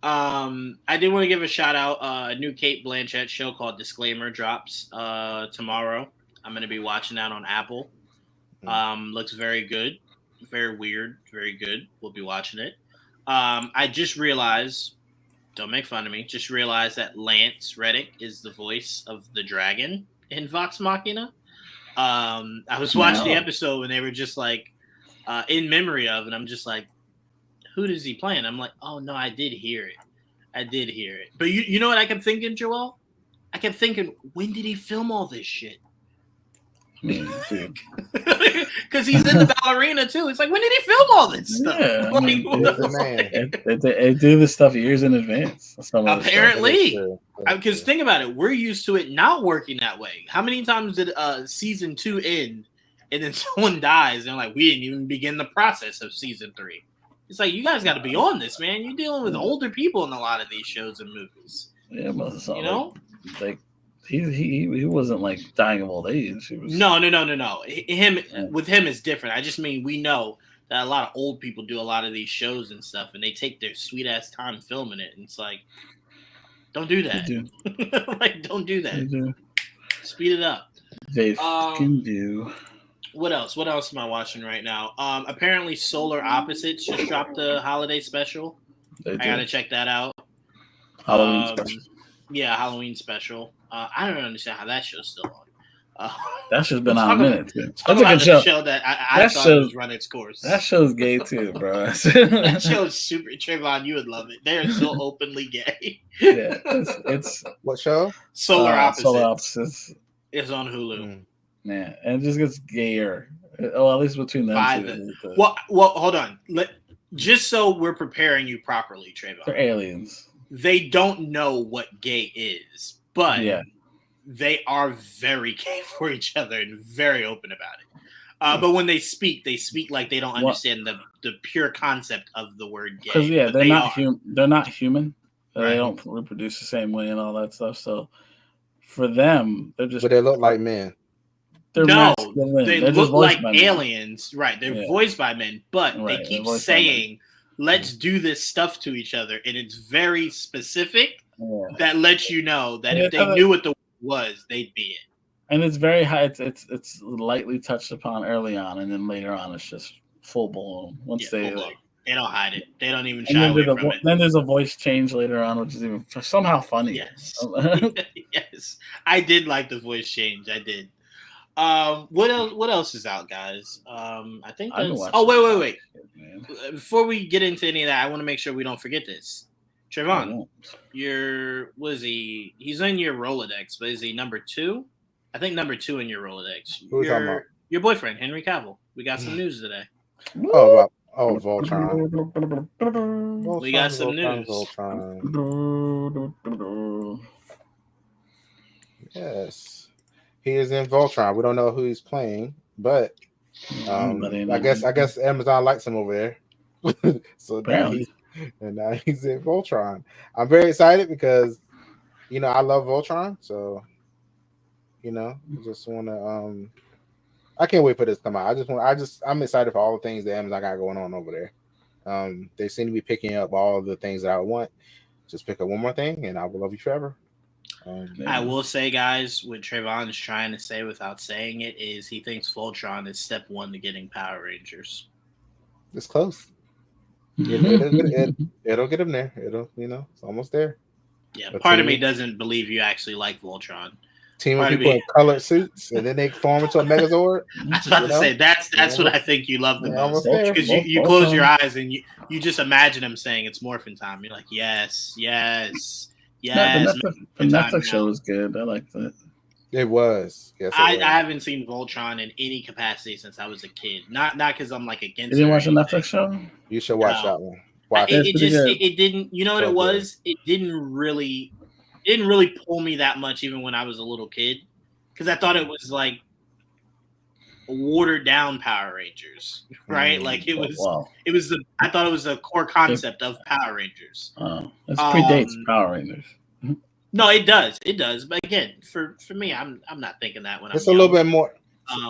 I did want to give a shout out. A new Cate Blanchett show called Disclaimer drops tomorrow. I'm going to be watching that on Apple. Looks very good. Very weird. Very good. We'll be watching it. I just realized, don't make fun of me, just realized that Lance Reddick is the voice of the dragon in Vox Machina. I was watching the episode when they were just like, in memory of, and I'm just like, who does he play? And I'm like, oh, no, I did hear it. But you know what I kept thinking, Joel? I kept thinking, when did he film all this shit? Because he's in the ballerina too. It's like, when did he film all this stuff? Yeah, they do this stuff years in advance. Apparently, because think about it, we're used to it not working that way. How many times did season 2 end and then someone dies and like we didn't even begin the process of season 3? It's like you guys got to be on this, man. You're dealing with older people in a lot of these shows and movies. Yeah, like. He wasn't like dying of old age. He was... No. With him is different. I just mean we know that a lot of old people do a lot of these shows and stuff, and they take their sweet ass time filming it. And it's like, don't do that. Like, don't do that. Speed it up. They can do. What else? What else am I watching right now? Apparently, Solar Opposites just dropped a holiday special. I gotta check that out. Halloween special. Yeah, Halloween special. I don't understand how that show's still on. That show's been on a minute too. That's a good show that I thought was run its course. That show's gay too, bro. That show's super. Trayvon, you would love it. They are so openly gay. Yeah, it's what show? Solar Opposites. Solar Opposites. It's on Hulu. Yeah, and it just gets gayer. Oh, at least between them two. Well, hold on. Just so we're preparing you properly, Trayvon. They're aliens. They don't know what gay is, but they are very gay for each other and very open about it. But when they speak like they don't understand the pure concept of the word gay. Because they're not human. They're not human. Right. They don't reproduce the same way and all that stuff. So for them, they're just. But they look like men. They look like aliens, right? They're voiced by men, but they keep saying, let's do this stuff to each other, and it's very specific that lets you know that if they knew what the was, they'd be it. And it's very high. It's lightly touched upon early on, and then later on, it's just full blown. Once they full like, blown. They don't hide it. They don't even and shy then away from it. then there's a voice change later on, which is even somehow funny. Yes, yes, I did like the voice change. I did. What else? What else is out, guys? I think that's. Oh, wait. Before we get into any of that, I want to make sure we don't forget this. Trevon, what is he? He's in your Rolodex, but is he number 2? I think number 2 in your Rolodex. Your boyfriend, Henry Cavill. We got some news today. Voltron. We got some news. Voltron. Yes, he is in Voltron. We don't know who he's playing, but I guess Amazon likes him over there. So now he's in Voltron. I'm very excited because I love Voltron. So just want to I can't wait for this to come out. I'm excited for all the things that Amazon got going on over there. They seem to be picking up all the things that I want. Just pick up one more thing, and I will love you forever. I will say, guys, what Trayvon is trying to say without saying it is he thinks Voltron is step 1 to getting Power Rangers. It's close. It'll get him there. It's almost there. Yeah, part of me doesn't believe you actually like Voltron. Team of people in colored suits, and then they form into a Megazord. I was about to say that's what I think you love the most, because you close your eyes and you just imagine him saying it's morphin' time. You're like, yes. The Netflix show was good. I like that. It was. Yes, I haven't seen Voltron in any capacity since I was a kid. Not because I'm like against. You didn't watch the Netflix show? You should watch that one. It didn't. You know what it was? It didn't really pull me that much, even when I was a little kid, because I thought it was like watered down Power Rangers, right? Like it was. It was I thought it was the core concept of Power Rangers. Oh, it predates Power Rangers. No, it does. But again, for me, I'm not thinking that when it's a little bit more.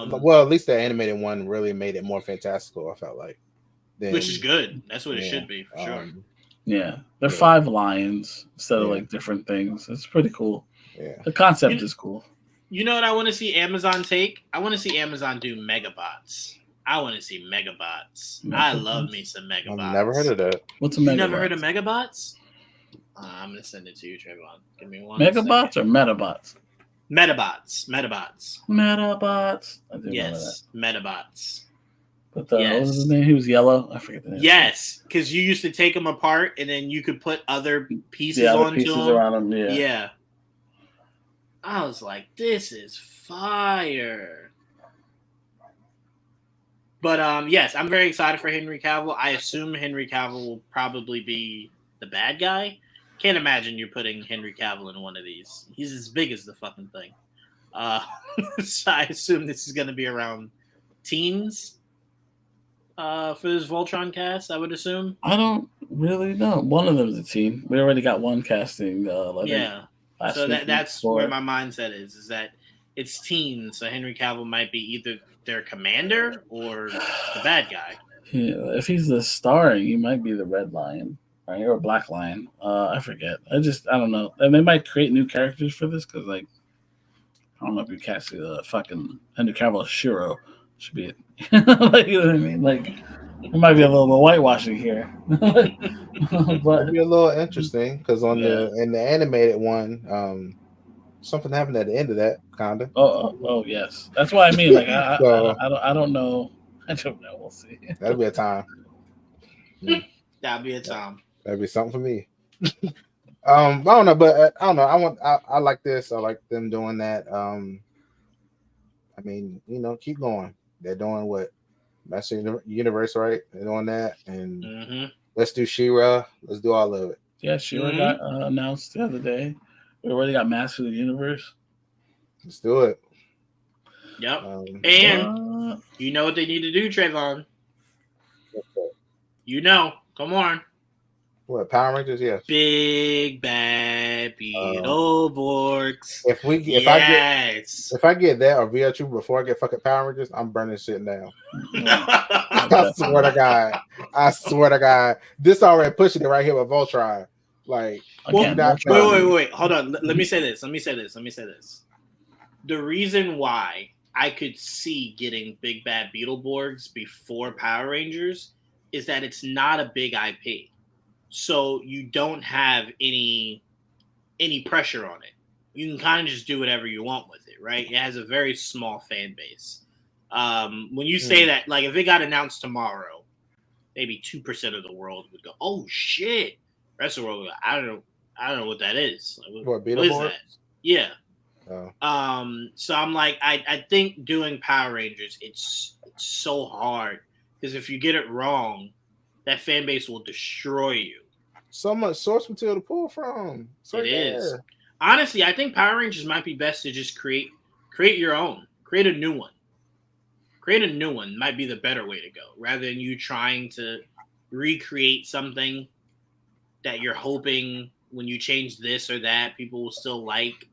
Well, at least the animated one really made it more fantastical. I felt like, which is good. That's what it should be for sure. Yeah, they're 5 lions instead of like different things. It's pretty cool. Yeah, the concept is cool. You know what I want to see Amazon take? I want to see Amazon do Megabots. I want to see Megabots. I love me some Megabots. I've never heard of that. What's a Megabot? You never heard of Megabots? I'm gonna send it to you, Trayvon. Give me one. Megabots or Metabots? Metabots. Yes, Metabots. But what was his name? He was yellow. I forget the name. Yes, because you used to take them apart and then you could put other pieces onto them. Around them. Yeah. I was like, this is fire. But yes, I'm very excited for Henry Cavill. I assume Henry Cavill will probably be the bad guy. Can't imagine you putting Henry Cavill in one of these. He's as big as the fucking thing. So I assume this is going to be around teens for this Voltron cast, I would assume. I don't really know. One of them is a teen. We already got one casting. Yeah. So that's where my mindset is that it's teens. So Henry Cavill might be either their commander or the bad guy. Yeah, if he's the starring, he might be the Red Lion. Right, or Black Lion. I forget. I don't know. And they might create new characters for this because, like, I don't know if you cast the fucking Henry Cavill Shiro. Should be it. Like, you know what I mean? Like, it might be a little bit of whitewashing here. But it'd be a little interesting because in the animated one, something happened at the end of that, kinda. Oh, yes. That's what I mean. Like, I don't know. I don't know. We'll see. That'll be a time. That'll be a time. That'd be something for me. I don't know, but I don't know. I like this. I like them doing that. I mean, keep going. They're doing what Master Universe, right? They're doing that, and let's do She-Ra. Let's do all of it. Yeah, She-Ra got announced the other day. We already got Master of the Universe. Let's do it. Yep. And you know what they need to do, Trayvon? Come on. What, Power Rangers? Yeah. Big bad Beetleborgs. If I get that or VL2 before I get fucking Power Rangers, I'm burning shit down. I swear to God. This already pushing it right here with Voltron. Like, Again, Well, not wait. Hold on. Let me say this. The reason why I could see getting Big Bad Beetleborgs before Power Rangers is that it's not a big IP. So you don't have any pressure on it. You can kind of just do whatever you want with it, right? It has a very small fan base. When you say that, like if it got announced tomorrow, maybe 2% of the world would go, "Oh shit!" The rest of the world would go, I don't know what that is. Like, what is that? Yeah. Oh. So I'm like, I think doing Power Rangers, it's so hard because if you get it wrong, that fan base will destroy you. So much source material to pull from. It is. Honestly, I think Power Rangers might be best to just create your own, create a new one. Create a new one might be the better way to go, rather than you trying to recreate something that you're hoping when you change this or that people will still like.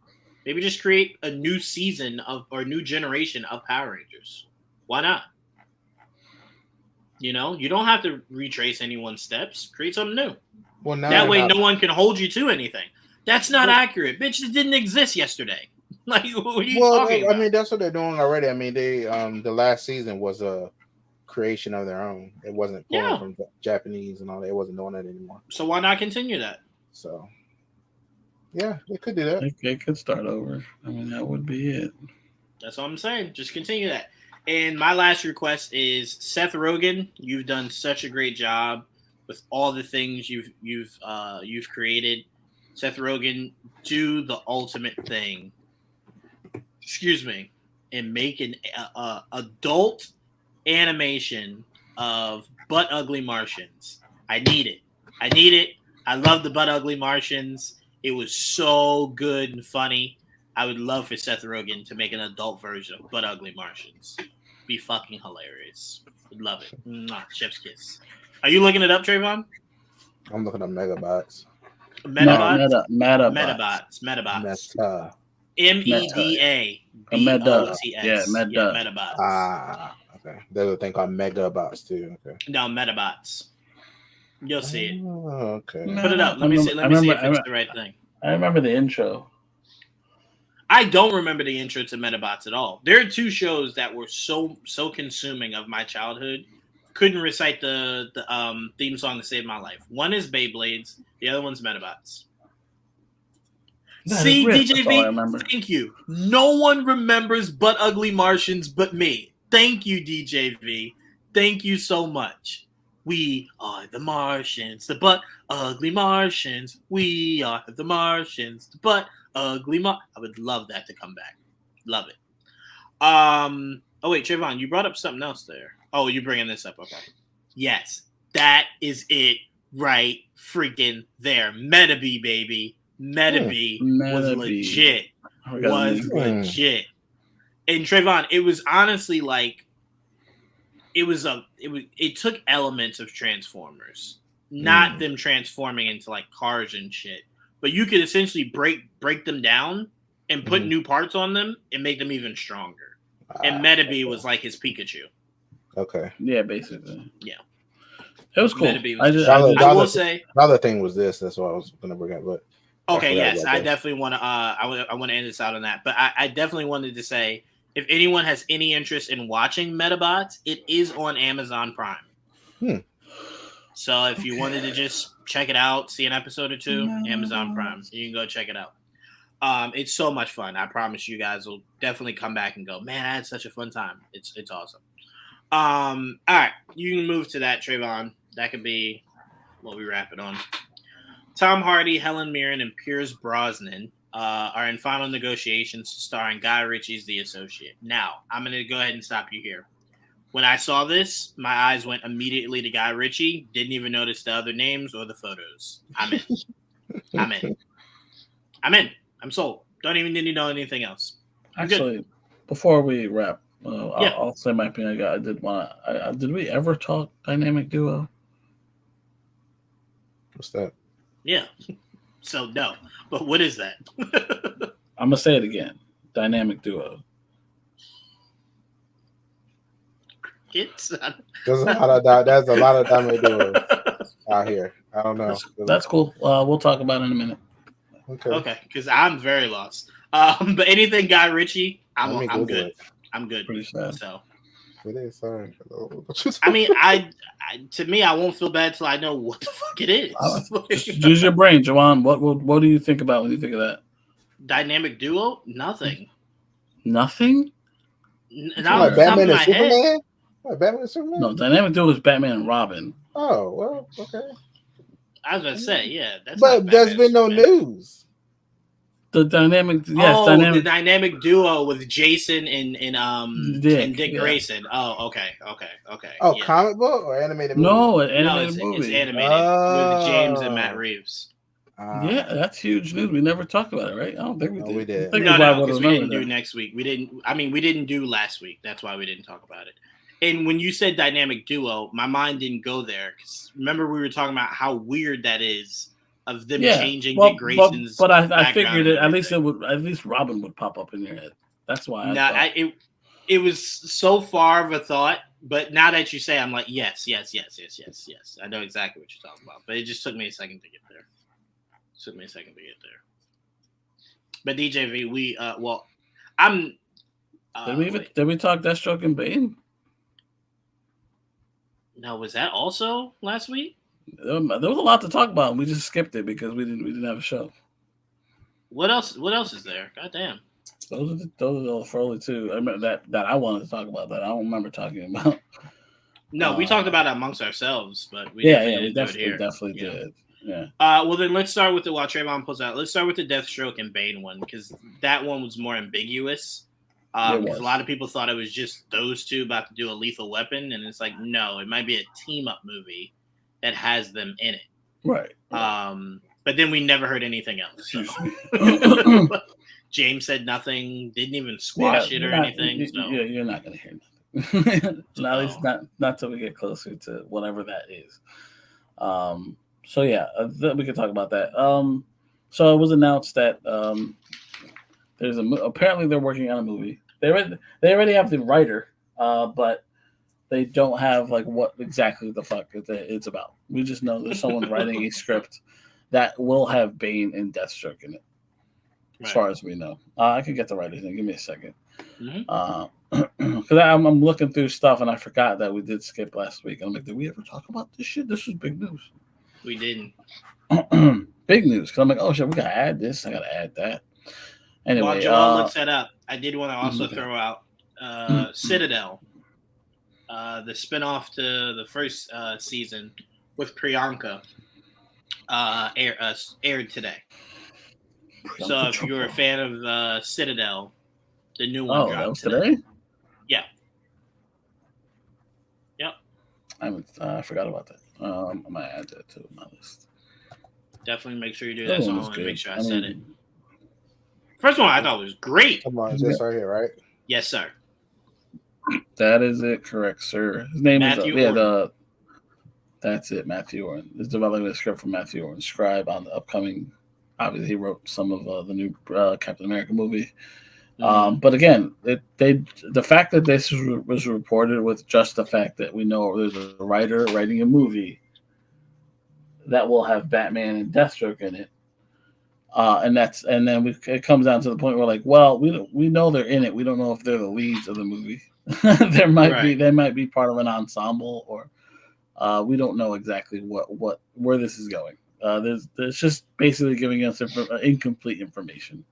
Maybe just create a new season or a new generation of Power Rangers. Why not? You know, you don't have to retrace anyone's steps. Create something new. Well, that way, no one can hold you to anything. That's not accurate, bitch. It didn't exist yesterday. Like, what are you talking about? I mean, that's what they're doing already. I mean, they the last season was a creation of their own. It wasn't pulling from Japanese and all that. It wasn't doing that anymore. So why not continue that? So, yeah, they could do that. They could start over. I mean, that would be it. That's all I'm saying. Just continue that. And my last request is Seth Rogen. You've done such a great job with all the things you've created. Seth Rogen, do the ultimate thing. Excuse me, and make an adult animation of Butt Ugly Martians. I need it. I love the Butt Ugly Martians. It was so good and funny. I would love for Seth Rogen to make an adult version of Butt Ugly Martians. Be fucking hilarious. Would love it. Mwah, chef's kiss. Are you looking it up, Trayvon? I'm looking up Megabots. Metabots. Metabots. Meta. MEDA. BOTS. Yeah, Metabots. Okay. There's a thing called Megabots too. Okay. No, Metabots. You'll see it. Oh, okay. Put it up. Let me see if it's the right thing. I remember the intro. I don't remember the intro to Metabots at all. There are two shows that were so consuming of my childhood. Couldn't recite the theme song to save my life. One is Beyblades. The other one's Metabots. See, DJV, thank you. No one remembers Butt Ugly Martians but me. Thank you, DJV. Thank you so much. We are the Martians, the Butt Ugly Martians. We are the Martians, the Butt Ugly I would love that to come back. Love it. Oh wait, Trayvon, you brought up something else there. Oh, you're bringing this up. Okay. Yes, that is it right freaking there. Metabee, baby. Metabee was legit. Legit. And Trayvon, it was honestly like it took elements of Transformers, not them transforming into like cars and shit. But you could essentially break them down and put new parts on them and make them even stronger. And Metabee was like his Pikachu. Okay. Yeah, basically. Yeah. It was cool. I will say another thing was this. That's what I was going to bring up. But okay, yes, I definitely want to. I want to end this out on that. But I definitely wanted to say, if anyone has any interest in watching Metabots, it is on Amazon Prime. So if you wanted to just check it out, see an episode or two, Amazon Prime, you can go check it out. It's so much fun. I promise you guys will definitely come back and go, man, I had such a fun time. It's awesome. All right, you can move to that, Trayvon. That could be what we wrap it on. Tom Hardy, Helen Mirren, and Pierce Brosnan are in final negotiations starring Guy Ritchie's The Associate. Now, I'm going to go ahead and stop you here. When I saw this, my eyes went immediately to Guy Ritchie. Didn't even notice the other names or the photos. I'm in. I'm sold. Don't even need to know anything else. Actually, before we wrap, I'll say my opinion. I did want to. Did we ever talk dynamic duo? What's that? Yeah. So no, but what is that? I'm gonna say it again. Dynamic duo. It's there's a lot of dynamic duos out here. I don't know. That's cool. We'll talk about it in a minute. Okay, because I'm very lost. But anything Guy Ritchie, I'm good. I'm good. Pretty sad. So it is. Sorry. I mean, I to me, I won't feel bad till I know what the fuck it is. Just use your brain, Jawan. What do you think about when you think of that? Dynamic duo? Nothing. Nothing? Not like Batman and Superman? Superman? Like Batman and Superman? No, Dynamic Duo is Batman and Robin. Oh, well, okay. I was gonna say, yeah. That's but there's been no news. The dynamic, the dynamic duo with Jason and Dick Grayson. Oh, okay. Oh, yeah. Comic book or animated movie? No, animated movie. It's animated with James and Matt Reeves. Yeah, that's huge news. We never talked about it, right? I don't think we did. We did. No, because we didn't do next week. We didn't do last week. That's why we didn't talk about it. And when you said dynamic duo, my mind didn't go there. Because remember, we were talking about how weird that is of them changing Dick Grayson's. But I figured at least Robin would pop up in your head. That's why. It was so far of a thought, but now that you say, I'm like, yes. I know exactly what you're talking about. But it just took me a second to get there. But DJV, I'm. Did we talk Deathstroke and Bane? No, was that also last week? There was a lot to talk about, and we just skipped it because we didn't have a show. What else? What else is there? God damn. Those are the only two. I remember that I wanted to talk about that. I don't remember talking about. No, we talked about it amongst ourselves, but we definitely did. Yeah. Well, then let's start with while Trayvon pulls out. Let's start with the Deathstroke and Bane one because that one was more ambiguous. Because a lot of people thought it was just those two about to do a Lethal Weapon, and it's like, no, it might be a team-up movie that has them in it. Right. But then we never heard anything else. So. James said nothing, didn't even squash it or anything. You're not going to hear nothing. At least not till we get closer to whatever that is. So yeah, we can talk about that. So it was announced that there's apparently they're working on a movie. They already have the writer, but they don't have like what exactly the fuck it's about. We just know there's someone writing a script that will have Bane and Deathstroke in it, as far as we know. I can get the writer's name. Give me a second. Because I'm looking through stuff and I forgot that we did skip last week. I'm like, did we ever talk about this shit? This was big news. We didn't. Big news. Because I'm like, oh shit, we got to add this. I got to add that. Anyway, while Joel looks that up, I did want to also throw out Citadel, the spinoff to the first season with Priyanka, aired today. So if you're a fan of Citadel, the new one dropped that was today? Yeah. Yep. I forgot about that. I might add that to my list. Definitely make sure you do that. So I want to make sure I said it. First one I thought was great. Come on, just right here, right? Yes, sir. That is it, correct, sir. His name Matthew is that's it, Matthew Oren. He's developing a script for Matthew Oren, scribe on the upcoming. Obviously, he wrote some of the new Captain America movie. But again, the fact that this was reported with just the fact that we know there's a writer writing a movie that will have Batman and Deathstroke in it. It comes down to the point where like, well, we know they're in it. We don't know if they're the leads of the movie. They might be part of an ensemble, or we don't know exactly where this is going. There's just basically giving us incomplete information.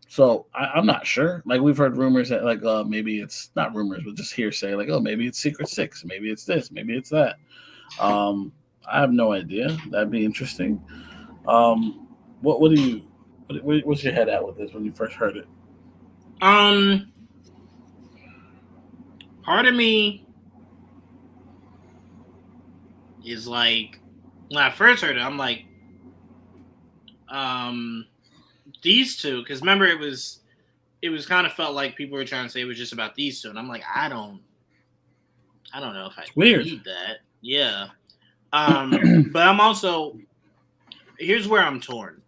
So I'm not sure. Like we've heard rumors that like maybe it's not rumors, but just hearsay. Like maybe it's Secret Six, maybe it's this, maybe it's that. I have no idea. That'd be interesting. What's your head at with this when you first heard it? Part of me is like, when I first heard it, I'm like, these two, because remember it was kind of felt like people were trying to say it was just about these two, and I'm like, I don't know if I need that. Yeah. But I'm also, here's where I'm torn.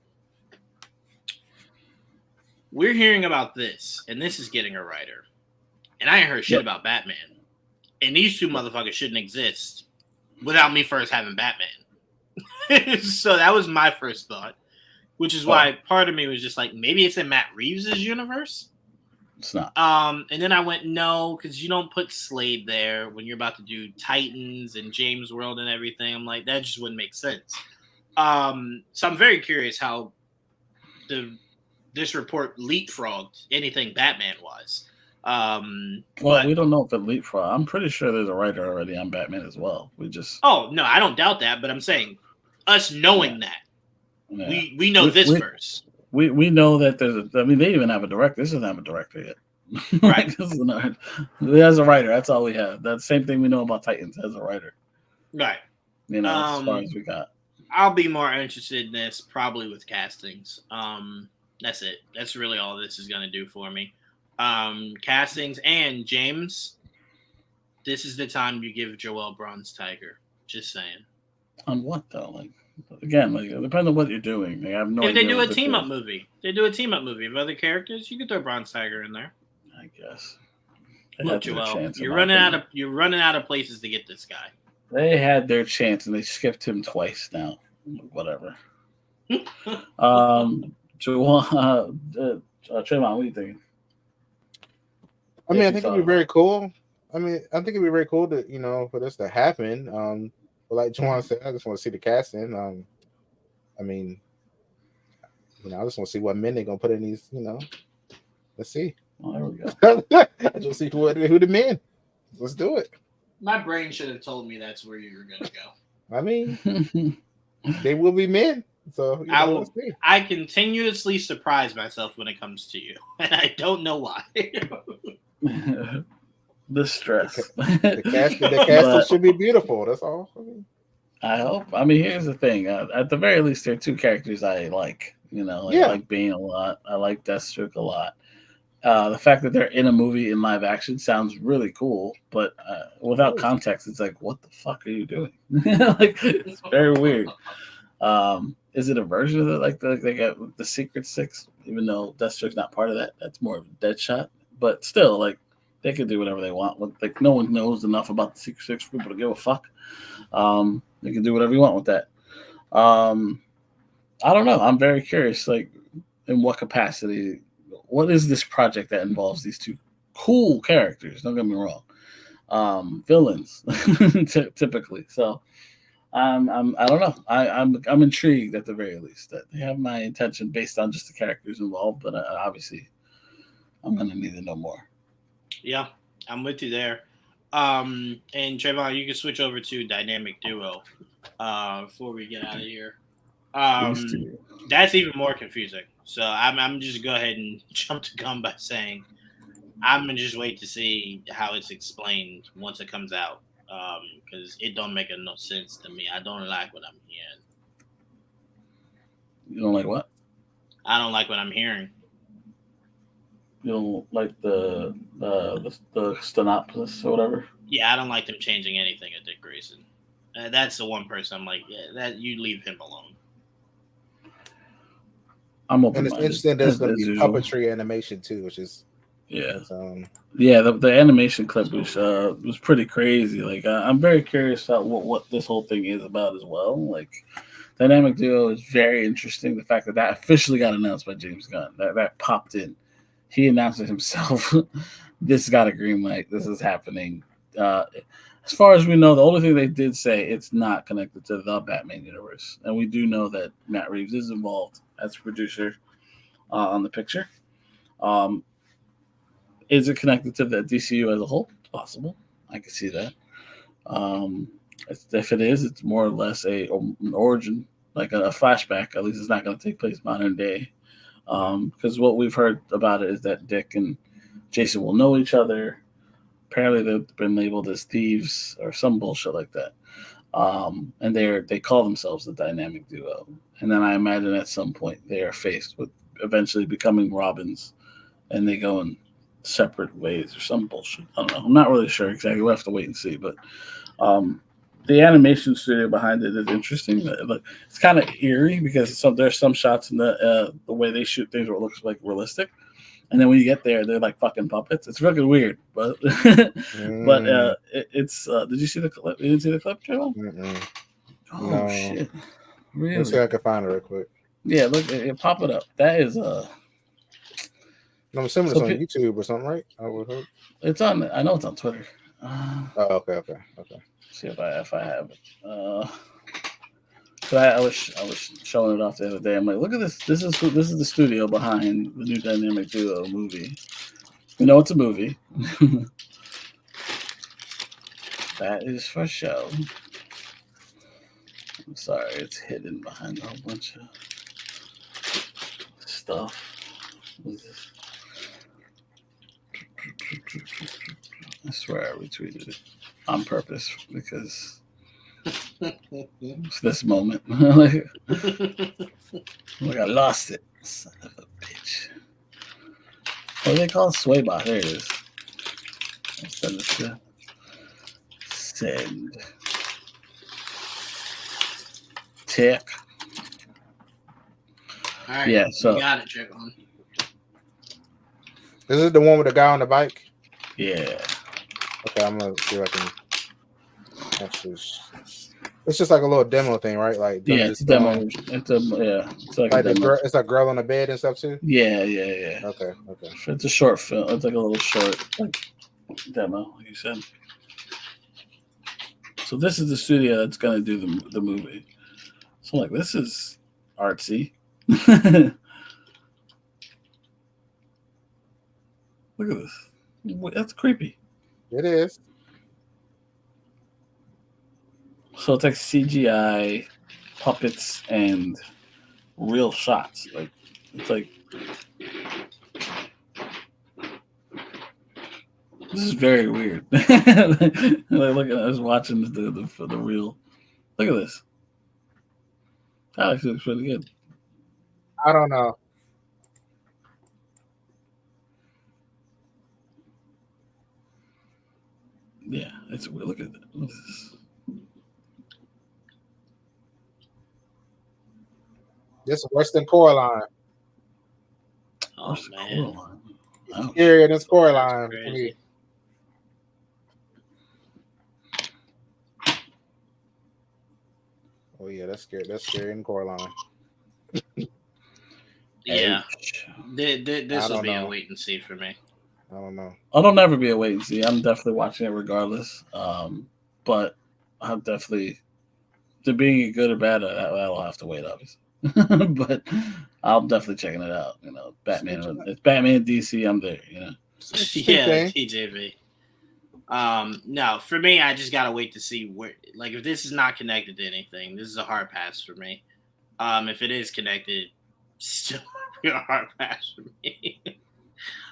We're hearing about this, and this is getting a writer. And I ain't heard shit about Batman. And these two motherfuckers shouldn't exist. without me first having Batman. So that was my first thought, which is why part of me was just like, maybe it's in Matt Reeves' universe. It's not. And then I went, no, because you don't put Slade there when you're about to do Titans and James World and everything. I'm like, that just wouldn't make sense. So I'm very curious how this report leapfrogged anything Batman-wise. We don't know if it leapfrog. I'm pretty sure there's a writer already on Batman as well. Oh, no, I don't doubt that, but I'm saying us knowing that. Yeah. We know this first. We know that they even have a director. This doesn't have a director yet. Right. It has a writer. That's all we have. That's the same thing we know about Titans as a writer. Right. As far as we got. I'll be more interested in this probably with castings. That's it. That's really all this is going to do for me. Castings and James, this is the time you give Joel Bronze Tiger. Just saying. On what though? Again, it depends on what you're doing. I have no if idea. They do a team up movie of other characters, you could throw Bronze Tiger in there. I guess. Look, Joel, you're running out of places to get this guy. They had their chance and they skipped him twice now. Whatever. Joel, Trayvon, what are you thinking? I mean, I think it'd be very cool. I think it'd be very cool to, for this to happen. But like Juwan said, I just want to see the casting. I just want to see what men they're gonna put in these. Let's see. Oh, there we go. I just see who the men. Let's do it. My brain should have told me that's where you were gonna go. I mean, they will be men. So I continuously surprise myself when it comes to you, and I don't know why. The stress. The casting should be beautiful. That's all. I hope. Here's the thing. At the very least, there are two characters I like. I like Bane a lot. I like Deathstroke a lot. The fact that they're in a movie in live action sounds really cool, but without context, it's like, what the fuck are you doing? It's very weird. Is it a version of it like they got the Secret Six? Even though Deathstroke's not part of that, that's more of a Deadshot. But still, they could do whatever they want. No one knows enough about the Secret Six for people to give a fuck. They can do whatever you want with that. I don't know. I'm very curious, in what capacity. What is this project that involves these two cool characters? Don't get me wrong. Villains, typically. So, I don't know. I'm intrigued at the very least that they have my attention based on just the characters involved. But obviously, I'm gonna need to know more. Yeah, I'm with you there. And Trayvon, you can switch over to Dynamic Duo before we get out of here. That's even more confusing. So I'm just go ahead and jump the gun by saying I'm gonna just wait to see how it's explained once it comes out, because it don't make no sense to me. I don't like what I'm hearing. You don't like what? I don't like what I'm hearing. You don't like the synopsis or whatever? Yeah, I don't like them changing anything at Dick Grayson. That's the one person I'm like, that you leave him alone. I'm open. And it's interesting. There's going to be puppetry animation too, which is the animation clip was pretty crazy. I'm very curious about what this whole thing is about as well. Dynamic Duo is very interesting. The fact that officially got announced by James Gunn, that popped in. He announced it himself. This got a green light. This is happening. As far as we know, the only thing they did say, it's not connected to the Batman universe. And we do know that Matt Reeves is involved as a producer on the picture. Is it connected to the DCU as a whole? Possible. I can see that. If it is, it's more or less an origin, like a flashback. At least it's not going to take place modern day. Because what we've heard about it is that Dick and Jason will know each other. Apparently, they've been labeled as thieves or some bullshit like that. And they call themselves the Dynamic Duo. And then I imagine at some point they are faced with eventually becoming Robins, and they go in separate ways or some bullshit. I don't know. I'm not really sure exactly. We'll have to wait and see. But the animation studio behind it is interesting. It's kind of eerie because there's some shots in the way they shoot things where it looks like realistic. and then when you get there, they're like fucking puppets. It's fucking weird, but it's. Did you see the clip? You didn't see the clip, Trevor? Oh No. shit! Let me see if I can find it real quick. Yeah, look, pop it up. That is I'm assuming it's on YouTube or something, right? I would hope. It's on. I know it's on Twitter. Okay. See if I have it. But I was showing it off the other day. I'm like, look at this. This is the studio behind the new Dynamic Duo movie. You know, it's a movie. That is for show. I'm sorry, it's hidden behind a whole bunch of stuff. I swear I retweeted it on purpose because it's this moment. like I lost it. Son of a bitch. What do they call it? Swaybot. There it is. I'll send it to send. Tick. All right. Yeah, so you got it, Trayvon. Is it the one with the guy on the bike? Yeah. Okay, I'm gonna see if I can. It's just like a little demo thing, right? Like It's a demo. It's like a demo. It's like girl on the bed and stuff too. Yeah. Okay. It's a short film. It's like a little short demo, like you said. So this is the studio that's gonna do the movie. So like this is artsy. Look at this. That's creepy. It is. So it's like CGI, puppets, and real shots. Like it's like this is very weird. Look at I was watching the real. Look at this. That actually looks pretty good. I don't know. Yeah, it's weird. Look at that. What is this? This is worse than Coraline. Oh man, Scarier than Coraline. Oh yeah, that's scary. That's scary in Coraline. Yeah, this will be a wait and see for me. I don't know. It'll never be a wait and see. I'm definitely watching it regardless. But I'll definitely, to being good or bad, I'll have to wait, obviously. But I'm definitely checking it out. You know, Batman. It's Batman DC. I'm there. You know. Yeah, TJB. No, for me, I just gotta wait to see where. Like, if this is not connected to anything, this is a hard pass for me. If it is connected, still a hard pass for me.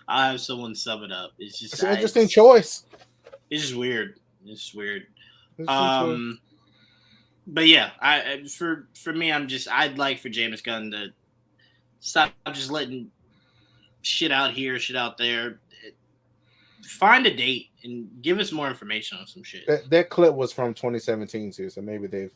I'll have someone sum it up. It's just an interesting choice. It's just weird. It's weird. But yeah, for me, I'd like for James Gunn to stop just letting shit out here, shit out there. Find a date and give us more information on some shit. That clip was from 2017 too, so maybe they've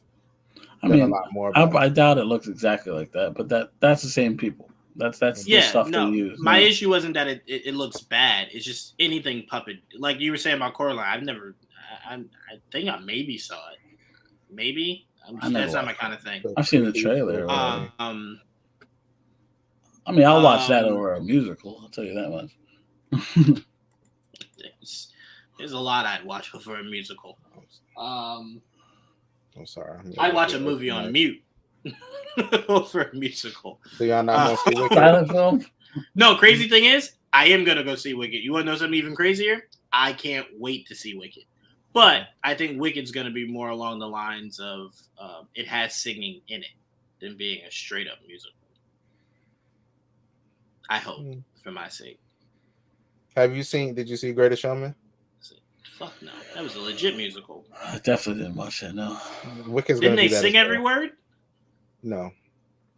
done a lot more. I doubt it looks exactly like that, but that's the same people. That's the stuff they use. My issue wasn't that it looks bad. It's just anything puppet. Like you were saying about Coraline, I think I maybe saw it. Maybe that's not my kind of thing. I've seen the trailer. I'll watch that over a musical. I'll tell you that much. There's a lot I'd watch over a musical. I'm sorry. I'd watch a movie on mute over a musical. So y'all not gonna see Wicked? Silent film? No, crazy thing is, I am gonna go see Wicked. You want to know something even crazier? I can't wait to see Wicked. But I think Wicked's gonna be more along the lines of it has singing in it than being a straight up musical. I hope, for my sake. Did you see Greatest Showman? Fuck no. That was a legit musical. I definitely didn't watch that, no. Wicked's didn't they sing every word? No.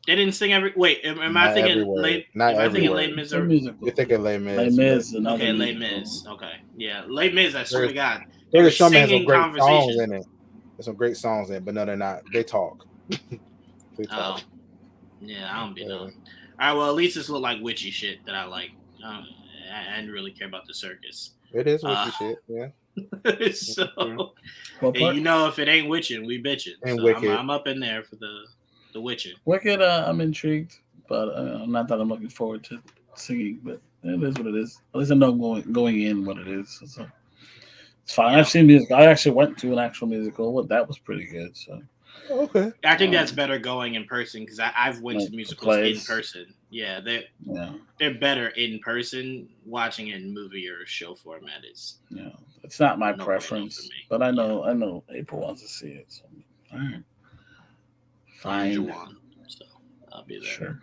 They didn't sing every. Wait, am I thinking Les Mis? You're thinking Les Mis. Les Mis. Okay, Les Mis. Okay, yeah, Les Mis. I swear to God, Greatest Showman has some great songs in it. There's some great songs in it, but no, they're not. They talk. Yeah, I don't be knowing. All right, well, at least this look like witchy shit that I like. I didn't really care about the circus. It is witchy shit. Yeah. So, What and part? you know, if it ain't witching, we bitching. And So Wicked. I'm up in there for the witching. Wicked, I'm intrigued, but not that I'm looking forward to singing, but it is what it is. At least I know going in what it is. So it's fine. Yeah. I've seen music. I actually went to an actual musical. Well, that was pretty good. So Okay. I think that's better going in person because I've went Like to musicals in plays. person. Yeah, yeah, they're better in person. Watching it in movie or show format is yeah. It's not my No bueno preference, for me. but I know April wants to see it. So all right, fine, Juwan. So I'll be there. sure.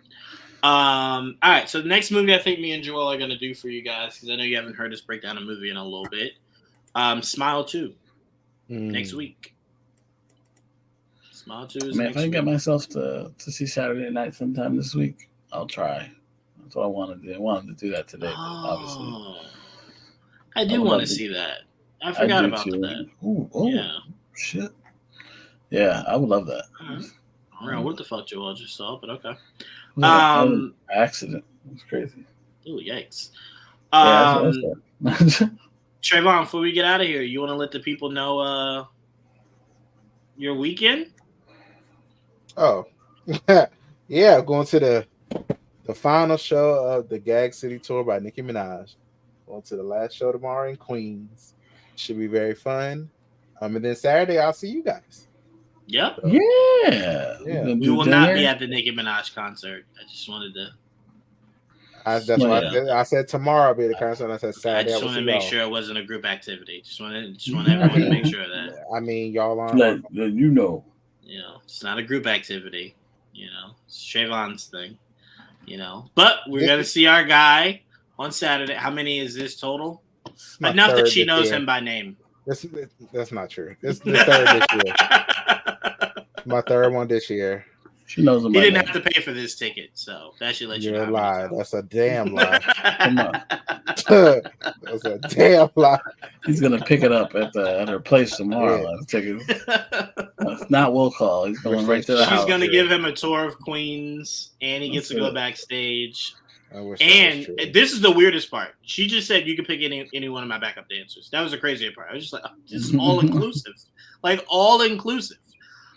All right. So the next movie I think me and Joel are gonna do for you guys because I know you haven't heard us break down a movie in a little bit. Smile 2 next week. Smile 2 is I mean, next if I can week. get myself to see Saturday night sometime this week, I'll try. That's what I want to do. I wanted to do that today, but obviously. Oh, I I do would want love to to- see that. I forgot do about too. that. Ooh, oh, Yeah. shit. Yeah, I would love that. All right. I don't know what the fuck Joel just saw, but okay. That was an accident. It was crazy. Ooh, yikes. Yeah, that's what I said. Trayvon, before we get out of here, you want to let the people know your weekend? Oh, yeah. Going to the final show of the Gag City tour by Nicki Minaj. Going to the last show tomorrow in Queens. Should be very fun. And then Saturday I'll see you guys. Yep. So, Yeah. Yeah. We will not be at the Nicki Minaj concert. I just wanted to. that's Well, why yeah. I said tomorrow I'll be at the concert. And I said I Saturday. just will want to see make y'all. sure it wasn't a group activity. Just want everyone to make sure that I mean, y'all aren't. Let you know. it's not a group activity. It's Trayvon's thing. But we're gonna see our guy on Saturday. How many is this total? It's my Enough that third she this knows year. him by name. That's not true. It's the third this year. My third one this year. She knows him. He by didn't name. have to pay for this ticket, so that should let you know. You're a how many lie. times. That's a damn lie. Come on. That's a damn lie. He's gonna pick it up at her place tomorrow. Yeah. I'll take it. It's not will call. He's going right to the She's house. gonna give him a tour of Queens, and he gets to go backstage. I wish that And was true. this is the weirdest part. She just said you can pick any one of my backup dancers. That was the crazier part. I was just like, oh, this is all inclusive, like all inclusive.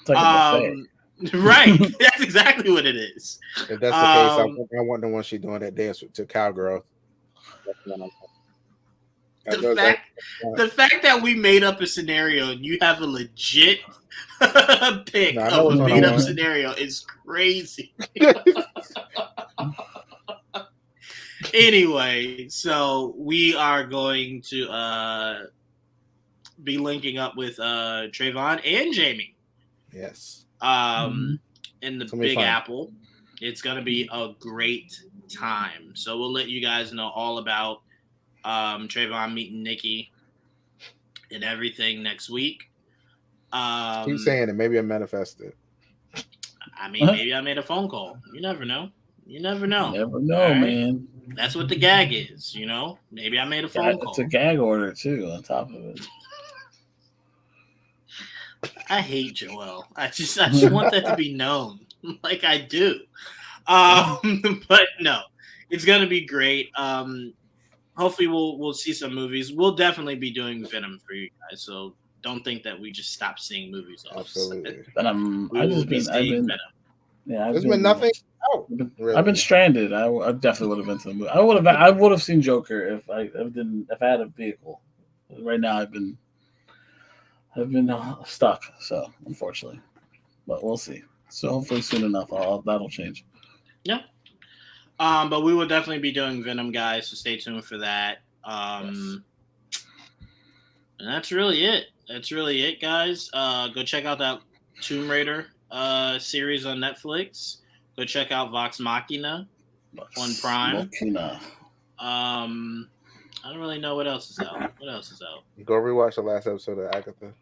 It's like a buffet. Right. That's exactly what it is. If that's the case, I want the one she doing that dance to Cowgirl. The fact that we made up a scenario and you have a legit pick No, I know of a what's made going up on. scenario is crazy. Anyway, so we are going to be linking up with Trayvon and Jamie. Yes. In the It's gonna be Big fun. Apple. It's gonna be a great time. So we'll let you guys know all about Trayvon meeting Nikki and everything next week. Keep saying it. Maybe I manifest it. I mean, maybe I made a phone call. You never know. You never know. Never know, All right. man. That's what the gag is, Maybe I made a phone call. It's a gag order too. On top of it, I hate Joel. I just want that to be known, like I do. But no, it's gonna be great. Hopefully we'll see some movies. We'll definitely be doing Venom for you guys. So don't think that we just stopped seeing movies off. Absolutely. but I've been Venom. yeah. There's been nothing out. I've been stranded. I definitely would have been to the movie. I would have seen Joker if I had a vehicle. Right now I've been stuck. So unfortunately, but we'll see. So hopefully soon enough, that'll change. Yeah. But we will definitely be doing Venom, guys. So stay tuned for that. And that's really it. That's really it, guys. Go check out that Tomb Raider series on Netflix. Go check out Vox Machina on Prime. Machina. I don't really know what else is out. What else is out? Go rewatch the last episode of Agatha.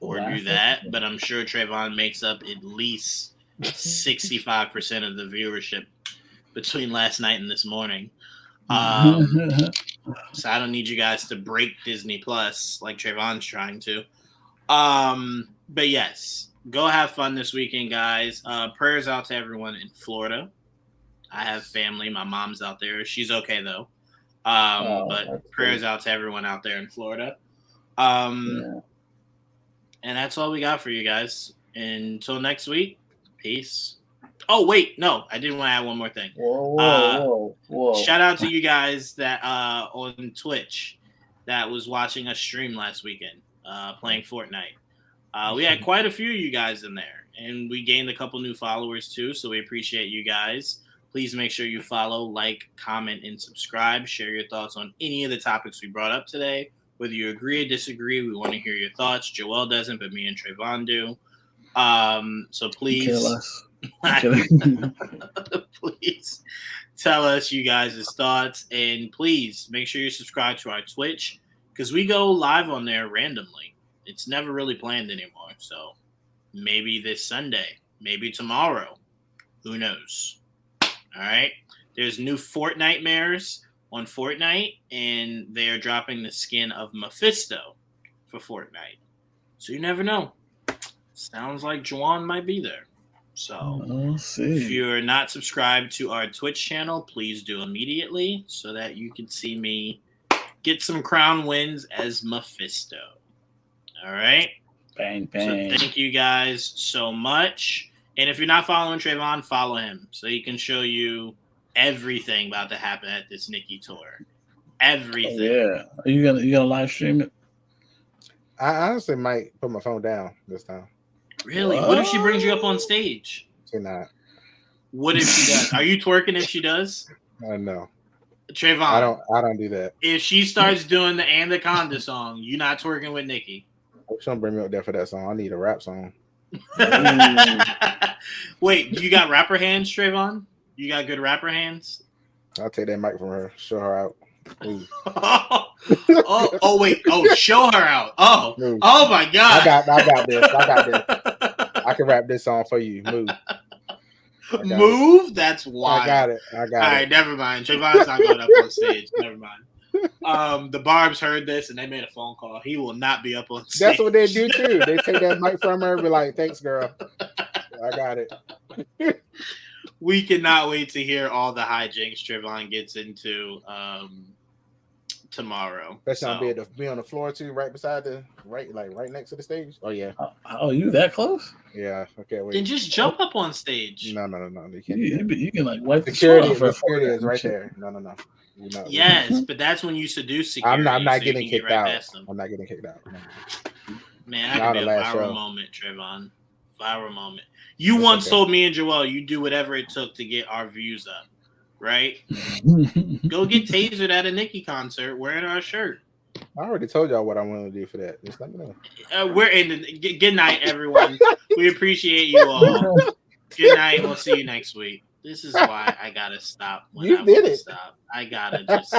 Or do that, but I'm sure Trayvon makes up at least 65% of the viewership between last night and this morning. So I don't need you guys to break Disney Plus like Trayvon's trying to. But yes, go have fun this weekend, guys. Prayers out to everyone in Florida. I have family. My mom's out there. She's okay though. But prayers out to everyone out there in Florida. And that's all we got for you guys. Until next week, peace. Oh wait, no, I didn't want to add one more thing. Whoa. Shout out to you guys that on Twitch that was watching us stream last weekend, playing Fortnite. We had quite a few of you guys in there, and we gained a couple new followers too. So we appreciate you guys. Please make sure you follow, like, comment, and subscribe. Share your thoughts on any of the topics we brought up today. Whether you agree or disagree, we want to hear your thoughts. Joel doesn't, but me and Trayvon do. So please, please tell us you guys' thoughts, and please make sure you subscribe to our Twitch because we go live on there randomly. It's never really planned anymore. So maybe this Sunday, maybe tomorrow, who knows? All right. There's new Fortnite mares on Fortnite, and they are dropping the skin of Mephisto for Fortnite. So you never know. Sounds like Juwan might be there. So if you're not subscribed to our Twitch channel, please do immediately so that you can see me get some crown wins as Mephisto. All right? Bang, bang. So thank you guys so much. And if you're not following Trayvon, follow him so he can show you everything about to happen at this Nicki tour. Everything. Yeah. Are you gonna live stream it? I honestly might put my phone down this time. Really? What if she brings you up on stage? She's not. What if she does? Are you twerking if she does? No. Trayvon. I don't do that. If she starts doing the Anaconda song, you not twerking with Nicki. She's gonna bring me up there for that song. I need a rap song. Wait, you got rapper hands, Trayvon? You got good rapper hands? I'll take that mic from her. Show her out. Wait. Oh, show her out. Oh, Move. Oh my God. I got this. I can rap this song for you. Move. Move? That's wild. I got it. All right, never mind. Trayvon's not going up on stage. Never mind. The Barbs heard this and they made a phone call. He will not be up on stage. That's what they do too. They take that mic from her and be like, "Thanks, girl. I got it." We cannot wait to hear all the hijinks Trayvon gets into tomorrow. That's gonna be on the floor too, right beside right next to the stage. Oh yeah. Oh, you that close? Yeah. Okay. Wait. Then just jump up on stage. No. You can't. You can like wipe Security. the Security is right there. No. Yes, but that's when you seduce security. I'm not so getting kicked out. Them. I'm not getting kicked out. Man, that could be a viral moment, Trayvon. Viral moment. You once told me and Joel you do whatever it took to get our views up, right? Go get tasered at a Nicki concert wearing our shirt. I already told y'all what I want to do for that. Just let me know. We're in. Good night, everyone. We appreciate you all. Good night. We'll see you next week. This is why I gotta stop. You did it. Stop. I gotta just.